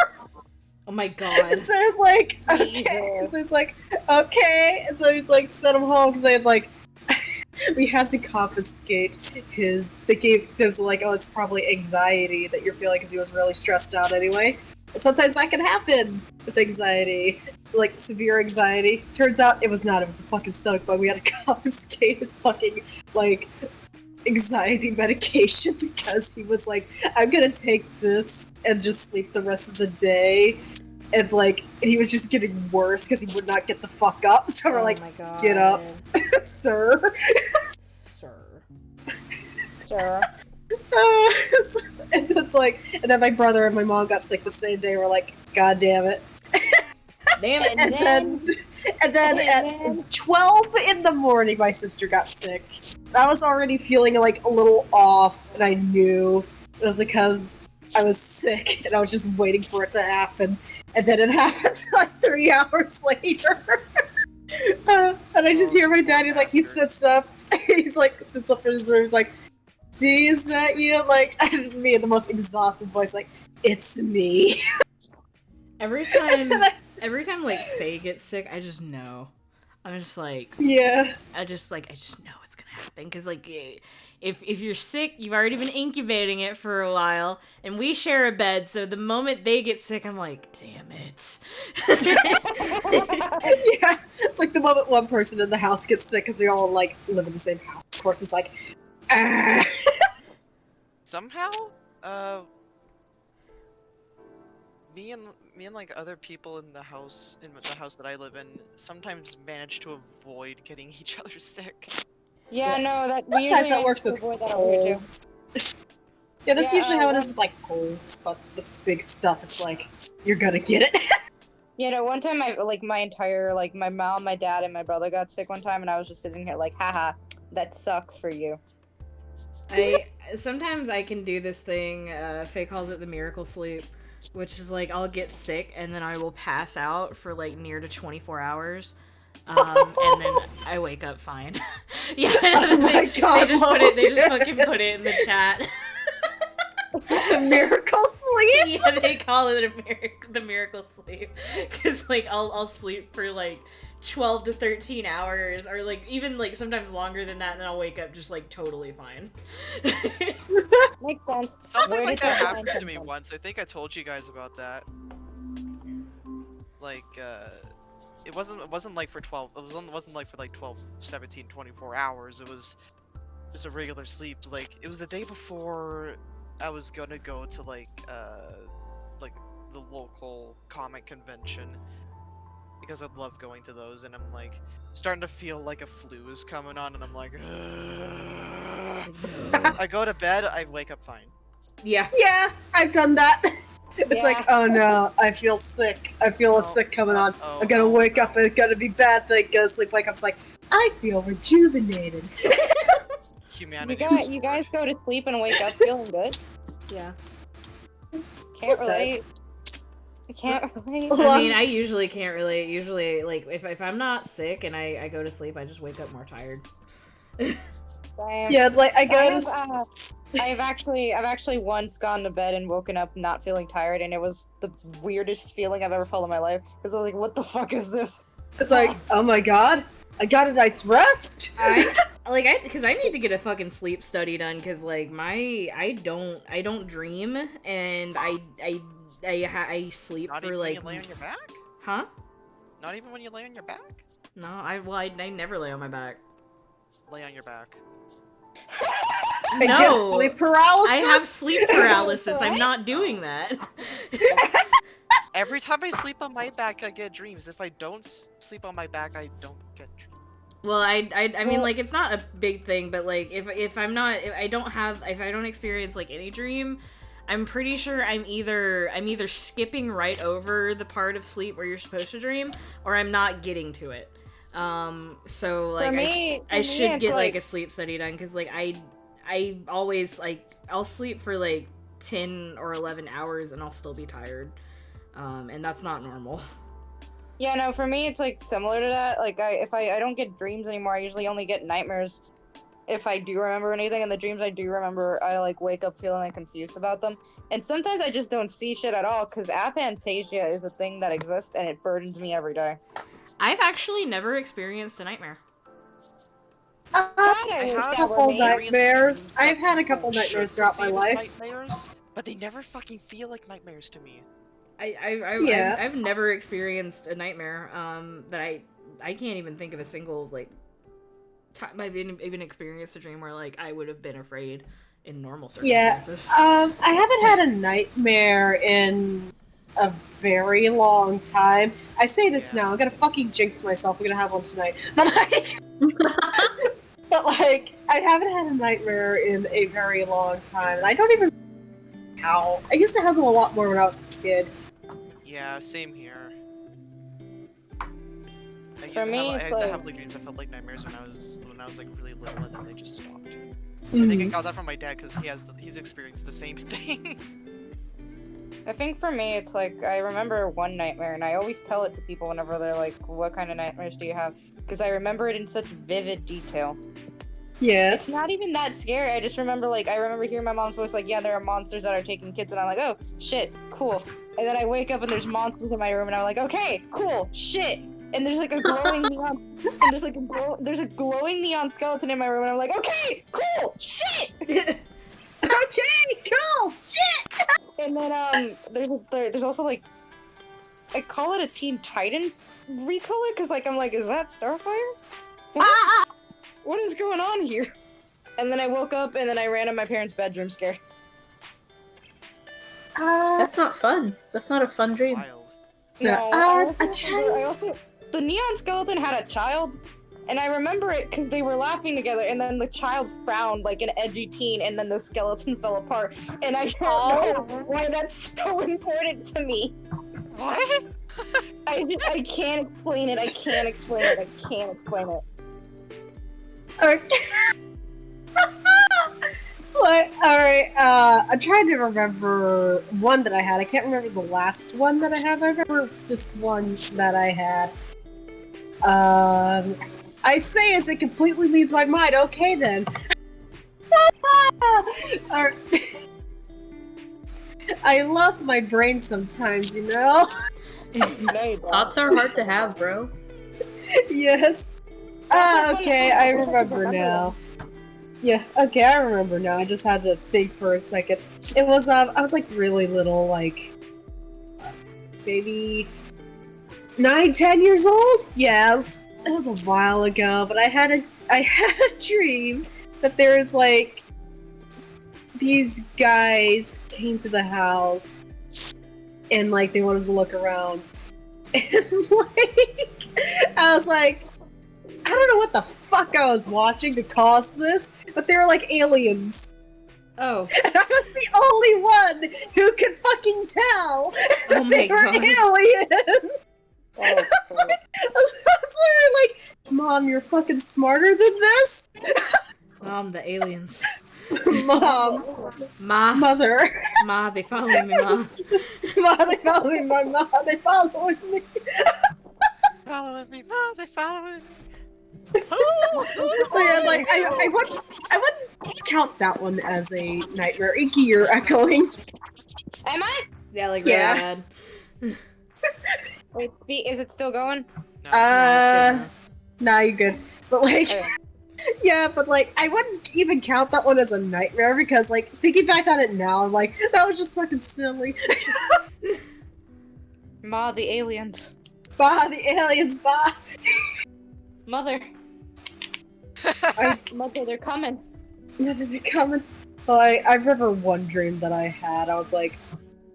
Oh my god. And so it's like, okay. And so it's like, okay. And so he's like, sent him home because they had like, we had to confiscate his. There's like, oh, it's probably anxiety that you're feeling because he was really stressed out anyway. And sometimes that can happen with anxiety, like severe anxiety. Turns out it was not. It was a fucking stomach bug. We had to confiscate his fucking like anxiety medication because he was like, I'm gonna take this and just sleep the rest of the day. And like, and he was just getting worse because he would not get the fuck up. So we're like, get up, sir. Sir. And it's like, and then my brother and my mom got sick the same day. We're like, God damn it. Damn it. And then at 12 in the morning, my sister got sick. I was already feeling like a little off, and I knew it was because I was sick, and I was just waiting for it to happen, and then it happened like 3 hours later. And I just hear my daddy, like, he sits up, he's like, sits up in his room, he's like, D, is that you? Like, me in the most exhausted voice, like, it's me. Every time like Faye gets sick, I just know. I'm just like, yeah. I just know it's gonna happen, because like, if you're sick, you've already been incubating it for a while, and we share a bed, so the moment they get sick, I'm like, damn it. Yeah, it's like the moment one person in the house gets sick, because we all like live in the same house. Of course, it's like, ah. Somehow, me and like other people in the house that I live in sometimes manage to avoid getting each other sick. Yeah, no, that we Sometimes usually that works with avoid that over here too. colds. Yeah, that's Yeah, usually how it is with like colds, but the big stuff, it's like, you're gonna get it. You know, one time my entire, like, my mom, my dad, and my brother got sick one time, and I was just sitting here like, haha, that sucks for you. Sometimes I can do this thing, Faye calls it the miracle sleep, which is like, I'll get sick and then I will pass out for like near to 24 hours. And then I wake up fine. Yeah, Oh my God, they just fucking put it in the chat. The miracle sleep? Yeah, they call it the miracle sleep, because like I'll sleep for like 12 to 13 hours, or like even like sometimes longer than that, and then I'll wake up just like totally fine. Makes sense. Something Where like did that that happened line to me come from? once. I think I told you guys about that. Like, it wasn't like for 12, it wasn't like for like 12, 17, 24 hours. It was just a regular sleep. Like, it was the day before I was gonna go to like the local comic convention, because I love going to those, and I'm like starting to feel like a flu is coming on, and I'm like, I go to bed, I wake up fine. Yeah. Yeah, I've done that. It's Yeah. like, oh no, I feel sick. I feel a sick coming on. I'm gonna wake up, it's gonna be bad thing, go to sleep, wake up, it's like, I feel rejuvenated. Humanity. You guys go to sleep and wake up feeling good? Yeah. Can't relate. Sometimes. I can't relate. I mean, I usually can't relate. Usually, like, if I'm not sick and I go to sleep, I just wake up more tired. Damn. Yeah, like, I go to I've actually once gone to bed and woken up not feeling tired, and it was the weirdest feeling I've ever felt in my life. Because I was like, what the fuck is this? It's like, oh my god, I got a night's rest. Because I need to get a fucking sleep study done, because like I don't dream, and I sleep Not for even like, when you lay on your back? huh? Not even when you lay on your back? No, I never lay on my back. Lay on your back. I No. get sleep paralysis. I have sleep paralysis. I'm not doing that. Every time I sleep on my back, I get dreams. If I don't sleep on my back, I don't get dreams. Well, I mean, like, it's not a big thing, but like, if I don't experience like any dream, I'm pretty sure I'm either skipping right over the part of sleep where you're supposed to dream, or I'm not getting to it. So like, I should get like a sleep study done, because like I always, like, I'll sleep for like 10 or 11 hours and I'll still be tired, and that's not normal. Yeah, no, for me it's like similar to that. Like, if I don't get dreams anymore, I usually only get nightmares. If I do remember anything, and the dreams I do remember, I like wake up feeling like confused about them. And sometimes I just don't see shit at all, because aphantasia is a thing that exists, and it burdens me every day. I've actually never experienced a nightmare. I had a couple nightmares. I've had a couple nightmares throughout my life. Nightmares, but they never fucking feel like nightmares to me. I've never experienced a nightmare. That I can't even think of a single like time I've even experienced a dream where like I would have been afraid in normal circumstances. Yeah. I haven't had a nightmare in a very long time. I say this now, I'm gonna fucking jinx myself. We're gonna have one tonight. But like, I haven't had a nightmare in a very long time, and I don't even know how. I used to have them a lot more when I was a kid. Yeah, same here. I For me, used it's to like- have like dreams that felt like nightmares when I was like really little, and then they just stopped. I Mm-hmm. think I got that from my dad, because he's experienced the same thing. I think for me, it's like I remember one nightmare, and I always tell it to people whenever they're like, "What kind of nightmares do you have?" Because I remember it in such vivid detail. Yeah. It's not even that scary. I just remember, like, I remember hearing my mom's voice, like, "Yeah, there are monsters that are taking kids," and I'm like, "Oh shit, cool." And then I wake up and there's monsters in my room, and I'm like, "Okay, cool, shit." And there's like a glowing neon, and there's a glowing neon skeleton in my room, and I'm like, "Okay, cool, shit." Okay, cool, shit. And then there's also like, I call it a Teen Titans recolor because like I'm like, is that Starfire? What is going on here? And then I woke up and then I ran in my parents' bedroom scared. That's not fun. That's not a fun dream. Wild. No, a child. The neon skeleton had a child, and I remember it because they were laughing together, and then the child frowned like an edgy teen, and then the skeleton fell apart. And I don't know why that's so important to me. What? I can't explain it. I can't explain it. I can't explain it. Okay. What? Alright, I'm trying to remember one that I had. I can't remember the last one that I had. I remember this one that I had. I say as it completely leaves my mind. Okay then. Alright. I love my brain sometimes, you know? Thoughts are hard to have, bro. Yes. Okay, I remember now. Yeah, okay, I remember now. I just had to think for a second. It was, I was like really little, like, maybe 9-10 years old? Yeah, it was a while ago, but I had a dream that there was like, these guys came to the house and like they wanted to look around. And like, I was like, I don't know what the fuck I was watching to cause this, but they were like aliens. Oh. And I was the only one who could fucking tell that they were aliens. Oh, I was literally like, Mom, you're fucking smarter than this? Mom, the aliens. Mom. Ma. Mother. Ma, they following me, Ma. Ma, they following my mom. They following me. Following me, Ma, they following me. So yeah, like I wouldn't count that one as a nightmare. Inky, you're echoing. Am I? Yeah, like really bad. Wait, is it still going? Nah, you're good. But like, Okay. yeah, but like, I wouldn't even count that one as a nightmare because like, thinking back on it now, I'm like, that was just fucking silly. Ma, the aliens. Bah, the aliens, bah. Mother. Mother, they're coming. Mother, they're coming. Well, I remember one dream that I had. I was like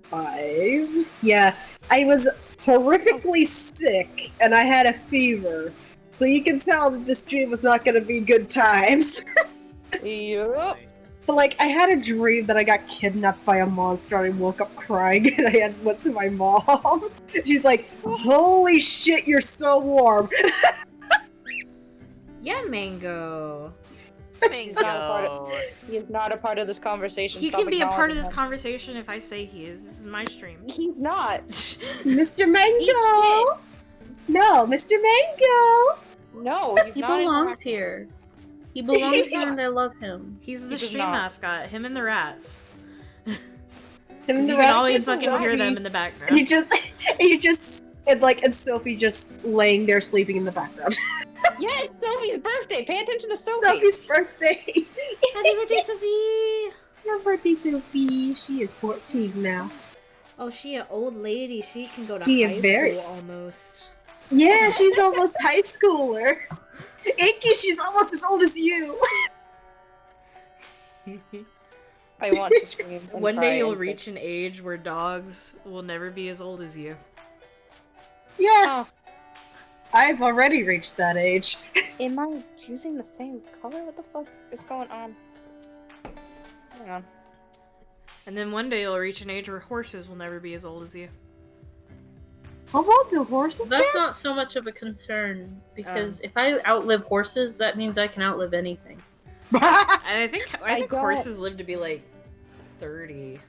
5. Yeah, I was horrifically sick and I had a fever. So you can tell that this dream was not going to be good times. Yup. But like, I had a dream that I got kidnapped by a monster and I woke up crying and I went to my mom. She's like, holy shit, you're so warm. Yeah, Mango. He's not a part of, he is not a part of this conversation. He Stop can be a part of acknowledging this him. conversation if I say he is. This is my stream. He's not. Mr. Mango! No, Mr. Mango! No, he's He not. belongs here. He belongs here and I love him. He's the He does stream not. mascot. Him and the rats. And You the can rest always is fucking hear Sophie. them in the And background. you just, and Sophie just laying there sleeping in the background. Yeah, it's Sophie's birthday. Pay attention to Sophie. Sophie's birthday! Happy birthday, Sophie! Happy birthday, Sophie! She is 14 now. Oh, she an old lady. She can go to She high is very- school almost. Yeah, she's almost high schooler. Inky, she's almost as old as you. I want to scream. and One cry day you'll and- reach an age where dogs will never be as old as you. Yeah. I've already reached that age. Am I using the same color? What the fuck is going on? Hang on. And then one day you'll reach an age where horses will never be as old as you. How old do horses That's get? not so much of a concern because if I outlive horses, that means I can outlive anything. And I think I don't- horses live to be like 30.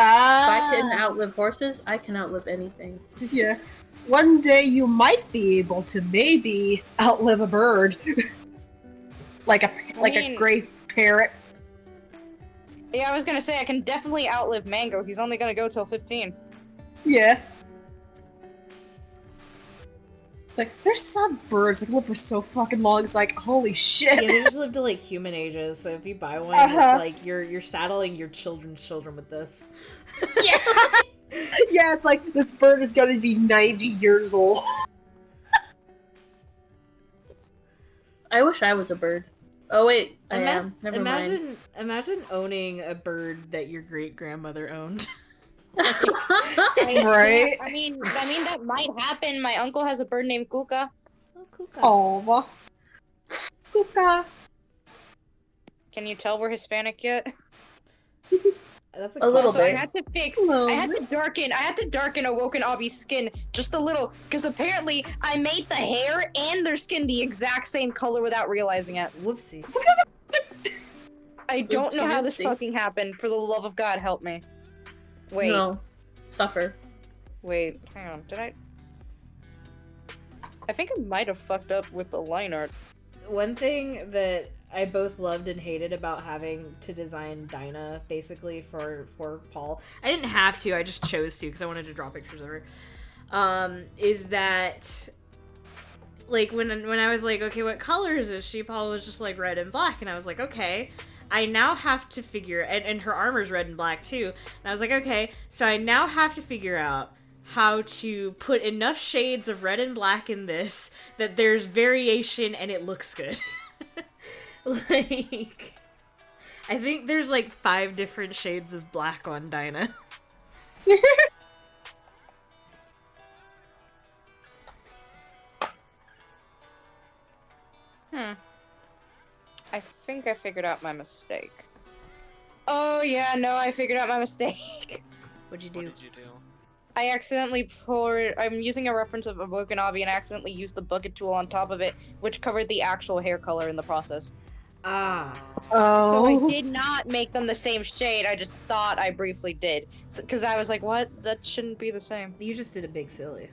If I can outlive horses, I can outlive anything. Yeah. One day you might be able to maybe outlive a bird. like a gray parrot. Yeah, I was gonna say I can definitely outlive Mango. He's only gonna go till 15. Yeah. It's like, there's some birds that live for so fucking long, it's like, holy shit. Yeah, they just live to like human ages. So if you buy one, it's like you're saddling your children's children with this. Yeah. Yeah, it's like this bird is gonna be 90 years old. I wish I was a bird. Oh wait, I am. Never mind. Imagine owning a bird that your great grandmother owned. Right? I mean that might happen. My uncle has a bird named Kuka. Oh, Kuka. Oh, Kuka. Can you tell we're Hispanic yet? That's a little Also, bit. I had to darken Awoken Abi's skin just a little, because apparently I made the hair and their skin the exact same color without realizing it. Whoopsie. I don't know how this Oopsie. fucking happened. For the love of God, help me. Wait, No. Suffer. wait, hang on. Did I think I might have fucked up with the line art. One thing that I both loved and hated about having to design Dinah basically for Paul, I didn't have to, I just chose to because I wanted to draw pictures of her, is that like when I was like, okay, what colors is she? Paul was just like red and black, and I was like, okay, I now have to figure, and her armor's red and black too, and I was like, okay, so I now have to figure out how to put enough shades of red and black in this that there's variation and it looks good. Like, I think there's like 5 different shades of black on Dinah. I think I figured out my mistake. Oh yeah, no, I figured out my mistake. What'd you do? What did you do? I accidentally I'm using a reference of Awoken Abi and I accidentally used the bucket tool on top of it, which covered the actual hair color in the process. Ah. Oh. So I did not make them the same shade, I just thought I briefly did. Because I was like, what? That shouldn't be the same. You just did a big silly.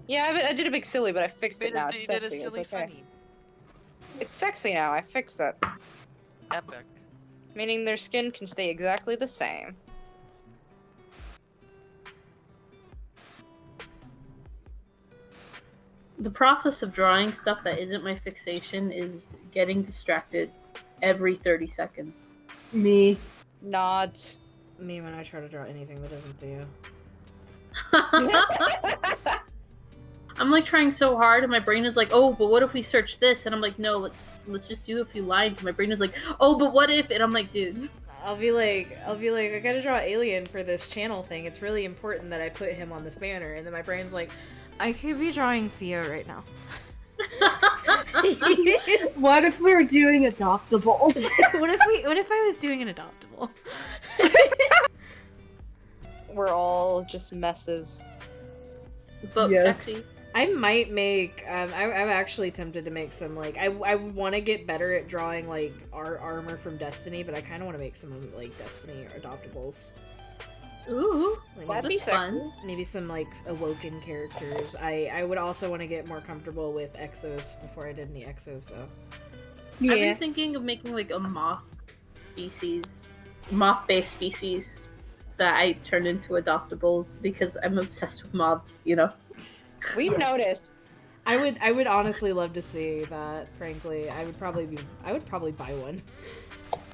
Yeah, I did a big silly, but I fixed it now. It's You sexy. did a silly It's okay. funny. It's sexy now, I fixed it. Epic. Meaning their skin can stay exactly the same. The process of drawing stuff that isn't my fixation is getting distracted every 30 seconds. Me. Not. Me when I try to draw anything that isn't Theo. I'm like trying so hard and my brain is like, oh, but what if we search this? And I'm like, no, let's just do a few lines. And my brain is like, oh, but what if? And I'm like, dude. I'll be like, I gotta draw Alien for this channel thing. It's really important that I put him on this banner. And then my brain's like, I could be drawing Theo right now. What if we were doing adoptables? What if I was doing an adoptable? We're all just messes. But Yes. sexy. I might make, I'm actually tempted to make some, like, I want to get better at drawing, like, our armor from Destiny, but I kind of want to make some, like, Destiny or adoptables. Ooh, Like, That'd maybe, be fun. maybe some, like, Awoken characters. I would also want to get more comfortable with exos before I did any exos, though. I've Yeah. been thinking of making like a moth-based species that I turn into adoptables because I'm obsessed with moths, you know? We've noticed. I would honestly love to see that, frankly. I would probably buy one.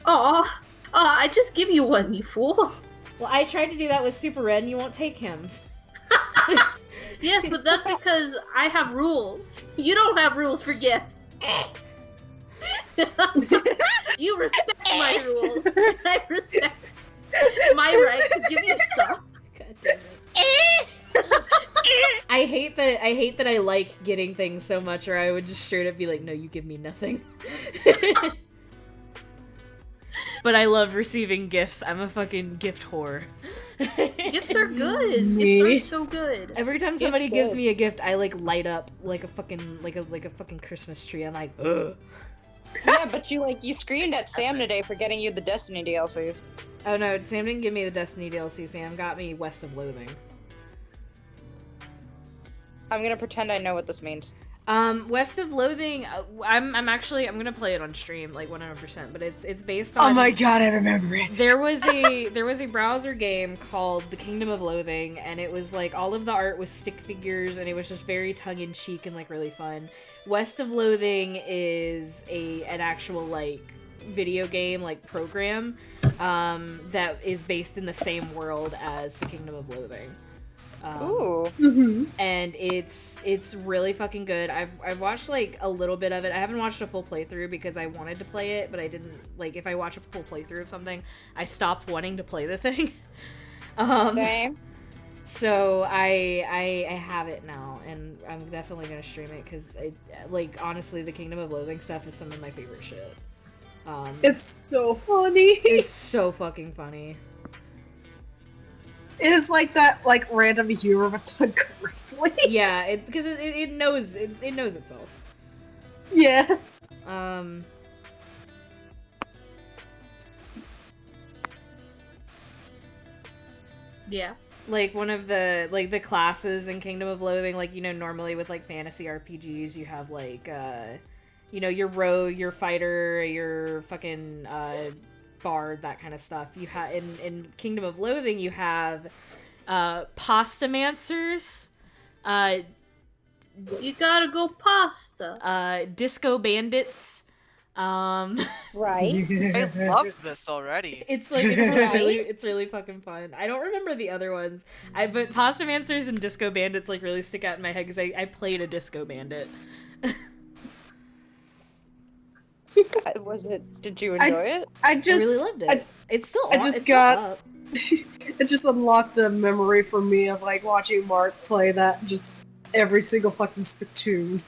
Aw, I just give you one, you fool. Well, I tried to do that with Super Red and you won't take him. Yes, but that's because I have rules. You don't have rules for gifts. You respect my rules, and I respect my right to give you stuff. God damn it. I hate that I like getting things so much, or I would just straight up be like, no, you give me nothing. But I love receiving gifts. I'm a fucking gift whore. Gifts are good. Me? Gifts are so good. Every time Gifts somebody gives good. me a gift, I like light up like a fucking Christmas tree. I'm like, ugh. Yeah, but you screamed at Sam today for getting you the Destiny DLCs. Oh no, Sam didn't give me the Destiny DLC. Sam got me West of Loathing. I'm gonna pretend I know what this means. West of Loathing. I'm gonna play it on stream like 100%. But it's based on. Oh my god, I remember it. There was a browser game called The Kingdom of Loathing, and it was like all of the art was stick figures, and it was just very tongue in cheek and like really fun. West of Loathing is an actual like video game like program that is based in the same world as The Kingdom of Loathing. Ooh. And it's really fucking good. I've watched like a little bit of it. I haven't watched a full playthrough because I wanted to play it, but I didn't. Like, if I watch a full playthrough of something, I stop wanting to play the thing. Same. So I have it now, and I'm definitely gonna stream it because like honestly, the Kingdom of Loathing stuff is some of my favorite shit. It's so funny. It's so fucking funny. It is like that, like random humor, but done correctly. Yeah, because it knows it knows itself. Yeah. Yeah. Like one of the classes in Kingdom of Loathing, like, you know, normally with like fantasy RPGs, you have like you know, your rogue, your fighter, your fucking bard, that kind of stuff. You have in Kingdom of Loathing, you have pastamancers, You gotta go pasta. disco bandits. Right. I love this already. It's like it's really fucking fun. I don't remember the other ones. But pastamancers and disco bandits like really stick out in my head because I played a disco bandit. Did you enjoy it? I just I really loved it. It's still I on, just it's still got- up. it just unlocked a memory for me of like watching Mark play that just every single fucking spittoon.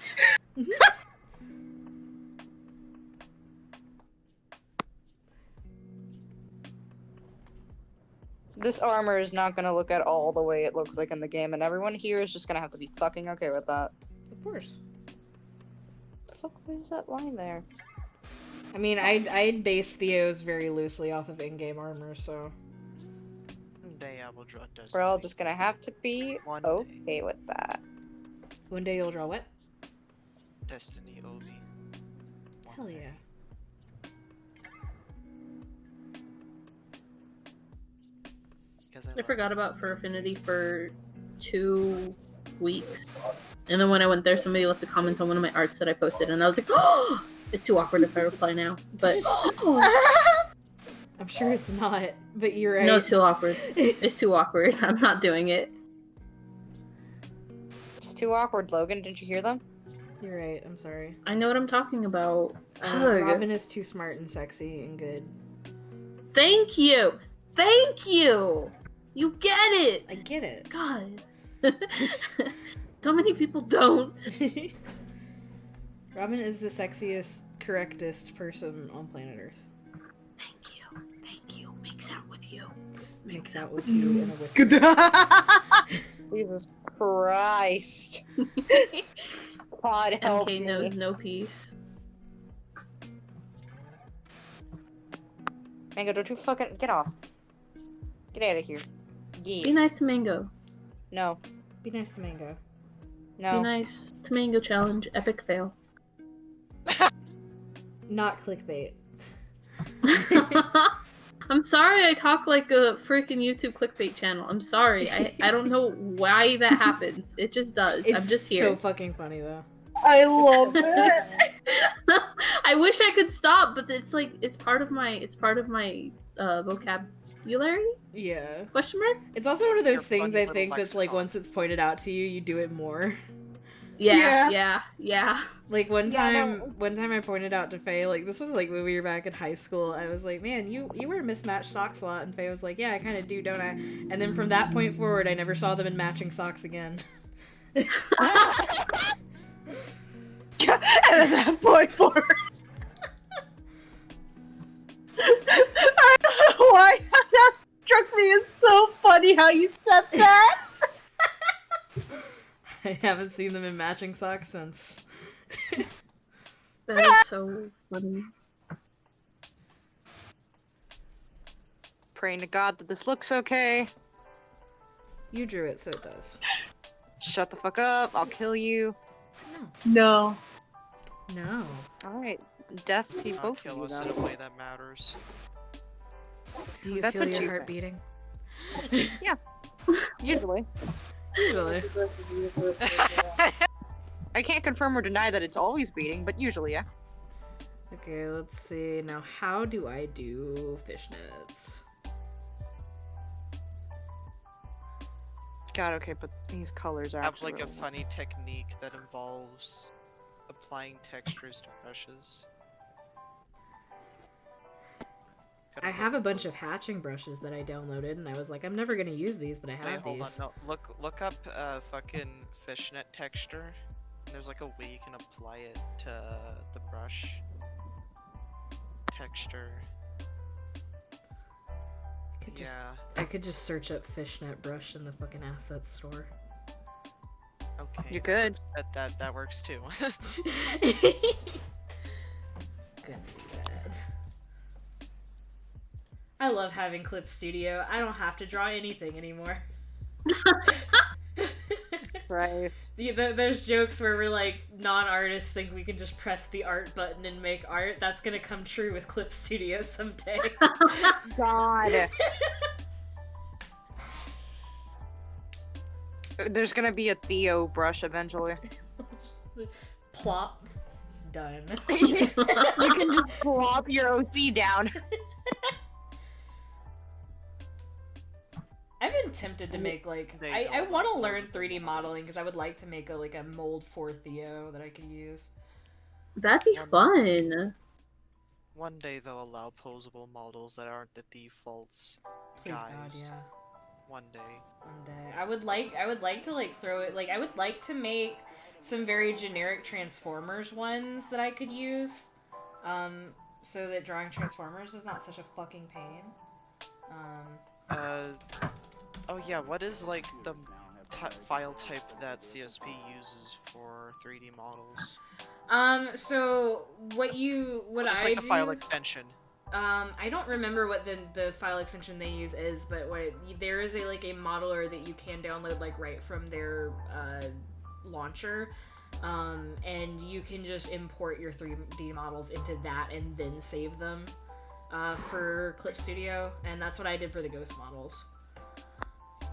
This armor is not gonna look at all the way it looks like in the game, and everyone here is just gonna have to be fucking okay with that. Of course. The fuck, where's that line there? I mean, I'd base Theo's very loosely off of in-game armor, so. Day I will draw Destiny. We're all just gonna have to be One day. okay with that. One day you'll draw what? Destiny Obi. One Hell day. yeah. Because I forgot about For Affinity for 2 weeks. And then when I went there, somebody left a comment on one of my arts that I posted, and I was like, oh! It's too awkward if I reply now. But I'm sure it's not, but you're right. no, it's too awkward. It's too awkward. I'm not doing it. It's too awkward, Logan. Didn't you hear them? You're right. I'm sorry. I know what I'm talking about. Ugh. Robin is too smart and sexy and good. Thank you! Thank you! You get it! I get it. God. So many people don't. Robin is the sexiest, correctest person on planet Earth. Thank you. Thank you. Makes out with you. Makes out with you in a whisper. Jesus Christ. God help MK me. knows no peace. Mango, don't you fucking get off. Get out of here. Be Yeah. nice to Mango. No. Be nice to Mango. Be No. nice to Mango challenge. Epic fail. Not clickbait. I'm sorry I talk like a freaking YouTube clickbait channel. I'm sorry. I don't know why that happens. It just does. It's I'm just here. so fucking funny though. I love it. I wish I could stop, but it's like it's part of my vocabulary? Yeah. Question mark? It's also one of those Your things funny I little think that's like lexicon. once it's pointed out to you, you do it more. Yeah. Like one Yeah, time I pointed out to Faye, like this was like when we were back in high school, I was like, man, you wear mismatched socks a lot, and Faye was like, yeah, I kind of do, don't I? And then from that point forward, I never saw them in matching socks again. And at that point forward. I don't know why that struck me as so funny how you said that. I haven't seen them in matching socks since. That is so funny. Praying to God that this looks okay. You drew it, so it does. Shut the fuck up. I'll kill you. No. No. No. Alright. Death to Not both of kill you us in then. a way that matters. Do you That's feel what your you heart think. beating? Usually. Usually. I can't confirm or deny that it's always beating, but usually, yeah. Okay, let's see. Now, how do I do fishnets? God, okay, but these colors are Have actually like a really- funny technique that involves applying textures to brushes. I have a bunch of hatching brushes that I downloaded, and I was like, I'm never gonna use these, but I Wait, have hold on. these. No, look up fucking fishnet texture. There's like a way you can apply it to the brush texture. I could just search up fishnet brush in the fucking asset store. Okay. You could. That works too. Good to do that. I love having Clip Studio. I don't have to draw anything anymore. Right. There's jokes where we're like, non-artists think we can just press the art button and make art. That's gonna come true with Clip Studio someday. God. There's gonna be a Theo brush eventually. Plop. Done. You can just plop your OC down. I've been tempted to make like I want to learn 3D modeling because I would like to make a mold for Theo that I could use. That'd be fun. One day they'll allow posable models that aren't the defaults. Please God, Guys. yeah. One day. One day. I would like to like throw it like I would like to make some very generic Transformers ones that I could use. So that drawing Transformers is not such a fucking pain. Oh yeah, what is like the file type that CSP uses for 3D models? So what It's I like the do, file extension. I don't remember what the file extension they use is, but there is a modeler that you can download like right from their launcher, and you can just import your 3D models into that and then save them for Clip Studio, and that's what I did for the ghost models.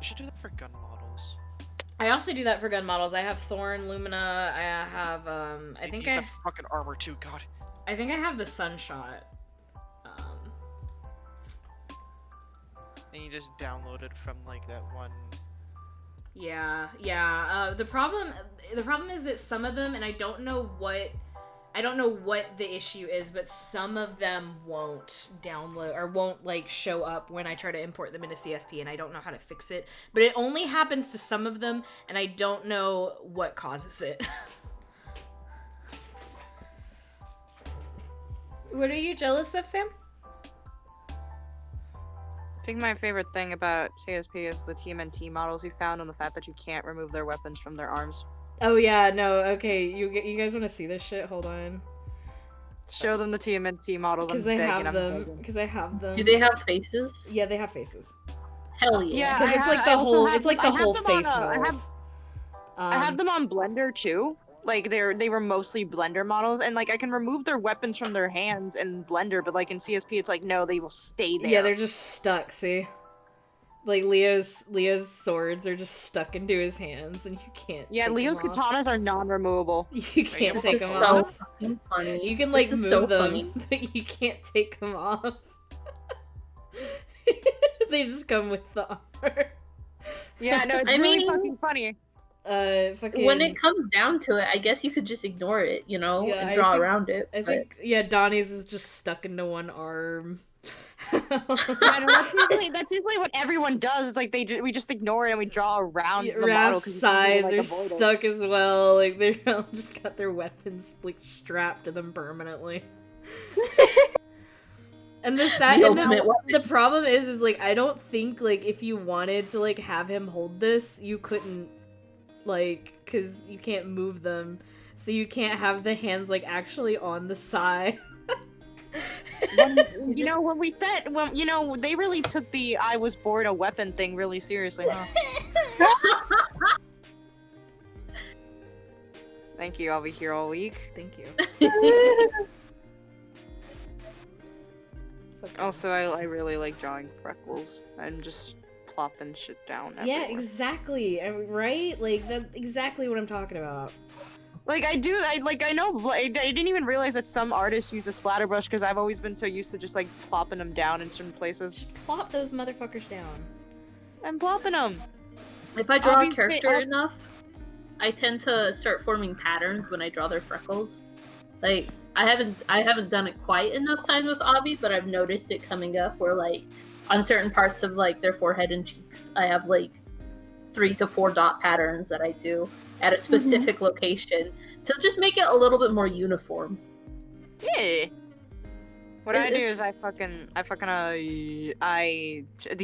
You should do that for gun models. I also do that for gun models. I have Thorn, Lumina. I have I think use that fucking armor too. God. I think I have the Sunshot. And you just download it from like that one. Yeah. The problem is that some of them, and I don't know what the issue is, but some of them won't download or won't like show up when I try to import them into CSP, and I don't know how to fix it. But it only happens to some of them, and I don't know what causes it. What are you jealous of, Sam? I think my favorite thing about CSP is the TMNT models you found and the fact that you can't remove their weapons from their arms. Oh yeah, no, okay, you guys want to see this shit? Hold on. Show them the TMNT models. Because I have them. Because I have them. Do they have faces? Yeah, they have faces. Hell yeah. Yeah, Because it's like the whole, it's like the whole face mold. I have them on Blender too. Like they were mostly Blender models, and like I can remove their weapons from their hands in Blender, but like in CSP, it's like no, they will stay there. Yeah, they're just stuck. See, like Leo's swords are just stuck into his hands, and you can't. Yeah, take Leo's them off. katanas are non-removable. You can't take them so off. fucking funny. You can like This is move so them, funny. but you can't take them off. They just come with the armor. Yeah, no, it's I really mean- fucking funny. Fucking. When it comes down to it, I guess you could just ignore it, you know, Yeah, and I draw think- around it. I but- think Donnie's is just stuck into one arm. Yeah, no, that's usually what everyone does. It's like we just ignore it and we draw around the model. Raph's 'cause you can't really, sides like, are avoid it. stuck as well. Like they're all just got their weapons like strapped to them permanently. And the sad The and ultimate weapon. the problem is like I don't think like if you wanted to like have him hold this, you couldn't, like, because you can't move them. so you can't have the hands like actually on the side. When we said, they really took the I was bored a weapon thing really seriously, huh? Thank you, I'll be here all week. Thank you. Also, I really like drawing freckles and just plopping shit down everywhere. Yeah, exactly. Right? Like, that's exactly what I'm talking about. Like, I didn't even realize that some artists use a splatter brush because I've always been so used to just, like, plopping them down in certain places. Just plop those motherfuckers down. I'm plopping them. If I draw a character enough, I tend to start forming patterns when I draw their freckles. Like, I haven't done it quite enough times with Abby, but I've noticed it coming up where, like, on certain parts of, like, their forehead and cheeks, I have, like, 3 to 4 dot patterns that I do at a specific location to just make it a little bit more uniform. Yeah. What I do is the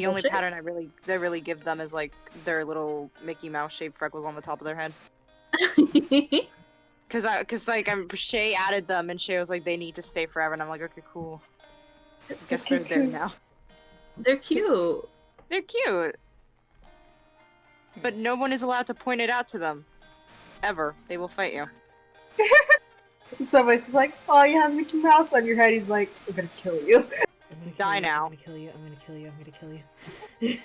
only pattern I really give them is like their little Mickey Mouse shaped freckles on the top of their head. Cause Shay added them and Shay was like they need to stay forever and I'm like okay cool. Guess they're there now. They're cute. They're cute. But no one is allowed to point it out to them. Ever. They will fight you. Somebody's just like, oh, you have Mickey Mouse on your head. He's like, I'm gonna kill you. Die now. I'm gonna kill you. I'm gonna kill you. I'm gonna kill you.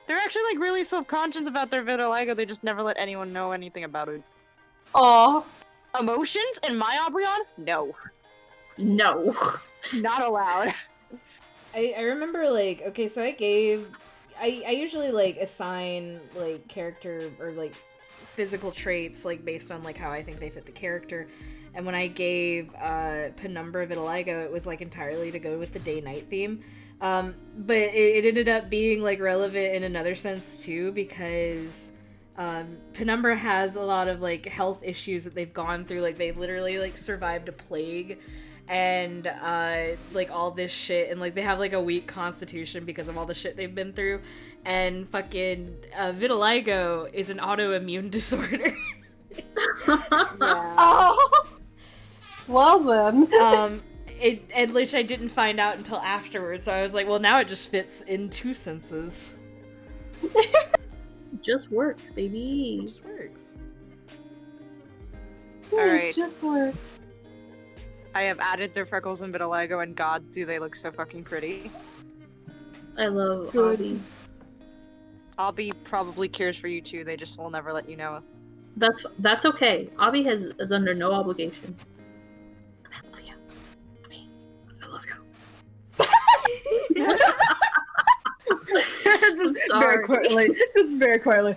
They're actually like really self-conscious about their vitiligo. They just never let anyone know anything about it. Aw. Emotions in my Aubryon? No. No. Not allowed. I remember like okay, so I usually like assign like character or like physical traits like based on like how I think they fit the character, and when I gave Penumbra vitiligo, it was like entirely to go with the day-night theme, but it ended up being like relevant in another sense too because Penumbra has a lot of like health issues that they've gone through, like they literally like survived a plague and like all this shit, and like they have like a weak constitution because of all the shit they've been through, and fucking vitiligo is an autoimmune disorder. Oh, well then. And which I didn't find out until afterwards, so I was like, well, now it just fits in 2 senses. Just works, baby. It just works. Alright. It just works. I have added their freckles and vitiligo, and god, do they look so fucking pretty. I love Good. Abby. Abby probably cares for you too, they just will never let you know. That's okay. Abby is under no obligation. I love you. Abby, I love you. Just very quietly. Just very quietly.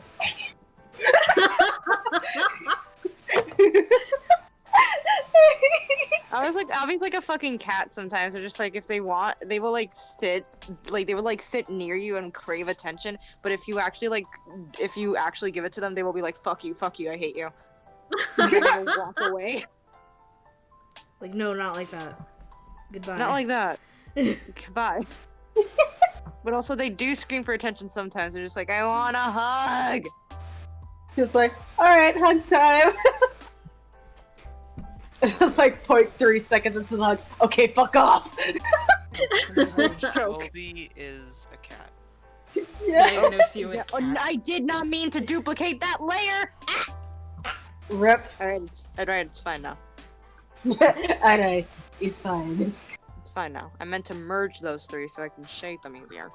I was like, Abby's like a fucking cat sometimes. They're just like, if they want, they will like sit near you and crave attention. But if you actually give it to them, they will be like, fuck you, I hate you. And they will walk away. Like, no, not like that. Goodbye. Not like that. Goodbye. But also, they do scream for attention sometimes. They're just like, I want a hug. It's like, alright, hug time. Like 0.3 seconds into the hug. Okay, fuck off. Obi is a cat. Yeah. Diagnose you with Yeah, cat. I did not mean to duplicate that layer. Rip. Alright, it's fine now. Alright, it's fine. It's fine now. I meant to merge those 3 so I can shade them easier.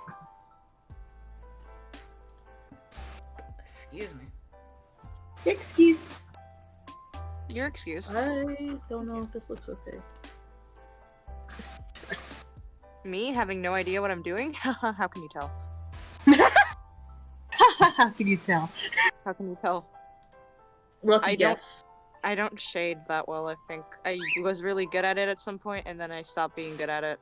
Excuse me. Excuse. Your excuse. I don't know if this looks okay. Me having no idea what I'm doing? How can you tell? How can you tell? How can you tell? Lucky guess. I don't shade that well, I think. I was really good at it at some point, and then I stopped being good at it.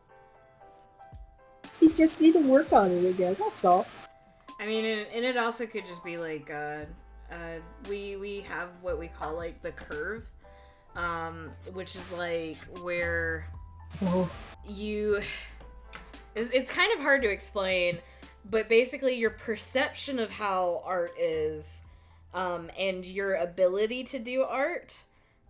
You just need to work on it again, that's all. I mean, and it also could just be like, we have what we call like the curve, which is like where you, it's kind of hard to explain, but basically your perception of how art is and your ability to do art,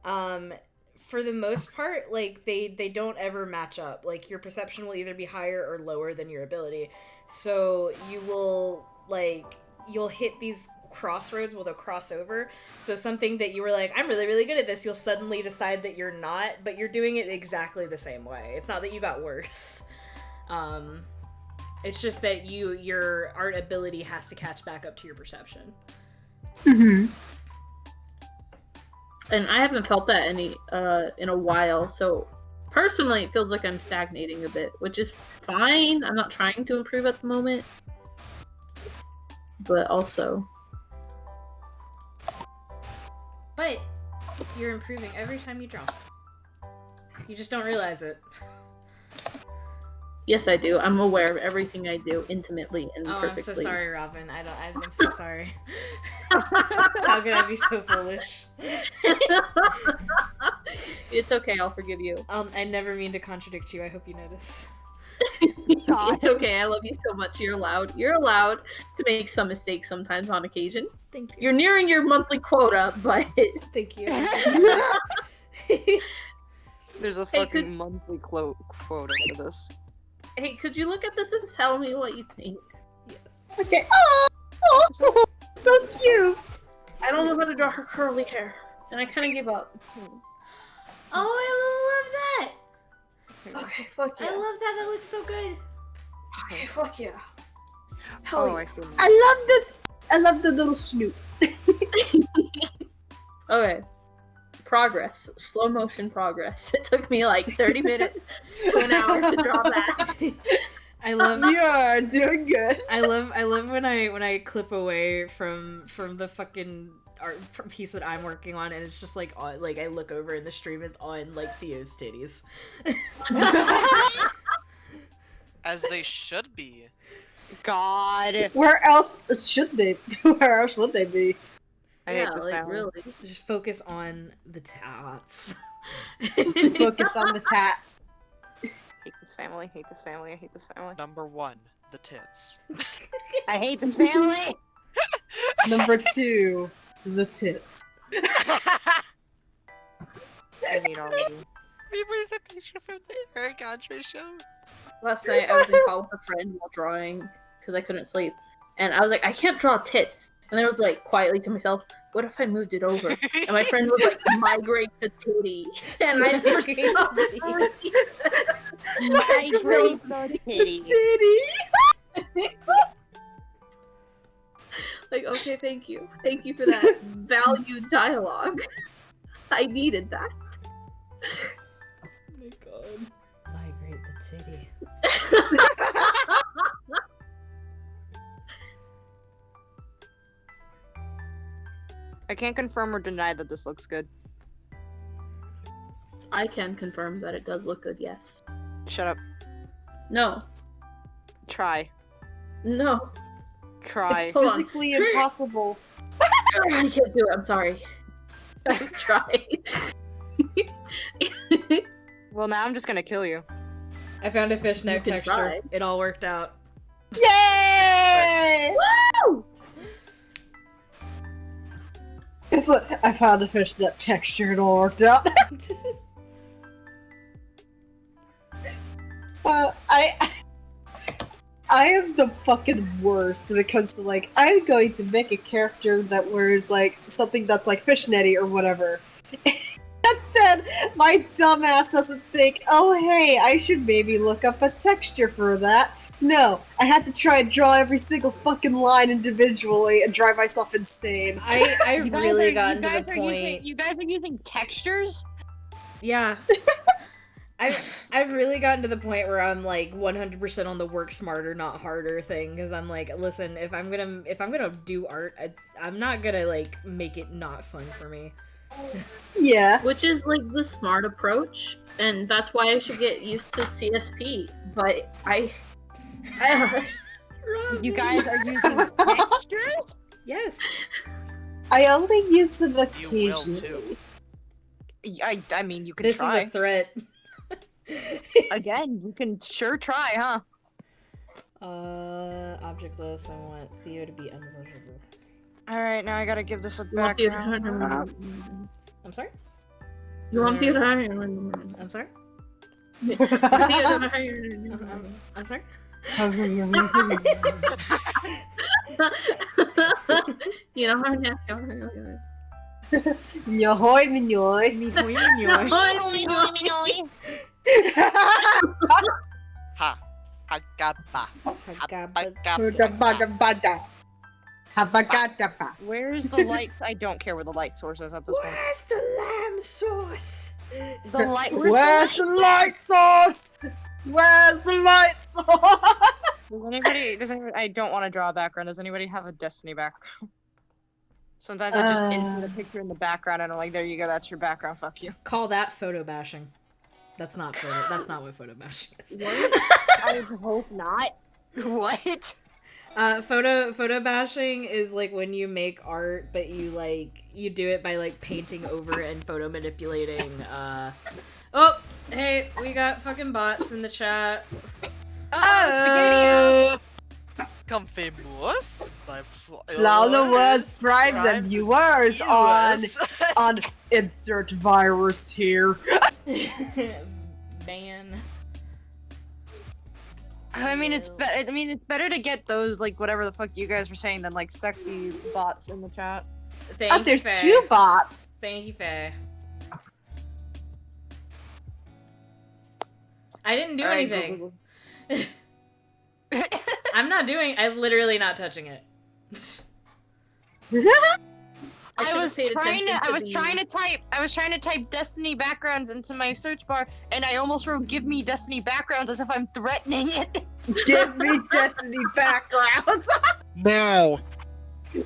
for the most part, like, they don't ever match up. Like, your perception will either be higher or lower than your ability. So you will, like, you'll hit these crossroads where they'll cross over. So something that you were like, I'm really, really good at this, you'll suddenly decide that you're not, but you're doing it exactly the same way. It's not that you got worse. It's just that your art ability has to catch back up to your perception. Mm-hmm. And I haven't felt that in a while, so personally it feels like I'm stagnating a bit, which is fine. I'm not trying to improve at the moment. But also... But you're improving every time you draw. You just don't realize it. Yes, I do. I'm aware of everything I do intimately and perfectly. I'm so sorry, Robin. I'm so sorry. How could I be so foolish? It's okay, I'll forgive you. I never mean to contradict you. I hope you know this. It's okay, I love you so much. You're allowed. You're allowed to make some mistakes sometimes on occasion. Thank you. You're nearing your monthly quota, but... Thank you. There's a fucking monthly quota for this. Hey, could you look at this and tell me what you think? Yes. Okay. Oh, so cute. I don't know how to draw her curly hair, and I kind of give up. Oh, I love that! Okay, fuck yeah. I love that. That looks so good. Okay, fuck yeah. Oh, I see. I love this. I love the little snoop. Okay. Progress. Slow motion progress. It took me like 30 minutes to an hour to draw that. I love. You are doing good. I love when I clip away from the fucking art piece that I'm working on, and it's just like on, like I look over and the stream is on like Theo's titties. As they should be. God. Where else should they? Where else would they be? I hate this like, family. really. Just focus on the tats. Focus on the tats. Hate this family. Hate this family. I hate this family. Number 1, the tits. I hate this family. Number 2, the tits. I hate all of you. Where's the picture from the Eric Andre show? Last night I was in call with a friend while drawing because I couldn't sleep, and I was like, I can't draw tits. And I was like quietly to myself, what if I moved it over? And my friend was like, migrate the titty. And I Migrate the Migrate the titty. Like, okay, thank you. Thank you for that valued dialogue. I needed that. Oh my god. Migrate the titty. I can't confirm or deny that this looks good. I can confirm that it does look good, yes. Shut up. No. Try. No. Try. It's Hold on. physically impossible. I can't do it, I'm sorry. I tried. Well, now I'm just gonna kill you. I found a fishnet You can texture. try. It all worked out. Yay! Woo! It's like, I found a fishnet texture and all worked out. I am the fucking worst when it comes to like, I'm going to make a character that wears like something that's like fishnetty or whatever. And then my dumbass doesn't think, oh hey, I should maybe look up a texture for that. No, I had to try and draw every single fucking line individually and drive myself insane. I've really gotten to the point. You guys are using textures? Yeah. I've really gotten to the point where I'm like 100% on the work smarter, not harder thing, because I'm like, listen, if I'm gonna do art, I'm not gonna like make it not fun for me. Yeah. Which is like the smart approach, and that's why I should get used to CSP. But You guys are using textures? Yes. I only use them You will occasionally. too. I mean, you can This try. is a threat. Again, you can sure try, huh? Object list. I want Theo to be unmeasurable. All right, now I gotta give this a You want the background. I'm sorry? You want the I'm sorry? I'm sorry? You know how Nyohoy minyoy. Nitoy minyoy. Ha. Hagaba. Bada. Habagadaba. Where's the light? I don't care where the light source is at this point. Where's the lamb sauce? The light. Where's the light source? Where's the light source? Does anybody? I don't want to draw a background. Does anybody have a Destiny background? Sometimes I just insert a picture in the background and I'm like, there you go, that's your background. Fuck you. Call that photo bashing. That's not photo. That's not what photo bashing is. I hope not. What? Photo bashing is like when you make art, but you do it by like painting over and photo manipulating. Oh, hey, we got fucking bots in the chat. Oh, Confirmous by followers, primes, and viewers on insert virus here. Man. I mean, it's better to get those like whatever the fuck you guys were saying than like sexy bots in the chat. Thank you, There's Faye. 2 bots. Thank you, Faye. I didn't do anything. I'm literally not touching it. I was trying to type Destiny backgrounds into my search bar, and I almost wrote "Give me Destiny backgrounds" as if I'm threatening it. Give me Destiny backgrounds. No.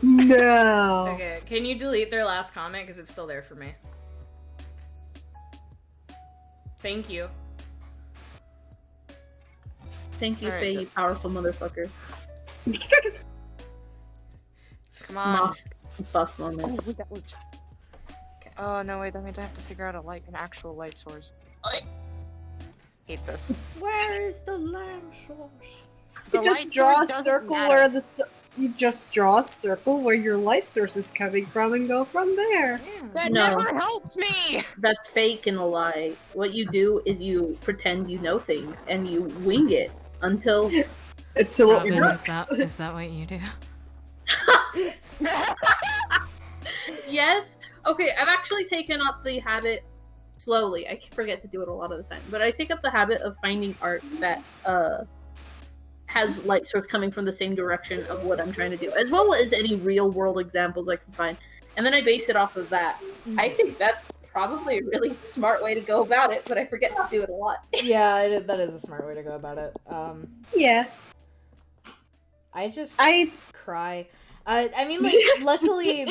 No. Okay, can you delete their last comment because it's still there for me? Thank you. Thank you, Alright, Faye, you powerful motherfucker. Come on. Moss buff moments. Oh, that worked. Oh no, wait, that means I have to figure out an actual light source. Hate this. Where is the lamb sauce? You just draw a circle where you just draw a circle where your light source is coming from and go from there. Yeah. That No. never helps me. That's fake and a lie. What you do is you pretend you know things and you wing it until It Robin, works. is that what you do? Yes. Okay, I've actually taken up the habit slowly. I forget to do it a lot of the time, but I take up the habit of finding art that has light source coming from the same direction of what I'm trying to do, as well as any real world examples I can find, and then I base it off of that. I think that's probably a really smart way to go about it, but I forget to do it a lot. Yeah, that is a smart way to go about it. Yeah. I cry. I mean, like, luckily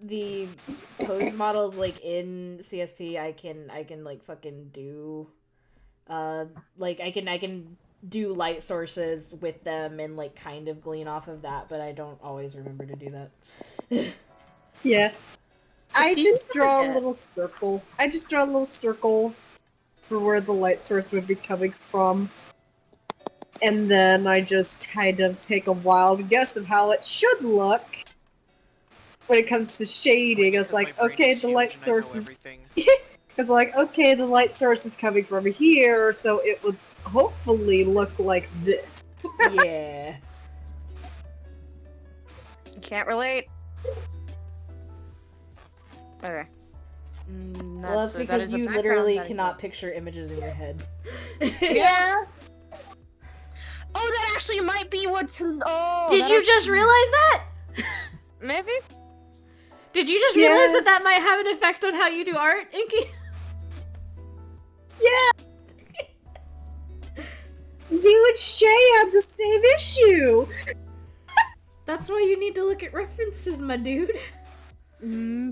the pose models like in CSP I can like fucking do like I can do light sources with them and like kind of glean off of that, but I don't always remember to do that. Yeah. I just draw a forget. little circle. For where the light source would be coming from. And then I just kind of take a wild guess of how it should look. When it comes to shading, it's like, okay, the light source is... It's like, okay, the light source is coming from here, so it would hopefully look like this. Yeah. Can't relate. Okay. Well, that's because you literally cannot picture images in your head. Yeah. Oh, that actually might be what's. Oh. Did you just realize that? Maybe. Did you just realize that might have an effect on how you do art, Inky? Yeah! You and Shay had the same issue! That's why you need to look at references, my dude.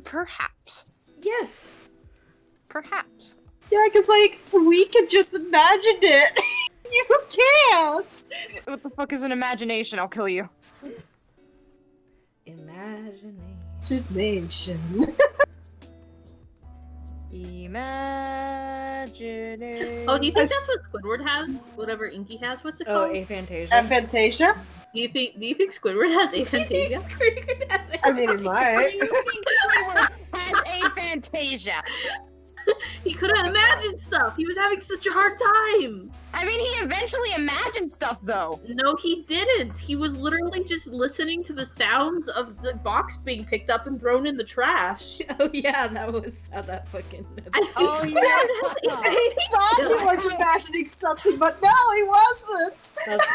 Perhaps. Yes. Perhaps. Yeah, because, like, we could just imagine it. You can't! What the fuck is an imagination? I'll kill you. Imagination. Imagining. Oh, do you think that's what Squidward has? Whatever Inky has? What's it Oh, called? aphantasia. Aphantasia? Do you think Squidward has aphantasia? Squidward has I mean, it might. Do you think Squidward has aphantasia? He couldn't imagine stuff. He was having such a hard time. I mean, he eventually imagined stuff, though. No, he didn't. He was literally just listening to the sounds of the box being picked up and thrown in the trash. Oh yeah, that was how that fucking. I think Oh, Squidward yeah. has He aphantasia. thought he was imagining something, but no, he wasn't. That's,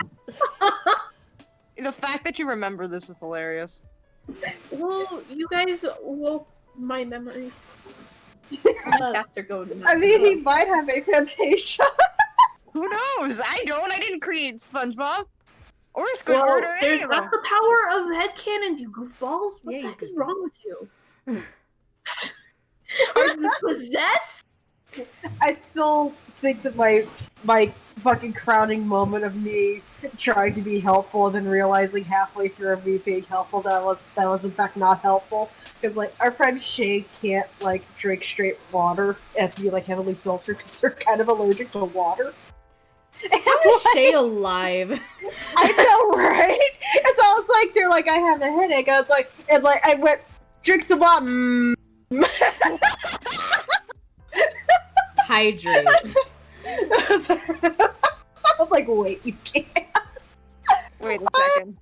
The fact that you remember this is hilarious. Well, you guys woke my memories. My cats are going nuts. I mean, he might have aphantasia. Who knows? I don't. I didn't create SpongeBob. Or Squidward Well, or any there's of that's them. the power of headcanons, you goofballs. What Yeah, the you heck is goofball. wrong with you? Are you possessed? I still think that my fucking crowning moment of me trying to be helpful and then realizing halfway through of me being helpful that was in fact not helpful, because like our friend Shay can't like drink straight water. It has to be like heavily filtered because they're kind of allergic to water. how is Shay alive? I know, right? And so I was like, they're like, I have a headache. I was like, and like I went drink some water. Hydrate. I was like, wait, you can't. Wait a second.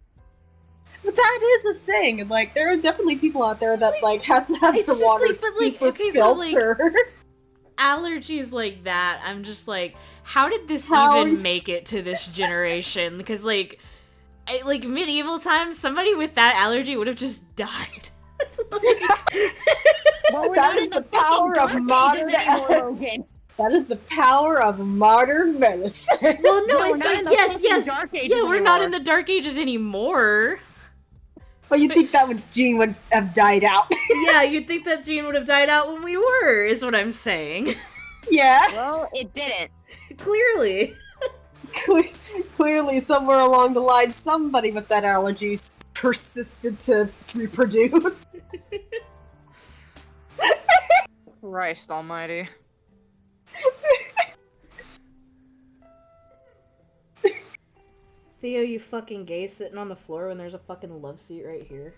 But that is a thing, and like there are definitely people out there that like have to have It's their just water like- but, like, super okay, so, like, filtered. Allergies like that, I'm just like, how did this How- even make it to this generation? Because like medieval times, somebody with that allergy would have just died. Well, we're That not is in the fucking power of Dark Ages modern- anymore, Logan. That is the power of modern medicine. Well, no, No, we're it's not like in the yes, fucking yes, Dark Ages yeah, we're not in anymore. the Dark Ages anymore. But you think that gene would have died out? Yeah, you'd think that gene would have died out when we were, is what I'm saying. Yeah, Well, it didn't. Clearly. clearly somewhere along the line, somebody with that allergy persisted to reproduce. Christ almighty. Theo, you fucking gay, sitting on the floor when there's a fucking love seat right here.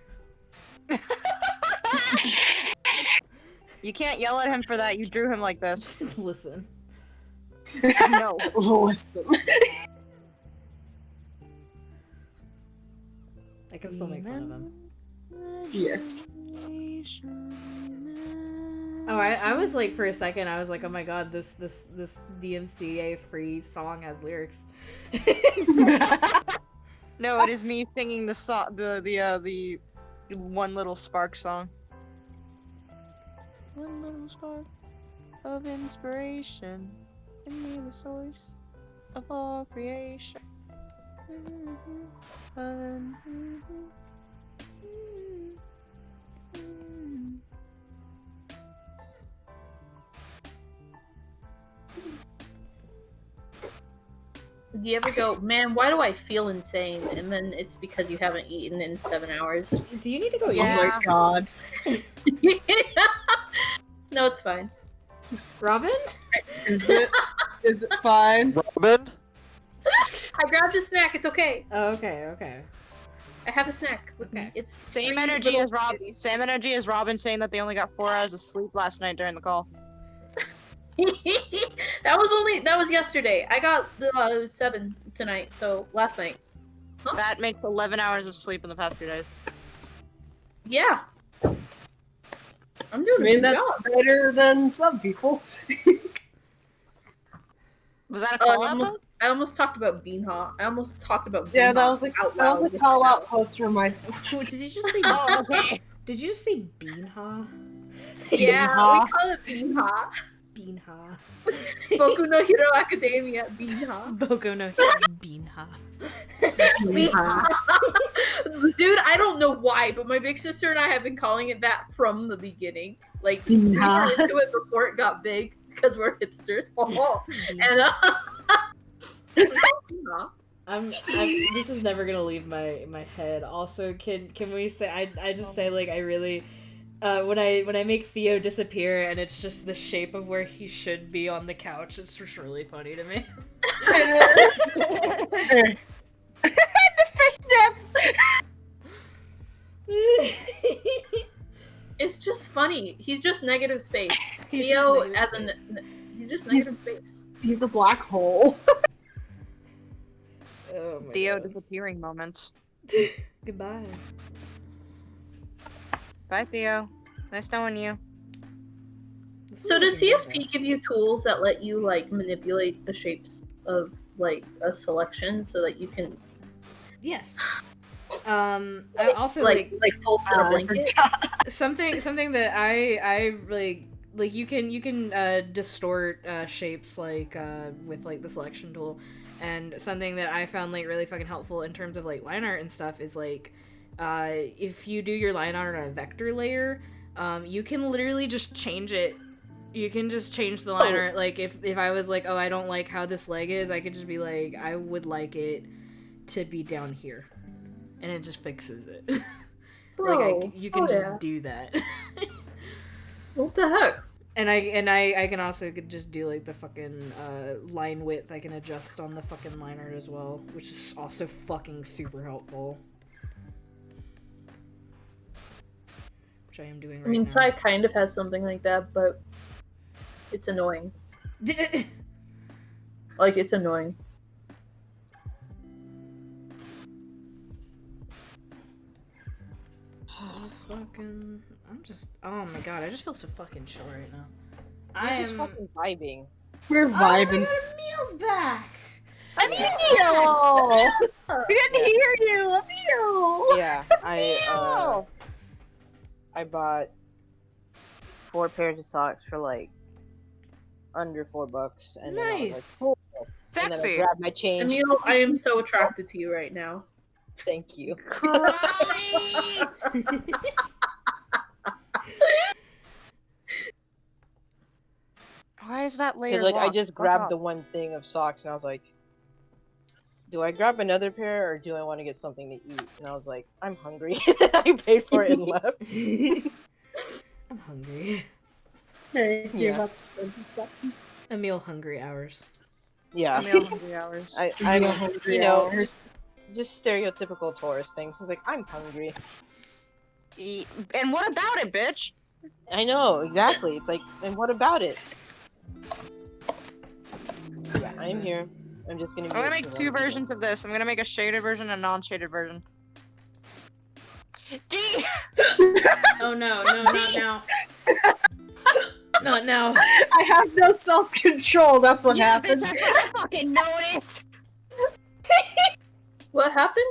You can't yell at him for that. You drew him like this. Listen. No. Listen. I can still make fun of him. Yes. Oh, I was like, for a second, I was like, oh my god, this DMCA free song has lyrics. No, it is me singing the song, the One Little Spark song. One little spark of inspiration, give me the source of all creation. Do you ever go, man, why do I feel insane? And then it's because you haven't eaten in 7 hours. Do you need to go Yeah. Oh my god. No, it's fine. Robin? Is it? Is it fine? Robin? I grabbed a snack. It's okay. Oh, okay. I have a snack with me. Okay. It's Same three energy little as Rob. cuties. Same energy as Robin saying that they only got 4 hours of sleep last night during the call. that was yesterday. I got 7 tonight. So last night. That makes 11 hours of sleep in the past 2 days. Yeah. I'm I doing a mean, good that's job. better than some people. Was that a call out? I almost talked about Beanha. I almost talked about Beanha Yeah, that was out that loud. was a call out post for myself. Wait, did you just say? Oh, okay. Did you just say Beanha? Yeah, Beanha. we call it Beanha. Beanha. Boku no Hero Academia, Beanha. Boku no Hero Beanha. Dude, I don't know why, but my big sister and I have been calling it that from the beginning. Like, we were Beanha. into it before it got big because we're hipsters. And Beanha. I'm this is never gonna leave my head. Also, can we say I just say like I really when I make Theo disappear and it's just the shape of where he should be on the couch, it's just really funny to me. The fishnets. It's just funny. He's just negative space. He's Theo just as negative he's just negative space. He's a black hole. Oh my Theo God. disappearing moment. Goodbye. Bye, Theo. Nice knowing you. So does CSP give you tools that let you like manipulate the shapes of like a selection so that you can Yes. I also like folds in a blanket? something that I really like. You can distort shapes like with like the selection tool, and something that I found like really fucking helpful in terms of like line art and stuff is like if you do your line art on a vector layer, you can literally just change it. You can just change the line art. Like if I was like, oh, I don't like how this leg is, I could just be like, I would like it to be down here, and it just fixes it. Like you can just do that. What the heck? And I can also just do like the fucking line width. I can adjust on the fucking line art as well, which is also fucking super helpful. Which I am doing right now. I mean, Sai kind of has something like that, but it's annoying. Like, it's annoying. Fucking, oh my god, I just feel so fucking chill right now. I'm just fucking vibing. We're Oh my vibing. god, Emil's back! Emil! We didn't hear you, Emil. Yeah, I bought 4 pairs of socks for like under $4, and then I was like, Nice. cool. And then I Sexy. grabbed my change. Emil, I am so attracted to you right now. Thank you. Christ. Why is that layer Because like I locked? just Fuck grabbed off. the one thing of socks, and I was like, do I grab another pair or do I want to get something to eat? And I was like, I'm hungry. I paid for it and left. I'm hungry. Hey, you're Yeah. about to send me something. Emil hungry hours. Yeah. Emil hungry hours. I'm, Emil hungry you know, hours. just stereotypical tourist things. It's like, I'm hungry. And what about it, bitch? I know, exactly. It's like, and what about it? Yeah, I'm here. I'm just gonna. I'm gonna make 2 versions of this. I'm gonna make a shaded version and a non-shaded version. D. Oh no, not now. Not now. I have no self-control. That's what Yeah, happened. bitch, I fucking noticed. What happened?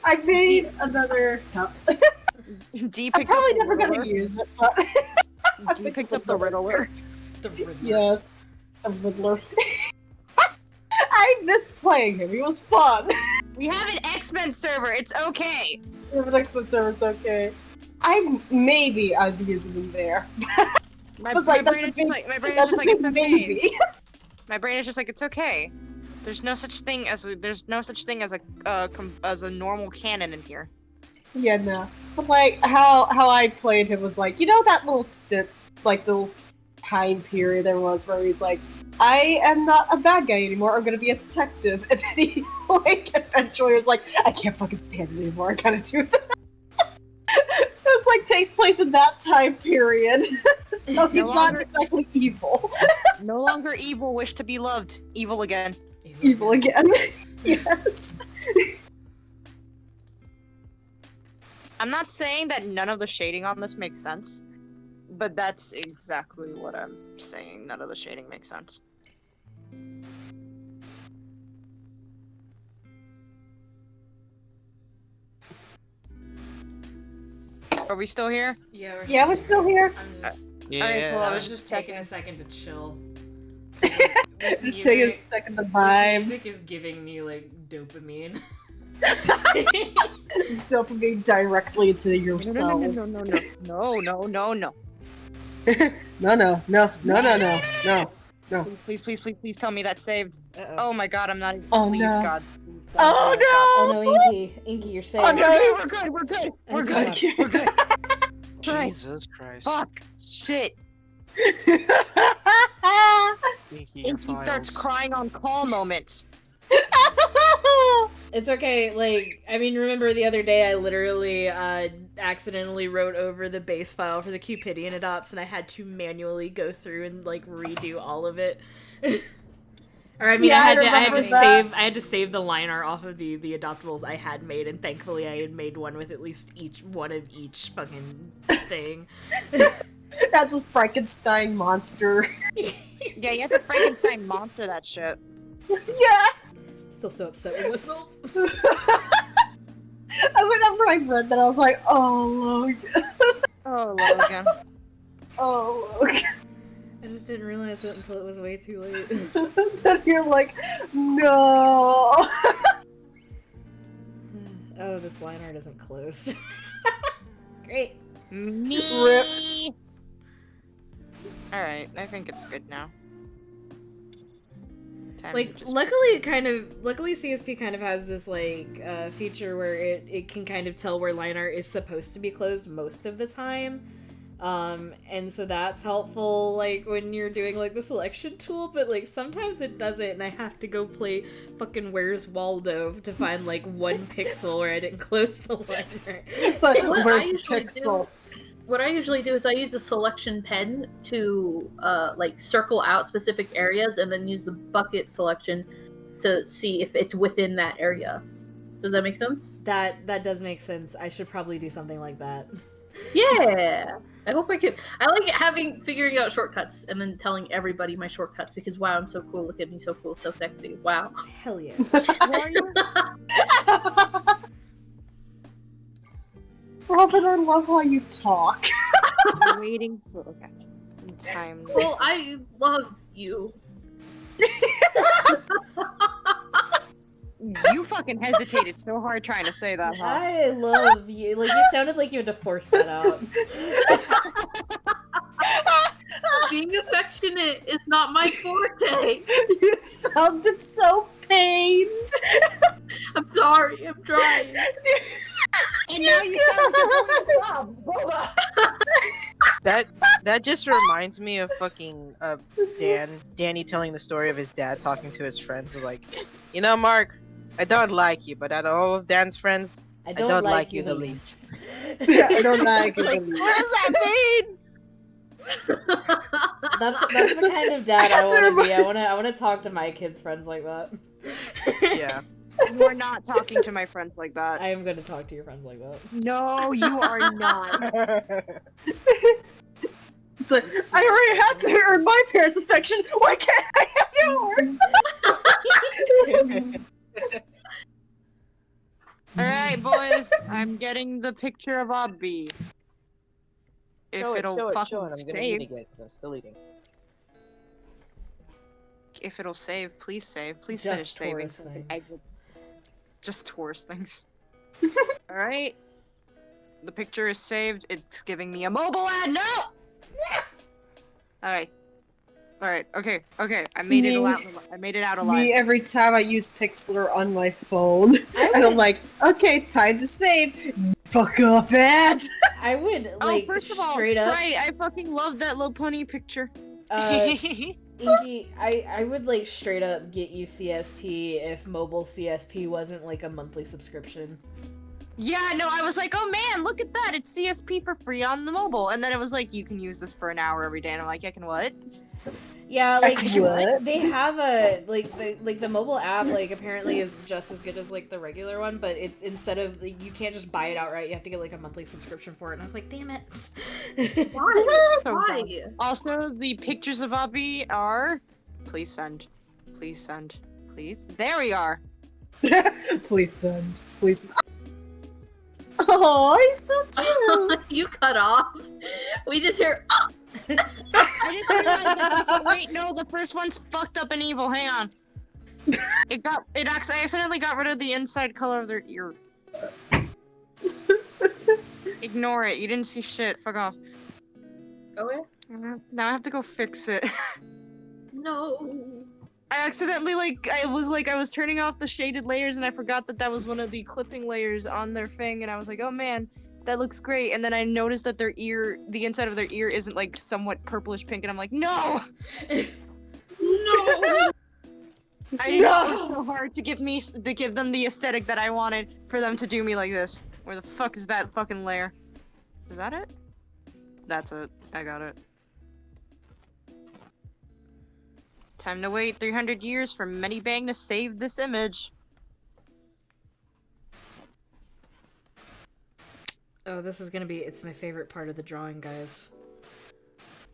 I made another tub. D I'm picked probably up the never Riddler. gonna use it, but D picked up the Riddler. The Riddler. yes, a Riddler. I miss playing him. He was fun. We have an X-Men server. It's okay. The next one server's okay. I'd be using him there. My But, like, brain is that's a just like That's it's a big okay. maybe. My brain is just like it's okay. There's no such thing as a normal canon in here. Yeah, no. But like how I played him was like, you know that little stint, like the little time period there was where he's like, I am not a bad guy anymore, I'm gonna be a detective. And then he like eventually was like, I can't fucking stand it anymore, I gotta do this. It's like takes place in that time period. So he's not exactly evil. No longer evil, wish to be loved. Evil again. Evil again. Yes. I'm not saying that none of the shading on this makes sense, but that's exactly what I'm saying. None of the shading makes sense. Are we still here? Yeah, We're still here. I'm just, Okay, cool. I was just taking a second to chill. This Just take a music- second to This vibe. music is giving me like dopamine. Dopamine directly into your No. cells. No. Please tell me that's saved. Uh-oh. Oh my god, I'm not even. Oh, please, no. God. Oh Oh no! no, Inky, you're safe. Oh, no. We're good. Okay. Christ. Jesus Christ. Fuck. Shit. Inky Inky starts files. crying on call moments. It's okay, like, I mean, remember the other day I literally accidentally wrote over the base file for the Cupidian adopts and I had to manually go through and, like, redo all of it. Or, I mean, Yeah, I had remember to that. I had to save the line art off of the adoptables I had made, and thankfully I had made one with at least one of each fucking thing. That's a Frankenstein monster. Yeah, you have to Frankenstein monster that shit. Yeah. Still so upset with myself. Whenever I read that, I was like, oh, Logan. Oh, Logan. Oh, Logan. I just didn't realize it until it was way too late. Then you're like, no. Oh, this line art isn't closed. Great. Me. Rip. Alright, I think it's good now. Time Like, to just- luckily CSP kind of has this, like, feature where it can kind of tell where line art is supposed to be closed most of the time. And so that's helpful, like, when you're doing, like, the selection tool, but, like, sometimes it doesn't, and I have to go play fucking Where's Waldo to find, like, one pixel where I didn't close the line art. It's like, What where's I the usually pixel? What I usually do is I use a selection pen to like circle out specific areas and then use the bucket selection to see if it's within that area. Does that make sense? That does make sense. I should probably do something like that. Yeah. I hope I could. I like figuring out shortcuts and then telling everybody my shortcuts because wow, I'm so cool. Look at me, so cool, so sexy. Wow. Hell yeah. Robin, I love how you talk. I'm waiting for okay. Time. Well, I love you. You fucking hesitated so hard trying to say that, huh? I love you. Like, you sounded like you had to force that out. Being affectionate is not my forte. You sounded so pained. I'm sorry. I'm trying. And now you sound like you're going to That just reminds me of fucking Danny telling the story of his dad talking to his friends. Like, you know, Mark, I don't like you, but out of all of Dan's friends, I don't like you the least. Yeah, I don't like it. what does that mean? That's the kind of dad I want to be. I want to talk to my kids' friends like that. Yeah. You're not talking to my friends like that. I am going to talk to your friends like that. No, you are not. It's like, I already had to earn my parents' affection. Why can't I have yours? Alright, boys. I'm getting the picture of Obby. If it'll fucking I'm gonna eat save. again 'cause I'm still eating. If it'll save, please save. Please Just finish saving. Taurus so I can things. exit. Just Taurus things. Alright. The picture is saved. It's giving me a mobile ad. No! Alright. Alright, okay. I made it out. I made it out alive. Me, every time I use Pixlr on my phone, and I'm like, okay, time to save. Fuck off, ad! I would, like, first of all, straight up, Sprite, I fucking love that little pony picture. Inky, I would, like, straight up get you CSP if mobile CSP wasn't, like, a monthly subscription. Yeah, no, I was like, oh man, look at that, it's CSP for free on the mobile. And then it was like, you can use this for an hour every day. And I'm like, I can what? Yeah, like, What? they have a, like, the mobile app, like, apparently is just as good as, like, the regular one, but it's, instead of, like, you can't just buy it outright, you have to get, like, a monthly subscription for it, and I was like, damn it. Why? So Why? Also, the pictures of Obby are... Please send. Please send. Please. There we are. Please send. Please. Oh, he's so cute. You cut off. We just hear. Oh! I just realized that. Wait, no, the first one's fucked up and evil. Hang on. I accidentally got rid of the inside color of their ear. Ignore it. You didn't see shit. Fuck off. Okay. Now I have to go fix it. No. I accidentally, I was turning off the shaded layers and I forgot that was one of the clipping layers on their thing and I was like, oh man, that looks great. And then I noticed that their ear, the inside of their ear isn't like somewhat purplish pink, and I'm like, no! No. I did not work so hard to give them the aesthetic that I wanted for them to do me like this. Where the fuck is that fucking layer? Is that it? That's it. I got it. Time to wait 300 years for Medibang to save this image. Oh, this is gonna be, it's my favorite part of the drawing, guys.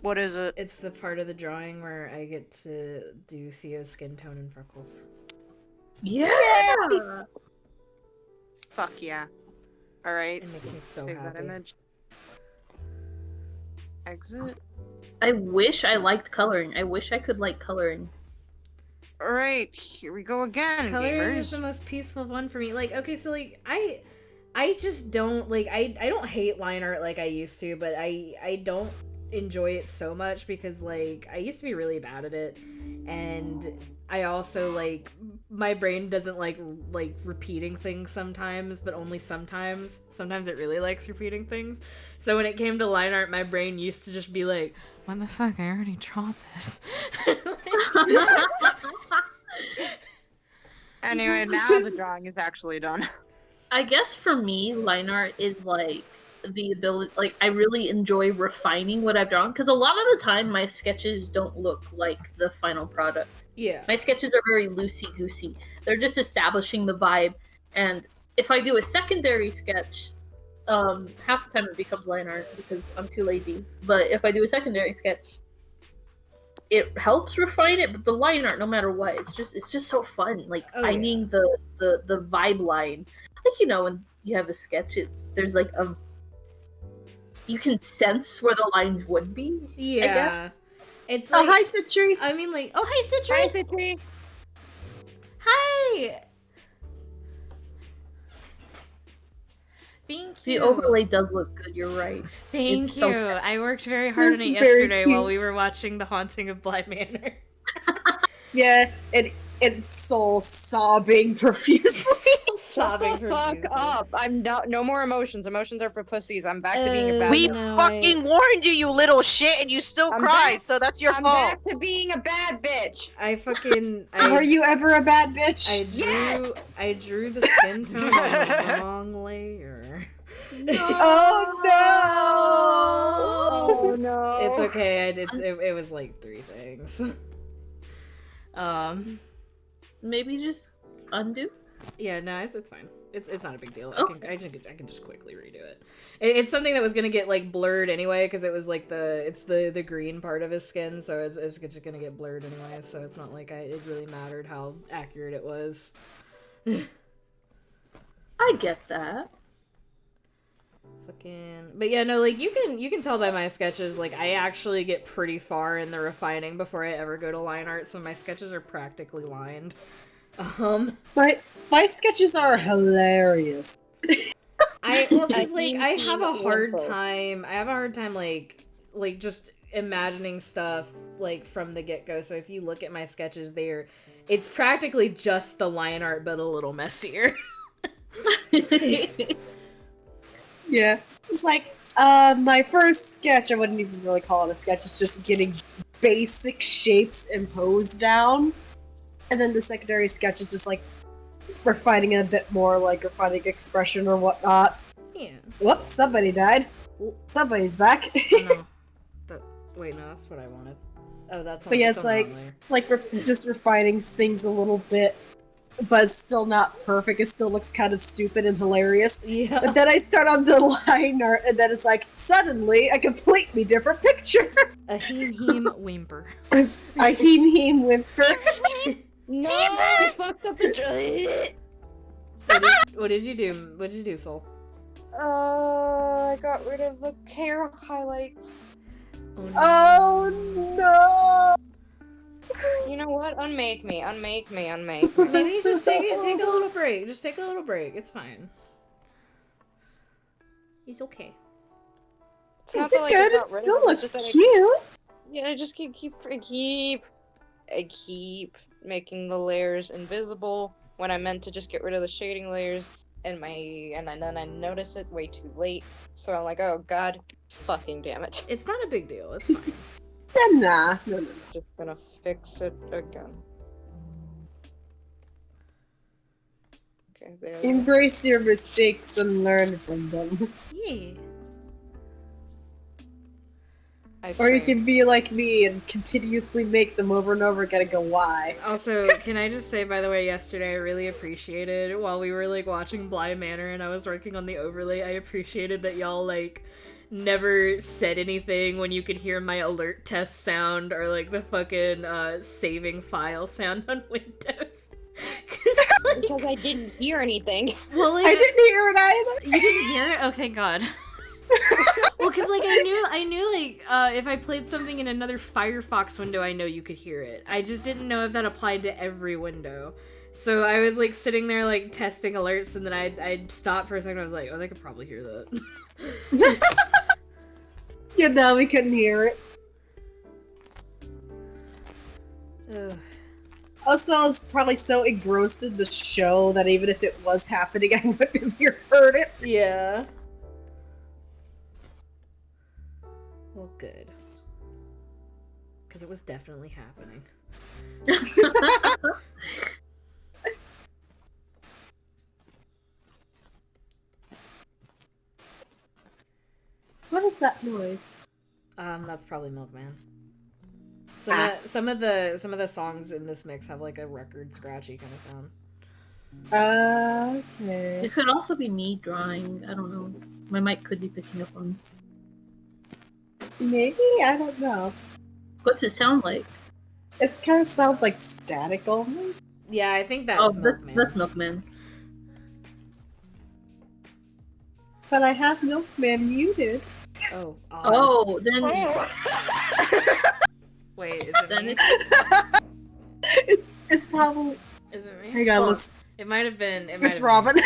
What is it? It's the part of the drawing where I get to do Theo's skin tone and freckles. Yeah. Fuck yeah. Alright. It makes me so Save happy. that image. Exit. I wish I liked coloring. I wish I could like coloring. Alright, here we go again, Coloring gamers. is the most peaceful one for me. Like, okay, so like I just don't like I don't hate line art like I used to, but I don't enjoy it so much because like I used to be really bad at it, and I also like my brain doesn't like repeating things sometimes, but only sometimes. Sometimes it really likes repeating things. So when it came to line art, my brain used to just be like, "What the fuck? I already draw this." Anyway, now the drawing is actually done. I guess for me, line art is like the ability, like I really enjoy refining what I've drawn, because a lot of the time my sketches don't look like the final product. Yeah. My sketches are very loosey-goosey. They're just establishing the vibe, and if I do a secondary sketch, half the time it becomes line art because I'm too lazy. But if I do a secondary sketch, it helps refine it, but the line art, no matter what, it's just so fun. Like finding the vibe line. Like, you know, when you have a sketch, there's like you can sense where the lines would be. Yeah. I guess. It's like, Oh, hi, Citri. I mean, like, oh, hi, Citri. Hi, Citri. Hi. Thank The you. overlay does look good, you're right. Thank It's you. so sad. I worked very hard on It's it very yesterday while we cute. were watching The Haunting of Bly Manor. Yeah, it's Soul sobbing profusely. Sobbing Shut the fuck profusely. up. I'm no more emotions. Emotions are for pussies. I'm back to being a bad We bitch. No, fucking warned you, you little shit, and you still I'm cried, back- so that's your I'm fault. back to being a bad bitch. I fucking Are you ever a bad bitch? I drew the skin tone on the wrong layer. Oh no! Oh no. It's okay. It was like 3 things. Maybe just undo? Yeah, no, it's fine. It's not a big deal. Okay. I can just quickly redo it. It's something that was gonna get like blurred anyway because it was like the green part of his skin, so it's just gonna get blurred anyway. So it's not like it really mattered how accurate it was. I get that. But yeah, no, like you can tell by my sketches, like I actually get pretty far in the refining before I ever go to line art, so my sketches are practically lined. My sketches are hilarious. Because like I have a Info. hard time like just imagining stuff like from the get-go. So if you look at my sketches there, it's practically just the line art but a little messier. Yeah, it's like my first sketch. I wouldn't even really call it a sketch. It's just getting basic shapes imposed down, and then the secondary sketch is just like refining it a bit more, like refining expression or whatnot. Yeah. Whoops! Somebody died. Oop. Somebody's back. Oh, no. Wait, no, that's what I wanted. Oh, that's But yeah, it's still not like- on there. just refining things a little bit, but it's still not perfect. It still looks kind of stupid and hilarious. Yeah. But then I start on the line art, and then it's like suddenly a completely different picture. A heem whimper. A heem whimper. No, I fucked up the. What did you do? What did you do, Soul? I got rid of the hair highlights. Oh no! You know what? Unmake me. Maybe just take a little break. Just take a little break. It's fine. He's okay. It's not that like I Good, it got rid of still them, it's looks just that cute. Yeah, I just keep making the layers invisible when I meant to just get rid of the shading layers. and then I notice it way too late. So I'm like, oh god, fucking damn it. It's not a big deal. It's fine. Nah, no. Just gonna fix it again. Okay, there we go. Embrace your mistakes and learn from them. Yeah. I Or you scream. can be like me and continuously make them over and over again and go, why? Also, can I just say, by the way, yesterday I really appreciated, while we were, like, watching Bly Manor and I was working on the overlay, I appreciated that y'all, like, never said anything when you could hear my alert test sound or, like, the fucking, saving file sound on Windows. Because I didn't hear anything. Well, like, I didn't hear it either! You didn't hear it? Oh, thank God. Well, because, like, I knew, like, if I played something in another Firefox window, I know you could hear it. I just didn't know if that applied to every window. So I was, like, sitting there, like, testing alerts, and then I'd stop for a second, I was like, oh, they could probably hear that. Yeah, no, we couldn't hear it. Ugh. Also, I was probably so engrossed in the show that even if it was happening, I wouldn't have heard it. Yeah. Well, good. Because it was definitely happening. What is that noise? That's probably Milkman. Some of the songs in this mix have like a record scratchy kind of sound. Okay. It could also be me drawing. I don't know. My mic could be picking up on. Maybe? I don't know. What's it sound like? It kind of sounds like static almost. Yeah, I think that's Oh, Milkman. that's Milkman. But I have Milkman muted. Oh. Oh, then Wait, is it then me? It's probably. Is it me? Hang on, Oh. let's. It might have been. It's Robin.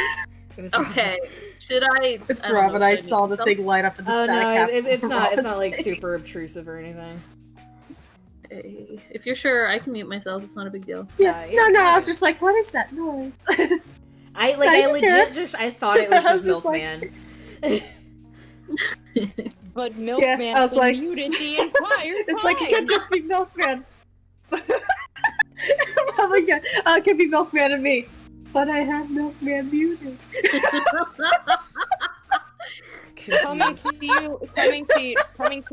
It was okay. Should I? It's I don't Robin. know, I should saw the mute thing light up in the Oh static. no, app it's for not. It's not Robin's like sake. super obtrusive or anything. myself? If you're sure, I can mute myself. It's not a big deal. Yeah, Yeah, no, I yeah. was just like, what is that noise? I No, you legit can't. just I thought it was I was just just like- Milkman. But Milkman's I was been like- muted the entire time. It's like it could just be Milkman. Oh my god, it could be Milkman and me. But I have Milkman muted. coming to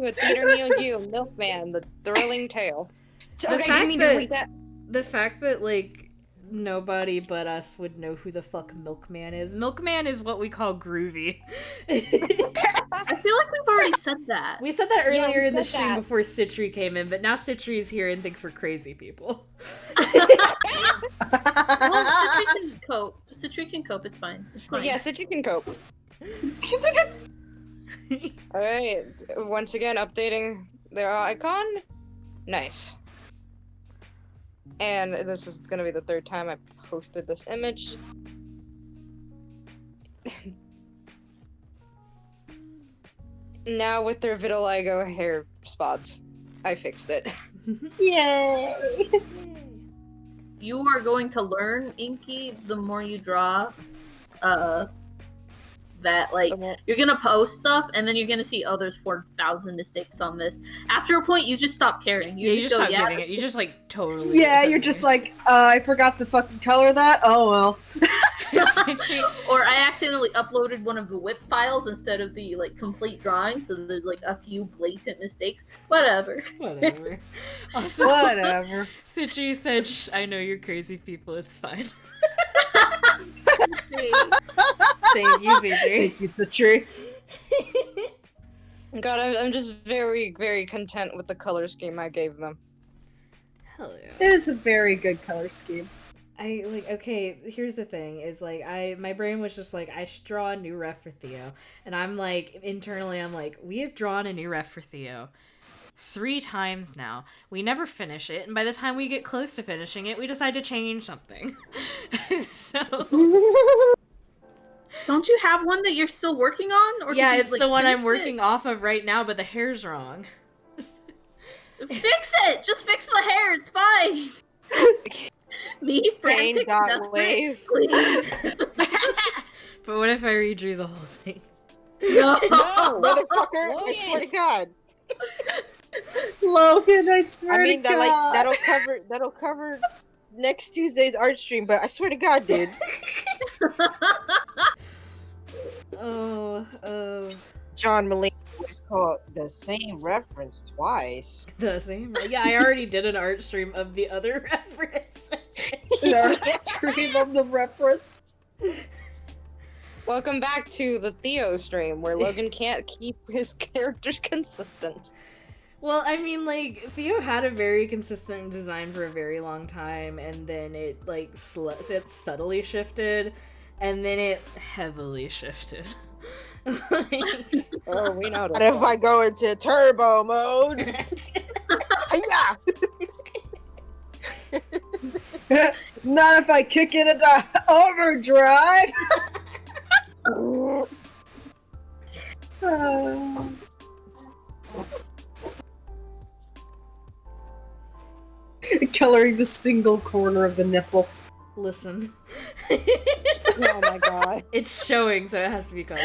a theater near you, Milkman, the thrilling tale. The Okay, fact give me that- delete that. The fact that like nobody but us would know who the fuck Milkman is. Milkman is what we call groovy. I feel like we've already said that. We said that Yeah, earlier we in the said stream that. before Citri came in, but now Citri is here and thinks we're crazy people. Well, Citri can cope. Citri can cope. It's fine. It's fine. Yes, that you can cope. Alright, once again, updating their icon. Nice. And this is gonna be the third time I posted this image. Now with their vitiligo hair spots, I fixed it. Yay! You are going to learn, Inky, the more you draw, that, like, you're gonna post stuff, and then you're gonna see, oh, there's 4,000 mistakes on this. After a point, you just stop caring. You just go, stop yeah, giving it. You just like totally. Yeah, you're just like, I forgot to fucking color that. Oh well. Citri, Or I accidentally uploaded one of the whip files instead of the, like, complete drawing, so there's, like, a few blatant mistakes. Whatever. whatever. Also, Whatever. Citri said, Shh, I know you're crazy people. It's fine. Thank you, Citri. Thank you, Citri. God, I'm just very, very content with the color scheme I gave them. Hell yeah. It is a very good color scheme. I like okay, here's the thing, is like my brain was just like I should draw a new ref for Theo. And I'm like internally I'm like, we have drawn a new ref for Theo 3 times now. We never finish it, and by the time we get close to finishing it, we decide to change something. So Don't you have one that you're still working on? Or yeah, did you, it's like, the one I'm finish working off of right now, but the hair's wrong. it? Fix it! Just fix the hair, it's fine! Me, frantic, desperate, wave. please. But what if I redrew the whole thing? No. Motherfucker! I swear to God. Logan, I swear I mean to that God. that'll cover next Tuesday's art stream, but I swear to God, dude. Oh, John Mulaney was called the same reference twice. the same. Yeah, I already did an art stream of the other reference. An art stream of the reference. Welcome back to the Theo stream, where Logan can't keep his characters consistent. Well, I mean, like, Theo had a very consistent design for a very long time, and then it, like, it subtly shifted, and then it heavily shifted. Like... Oh, we know. What if I go into turbo mode? Not if I kick it into overdrive. Coloring the single corner of the nipple. Listen. Oh my god. It's showing, so it has to be colored.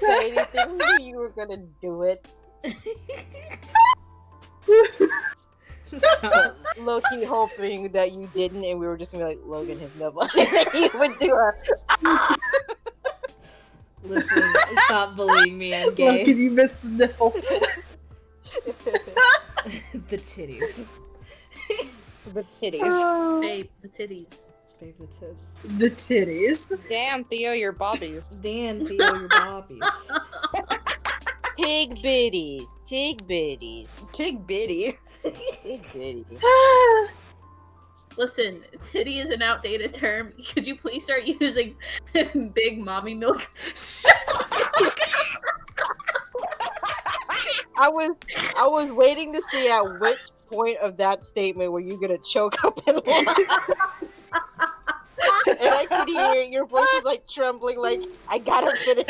Say anything, we knew you were gonna do it. So, Low-key hoping that you didn't, and we were just gonna be like, Logan, his nipple. You would do a... listen, stop bullying me, I'm gay. Logan, you missed the nipple. The titties. The titties. Babe, the titties. Babe, the tits. The titties. Damn, Theo, your bobbies. Dan, Theo, your bobbies. Tig bitties. Tig bitties. Tig bitty. Tig bitty. Listen, titty is an outdated term. Could you please start using big mommy milk? I was waiting to see at which point of that statement were you gonna choke up and laugh. And I could hear your voice was like trembling, like I gotta finish.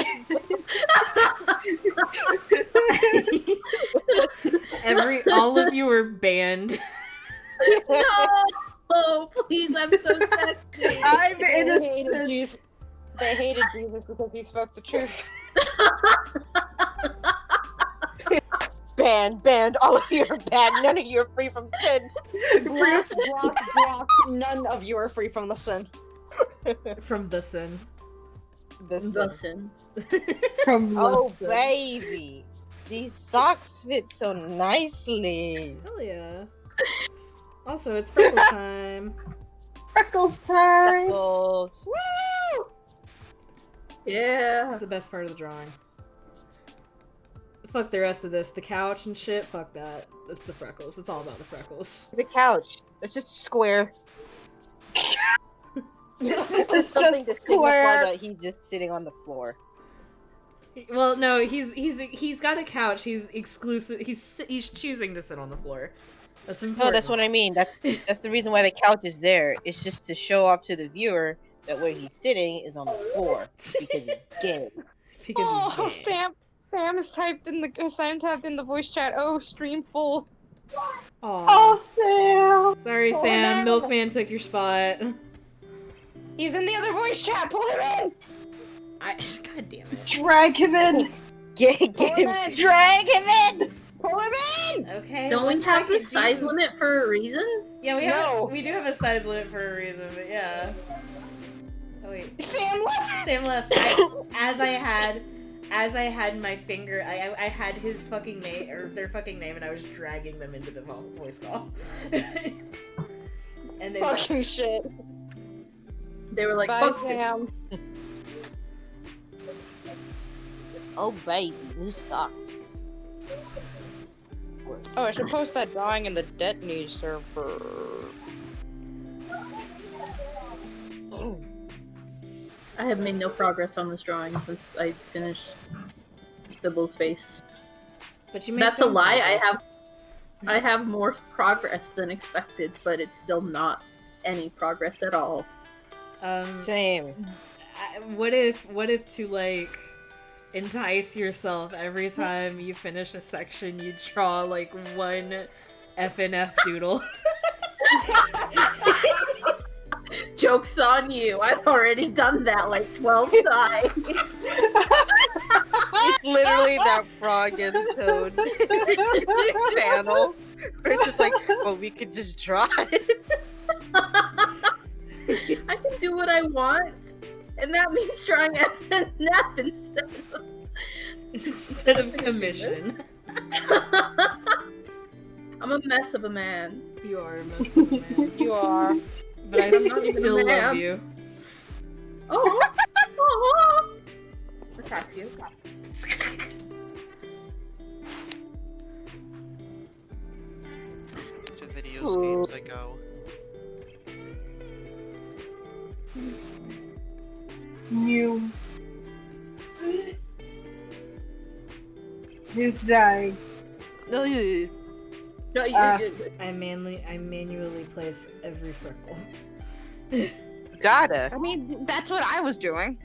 All of you are banned. No! Oh, please, I'm so sexy. I'm They hated innocent. Jesus. They hated Jesus because he spoke the truth. Banned. All of you are banned. None of you are free from sin. Block. None of you are free from the sin. From the sin. The sin. Listen. From Oh Listen. baby, these socks fit so nicely. Hell yeah. Also, it's freckles time. Freckles time. Freckles. Yeah. That's the best part of the drawing. Fuck the rest of this. The couch and shit, fuck that. It's the freckles. It's all about the freckles. The couch. It's just a square. It's something just to signify square. that he's just sitting on the floor. Well, no, he's got a couch. He's exclusive. He's choosing to sit on the floor. That's important. No, that's what I mean. That's the reason why the couch is there. It's just to show off to the viewer that where he's sitting is on the floor because he's gay. Because Oh, he's gay. Sam has typed in the voice chat. Oh, stream full. Aw. Oh, Sam. Sorry, Pull Sam. him in. Milkman took your spot. He's in the other voice chat. Pull him in. God damn it. Drag him in. Get Pull him. him in. Drag him in. Pull him in. Okay. Don't we 1 have the second, size Jesus. limit for a reason? Yeah, No. we do have a size limit for a reason, but yeah. Oh wait. Sam left. Sam left. As I had my finger, I had his fucking name or their fucking name, and I was dragging them into the voice call. And they Fucking shit. They were like, Bye, fuck this. Sam. Oh baby, new socks. Oh, I should post that drawing in the Destiny server. I have made no progress on this drawing since I finished Thibble's face. But you made That's a some lie. progress. I have more progress than expected, but it's still not any progress at all. Same. What if to like entice yourself every time you finish a section, you draw like one F and F doodle? Joke's on you. I've already done that like 12 times. It's literally that frog and toad panel. Where it's just like, well, we could just try it. I can do what I want, and that means trying nap instead of commission. I'm a mess of a man. You are a mess of a man. You are. But I I'm not even a still man. love you. Oh, oh. Attacks you. To video games I go. New. Who's dying? No, you. I manually place every freckle. Gotta. I mean, that's what I was doing.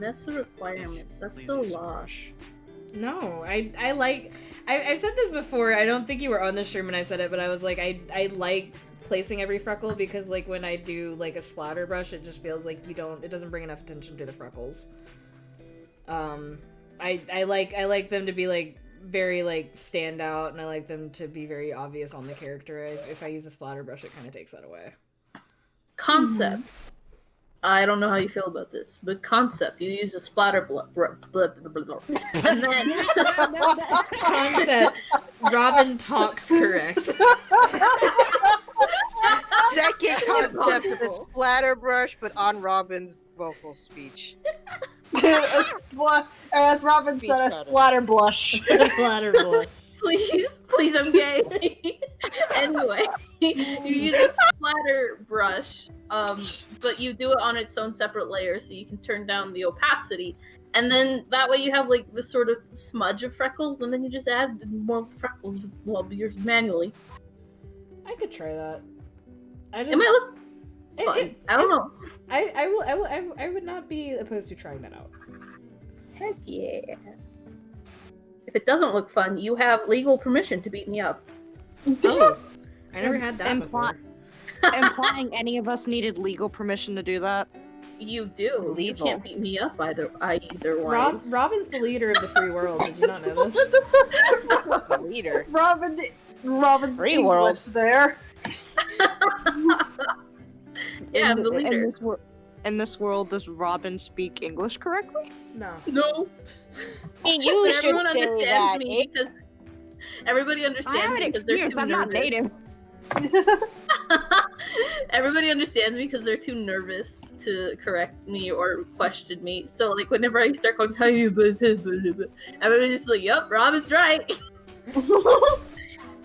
That's the requirements. That's Please so use a long. brush. No, I like. I've said this before. I don't think you were on the stream when I said it, but I was like, I like placing every freckle because like when I do like a splatter brush, it just feels like it doesn't bring enough attention to the freckles. I like them to be like very like stand out, and I like them to be very obvious on the character. If I use a splatter brush, it kind of takes that away. Concept. I don't know how you feel about this, but concept. You use a splatter and then Concept. Robin talks correct. Second concept, the Impossible. splatter brush, but on Robin's vocal speech. As Robin said, a splatter blush. Splatter blush. please, I'm gay. Anyway, you use a splatter brush, but you do it on its own separate layer, so you can turn down the opacity, and then that way you have like this sort of smudge of freckles, and then you just add more freckles yours manually. I could try that. It might look fun. I don't know. I would not be opposed to trying that out. Heck yeah. If it doesn't look fun, you have legal permission to beat me up. Oh, I never had that Imply- before. Implying any of us needed legal permission to do that. You do. You Legal. can't beat me up either way. Robin's the leader of the free world. Did you not know this? The leader. Robin's Free English world. there. Yeah, I'm the leader. In this world, does Robin speak English correctly? No. No. And you But should everyone say understands that. me because everybody I understands have me an because they're excuse. too I'm not nervous. native. Everybody understands me because they're too nervous to correct me or question me. So like whenever I start going, everybody's just like, "Yup, Robin's right."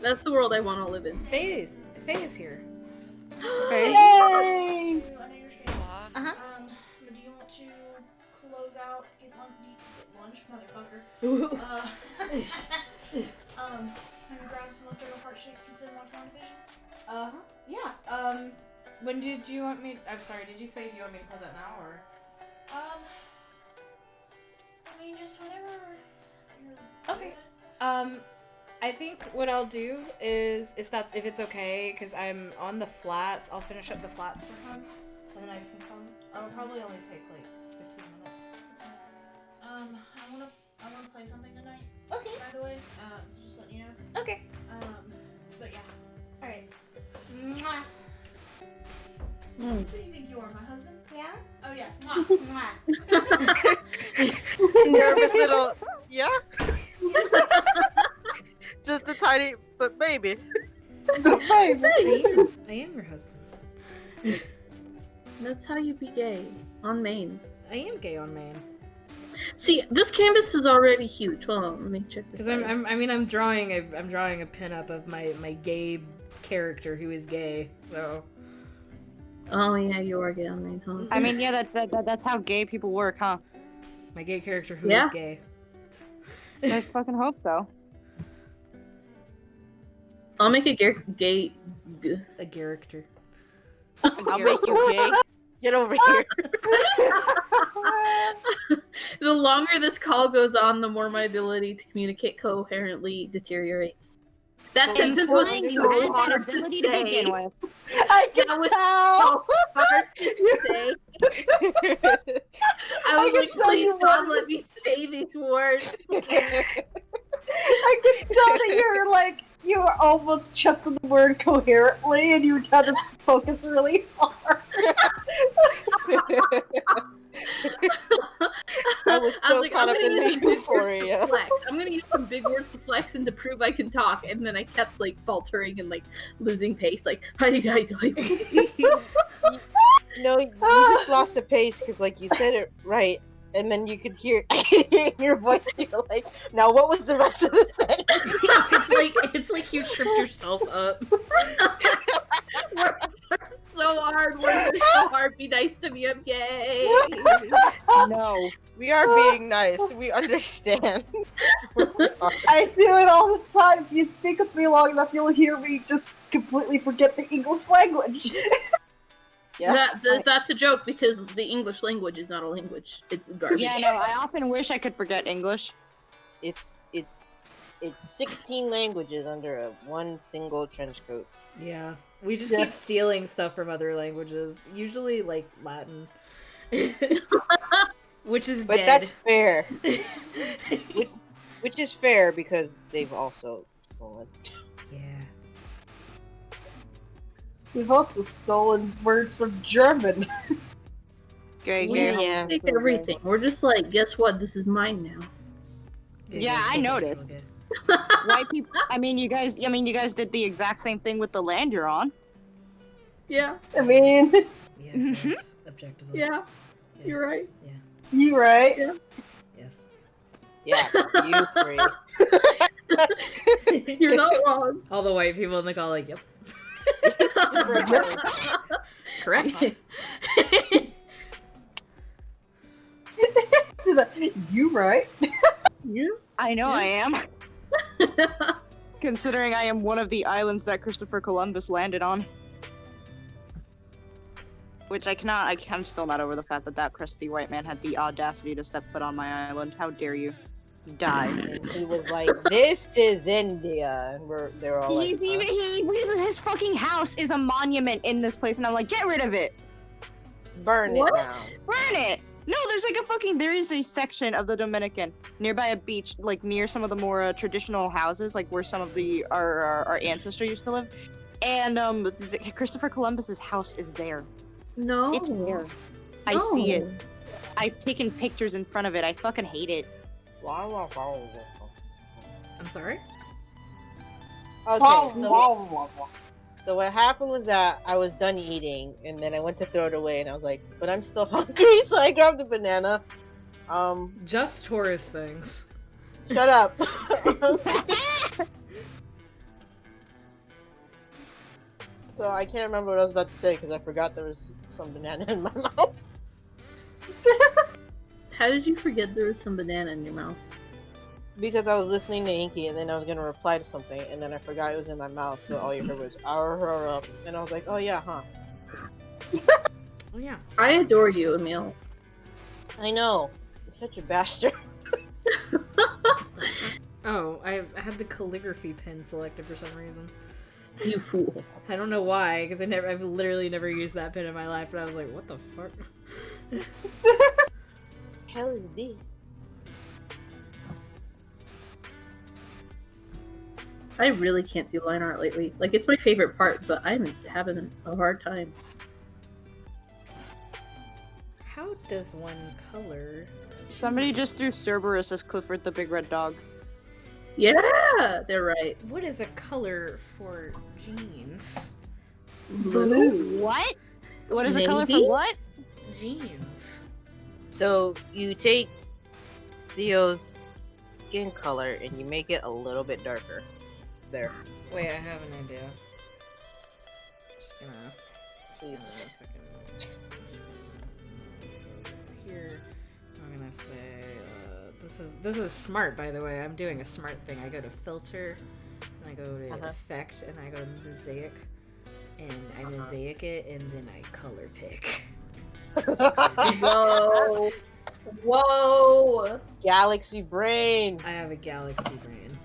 That's the world I want to live in. Faye is here. Faye? Yay! Uh-huh. Do you want to close out, get lunch, motherfucker? Can we grab some leftover heart-shaped pizza and watch WandaVision? Yeah. When did you want me? I'm sorry. Did you say if you want me to close out now or? I mean, just whenever you're Okay. I think what I'll do is, if it's okay, because I'm on the flats, I'll finish up the flats for him, and then I can come. I'll probably only take like 15 minutes. I wanna play something tonight. Okay. By the way, so just let you know. Okay. But yeah. All right. Mwah. Who do you think you are, my husband? Yeah. Oh yeah. Mwah. Mwah. Nervous little, yeah? Just a tiny, but baby. I am your husband. That's how you be gay on Maine. I am gay on Maine. See, this canvas is already huge. Hold on, let me check this. Because I'm drawing a pinup of my gay character who is gay. So. Oh yeah, you are gay on Maine, huh? I mean, yeah, that's how gay people work, huh? My gay character who is Yeah. gay. I fucking hope so. I'll make a gay. A character. I'll make you gay. Get over here. The longer this call goes on, the more my ability to communicate coherently deteriorates. That Well, sentence was implying you so had that hard to ability to begin say. with. I can That was tell. so hard to say. I was can like, tell please you God, what- let me say these words. I can tell that you're like you were almost chesting the word coherently, and you were trying to focus really hard. I was so like, caught I'm up gonna in use the some big words euphoria. to flex. I'm gonna use some big words to flex and to prove I can talk. And then I kept like faltering and like losing pace. Like, No, you just lost the pace because, like, you said it right, and then you could hear in your voice. You're like, now what was the rest of the sentence? it's like you tripped yourself up. Words are so hard. Words are so hard. Be nice to me, okay? No. We are being nice. We understand. I do it all the time. If you speak with me long enough, you'll hear me just completely forget the English language. Yeah. That's a joke because the English language is not a language. It's garbage. Yeah, no, I often wish I could forget English. It's 16 languages under one single trench coat. Yeah. We just keep Yes. stealing stuff from other languages. Usually, like, Latin. Which is But dead. that's fair. Which is fair because they've also stolen. Yeah. We've also stolen words from German. Gay, We- gay, Yeah. Take everything. We're just like, guess what? This is mine now. Yeah, I noticed. White people. I mean, you guys did the exact same thing with the land you're on. Yeah, I mean, Yeah, Mhm. correct. Objectively. yeah, you're right. you right. Yes. Yeah, you three. You're not wrong. All the white people in the call, like, yep. Correct. You right. Yeah. I know I am. Considering I am one of the islands that Christopher Columbus landed on. Which I'm still not over the fact that that crusty white man had the audacity to step foot on my island. How dare you? Die. And he was like, "This is India," and they're all like, His fucking house is a monument in this place, and I'm like, get rid of it! "Burn What? it down." Burn it! No, there is a section of the Dominican nearby a beach, like near some of the more traditional houses, like where some of our ancestors used to live. And Christopher Columbus's house is there. No. It's there. I see it. I've taken pictures in front of it. I fucking hate it. I'm sorry? Okay, so what happened was that I was done eating, and then I went to throw it away, and I was like, "But I'm still hungry," so I grabbed a banana. Just Taurus things. Shut up. So I can't remember what I was about to say because I forgot there was some banana in my mouth. How did you forget there was some banana in your mouth? Because I was listening to Inky, and then I was gonna reply to something, and then I forgot it was in my mouth, so all you heard was "arr," and I was like, "Oh yeah, huh." Oh, yeah. I adore you, Emil. I know. You're such a bastard. Oh, I had the calligraphy pin selected for some reason. You fool. I don't know why, because I've literally never used that pin in my life, and I was like, what the fuck? Hell is this? I really can't do line art lately. Like, it's my favorite part, but I'm having a hard time. How does one color? Somebody just threw Cerberus as Clifford the Big Red Dog. Yeah, they're right. What is a color for jeans? Blue. What? What is the color Navy? for what? Jeans. So you take Theo's skin color and you make it a little bit darker. There. Wait, I have an idea. Just gonna. Please. Here, I'm gonna say this is smart, by the way. I'm doing a smart thing. I go to filter, and I go to effect, and I go to mosaic, and I mosaic it, and then I color pick. Whoa. Whoa. Galaxy brain. I have a galaxy brain.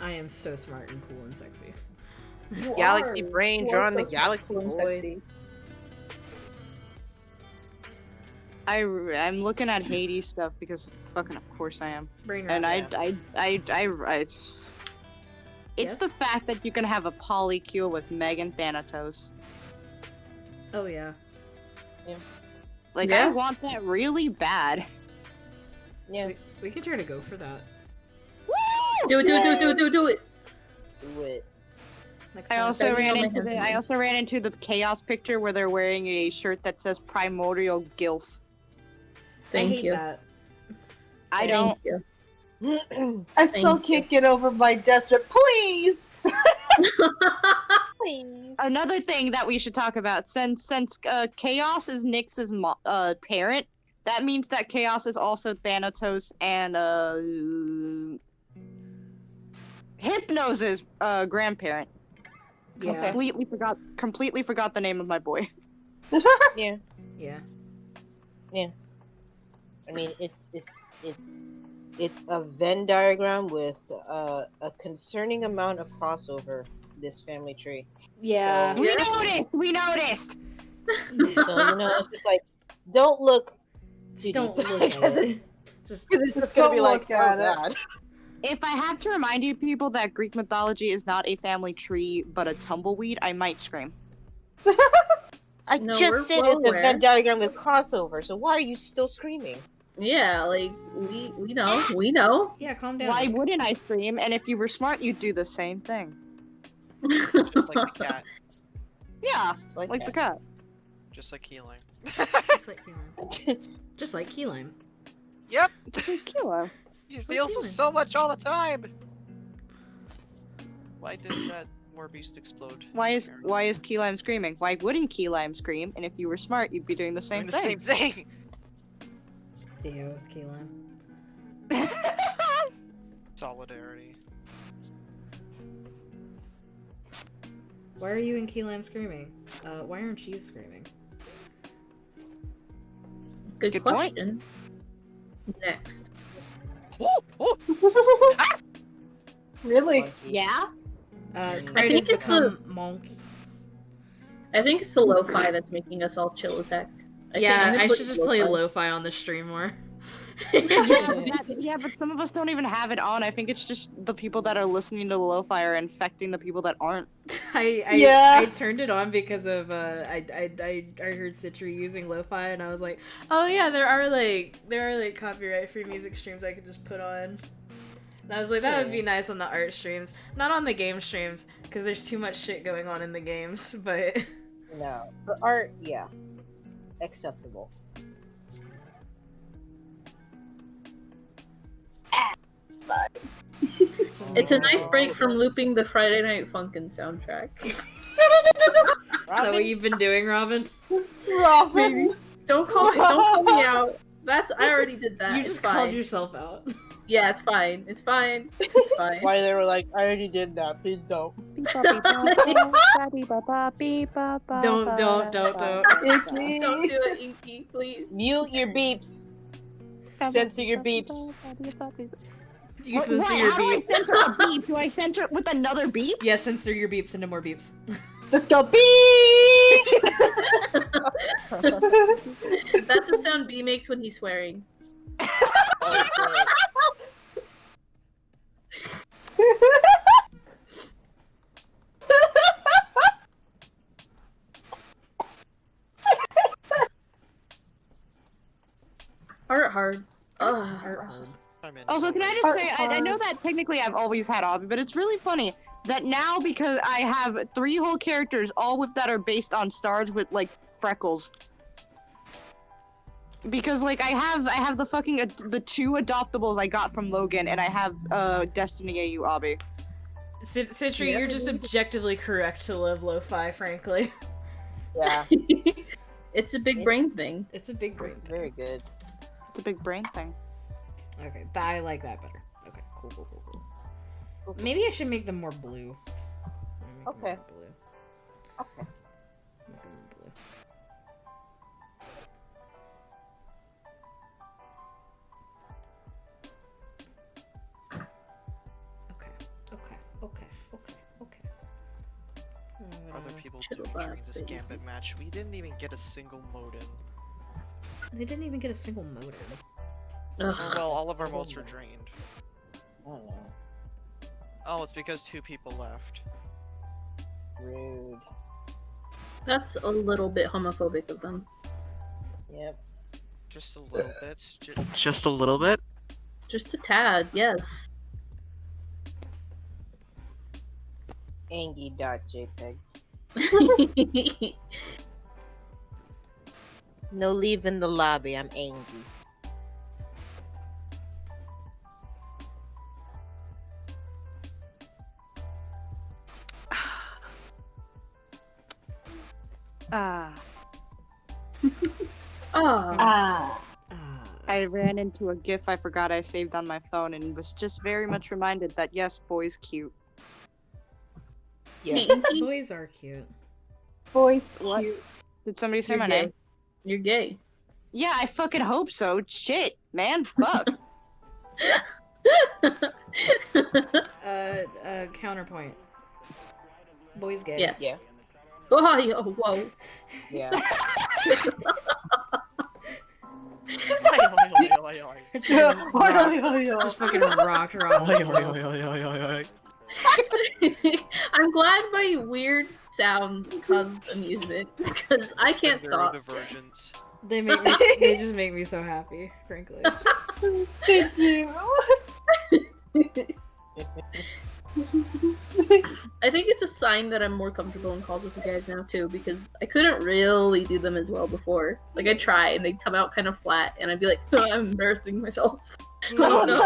I am so smart and cool and sexy. You Galaxy are. brain You are drawn the so galaxy cool and boy. sexy. I'm looking at Hades stuff because fucking of course I am. Brain And rot. it's Yes? the fact that you can have a polycule with Megan Thanatos. Oh yeah. Like Yeah. I want that really bad. Yeah, We could try to go for that. Do it. do it. Next I time. also Begging ran on my into hands and I knees. also ran into the chaos picture where they're wearing a shirt that says Primordial Gilf. I Thank hate you. that. I Thank don't. you. I still Thank you. can't get over my desperate. Please. Please. Another thing that we should talk about, since Chaos is Nyx's parent, that means that Chaos is also Thanatos and Hypnos's grandparent. Yeah. Completely forgot the name of my boy. Yeah. Yeah. I mean, it's a Venn diagram with a concerning amount of crossover. This family tree. Yeah. We noticed. So it's just like, don't look too Just don't deep. look at it. Just Because it's Just gonna don't be like, look at oh it. god. If I have to remind you people that Greek mythology is not a family tree but a tumbleweed, I might scream. I No, we're just said well it's a aware. Venn diagram with crossover. So why are you still screaming? Yeah, like we know. yeah, calm down. Why Nick. wouldn't I scream? And if you were smart, you'd do the same thing. Just like the cat. Yeah, It's like like that. the cat. Just like healing. Just like key lime. Just like key lime. Yep! Kilo. He like steals healing. so much all the time! Why did that war beast explode? Why is Key Lime screaming? Why wouldn't Key Lime scream? And if you were smart, you'd be doing the same Doing the thing. same thing! Theo with key lime. Solidarity. Why are you and key lime screaming? Why aren't you screaming? Good Good point. question. Next. Really? Monkey. Yeah? Sprite think has it's become monkey. I think it's the lo-fi that's making us all chill as heck. Yeah, I put should just play lo-fi. lo-fi on the stream more. Yeah, but some of us don't even have it on. I think it's just the people that are listening to the lo-fi are infecting the people that aren't. Yeah. I turned it on because of I heard Citri using lo-fi and I was like, oh yeah, there are like copyright free music streams I could just put on. And I was like, that would be nice on the art streams, not on the game streams, because there's too much shit going on in the games. But No. For art, yeah. Acceptable. It's a nice break from looping the Friday Night Funkin' soundtrack. is that what you've been doing, Robin? Robin. Don't call me out. I already did that. You It's just fine. called yourself out. Yeah, it's fine. It's fine. It's fine. Why they were like, I already did that. Please don't. Don't. Icky. Don't do it, Inky, please. Mute your beeps. Censor your beeps. You What? censor your How do I beeps. censor a beep? Do I censor it with another beep? Yeah, censor your beeps into more beeps. Let's go beep. That's the sound B makes when he's swearing. Art hard. Ugh. I'm in. Also, can I just say, I know that technically I've always had Obby, but it's really funny that now because I have 3 whole characters, all with that are based on stars with like freckles. Because like I have the fucking the 2 adoptables I got from Logan, and I have Destiny AU Obby. Citri, you're just objectively correct to live lo-fi, frankly. Yeah, It's a big brain thing. It's a big brain. it's very good. It's a big brain thing. Okay, I like that better. Okay, cool. Maybe I should make them more blue. Okay. Blue. Okay. Make them more blue. Okay. people Should've doing during laughed, this baby. Gambit match? We didn't even get a single modem. They didn't even get a single modem. Or, Ugh. well, all of our modes were drained. I don't know. Oh, it's because 2 people left. Rude. That's a little bit homophobic of them. Yep. Just a little bit. Just a little bit? Just a tad, yes. Angie.jpg. No leave in the lobby, I'm angry. Ah. Oh, Ah. I ran into a GIF I forgot I saved on my phone and was just very much reminded that yes, boy's cute. Yeah. Boys are cute. Voice What? cute. Did somebody say you're my gay. name? You're gay. Yeah, I fucking hope so. Shit, man. Fuck. Counterpoint. Boys gay. Yes. Yeah. Oh, whoa. Yeah. Just fucking rocked. I'm glad my weird sounds cause amusement because I can't stop. Divergence. They make me. They just make me so happy, frankly. They do. I think it's a sign that I'm more comfortable in calls with you guys now too, because I couldn't really do them as well before. Like I try and they'd come out kind of flat, and I'd be like, oh, I'm embarrassing myself. Oh no.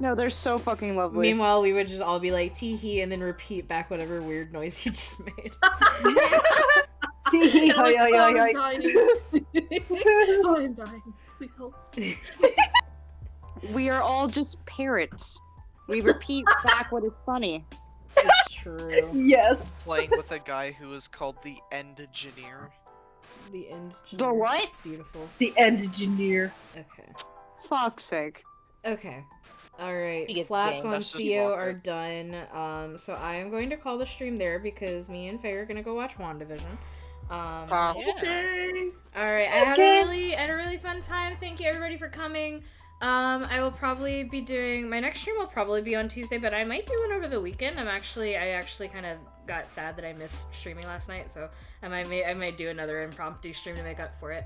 No, they're so fucking lovely. Meanwhile, we would just all be like tee hee and then repeat back whatever weird noise you just made. Tee, And I'm like, hoi, oh, hoi, hoi. I'm dying. Oh, I'm dying. Please help. We are all just parrots. We repeat back what is funny. It's true. Yes. Playing with a guy who is called the Engineer. The end. The what? Beautiful. The engineer. Okay. Fuck's sake. Okay. Alright, You get flats the on That's just Theo walk are it. done. So I am going to call the stream there because me and Faye are gonna go watch WandaVision. Yeah. Okay. Alright, I had a really fun time. Thank you everybody for coming. I will probably be doing my next stream will probably be on Tuesday, but I might do one over the weekend. I actually kind of got sad that I missed streaming last night, so I might do another impromptu stream to make up for it.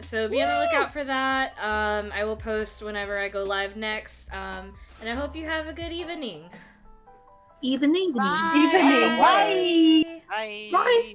So be on the lookout for that. I will post whenever I go live next. And I hope you have a good evening. Evening. Bye. Evening. Bye. Bye. Bye.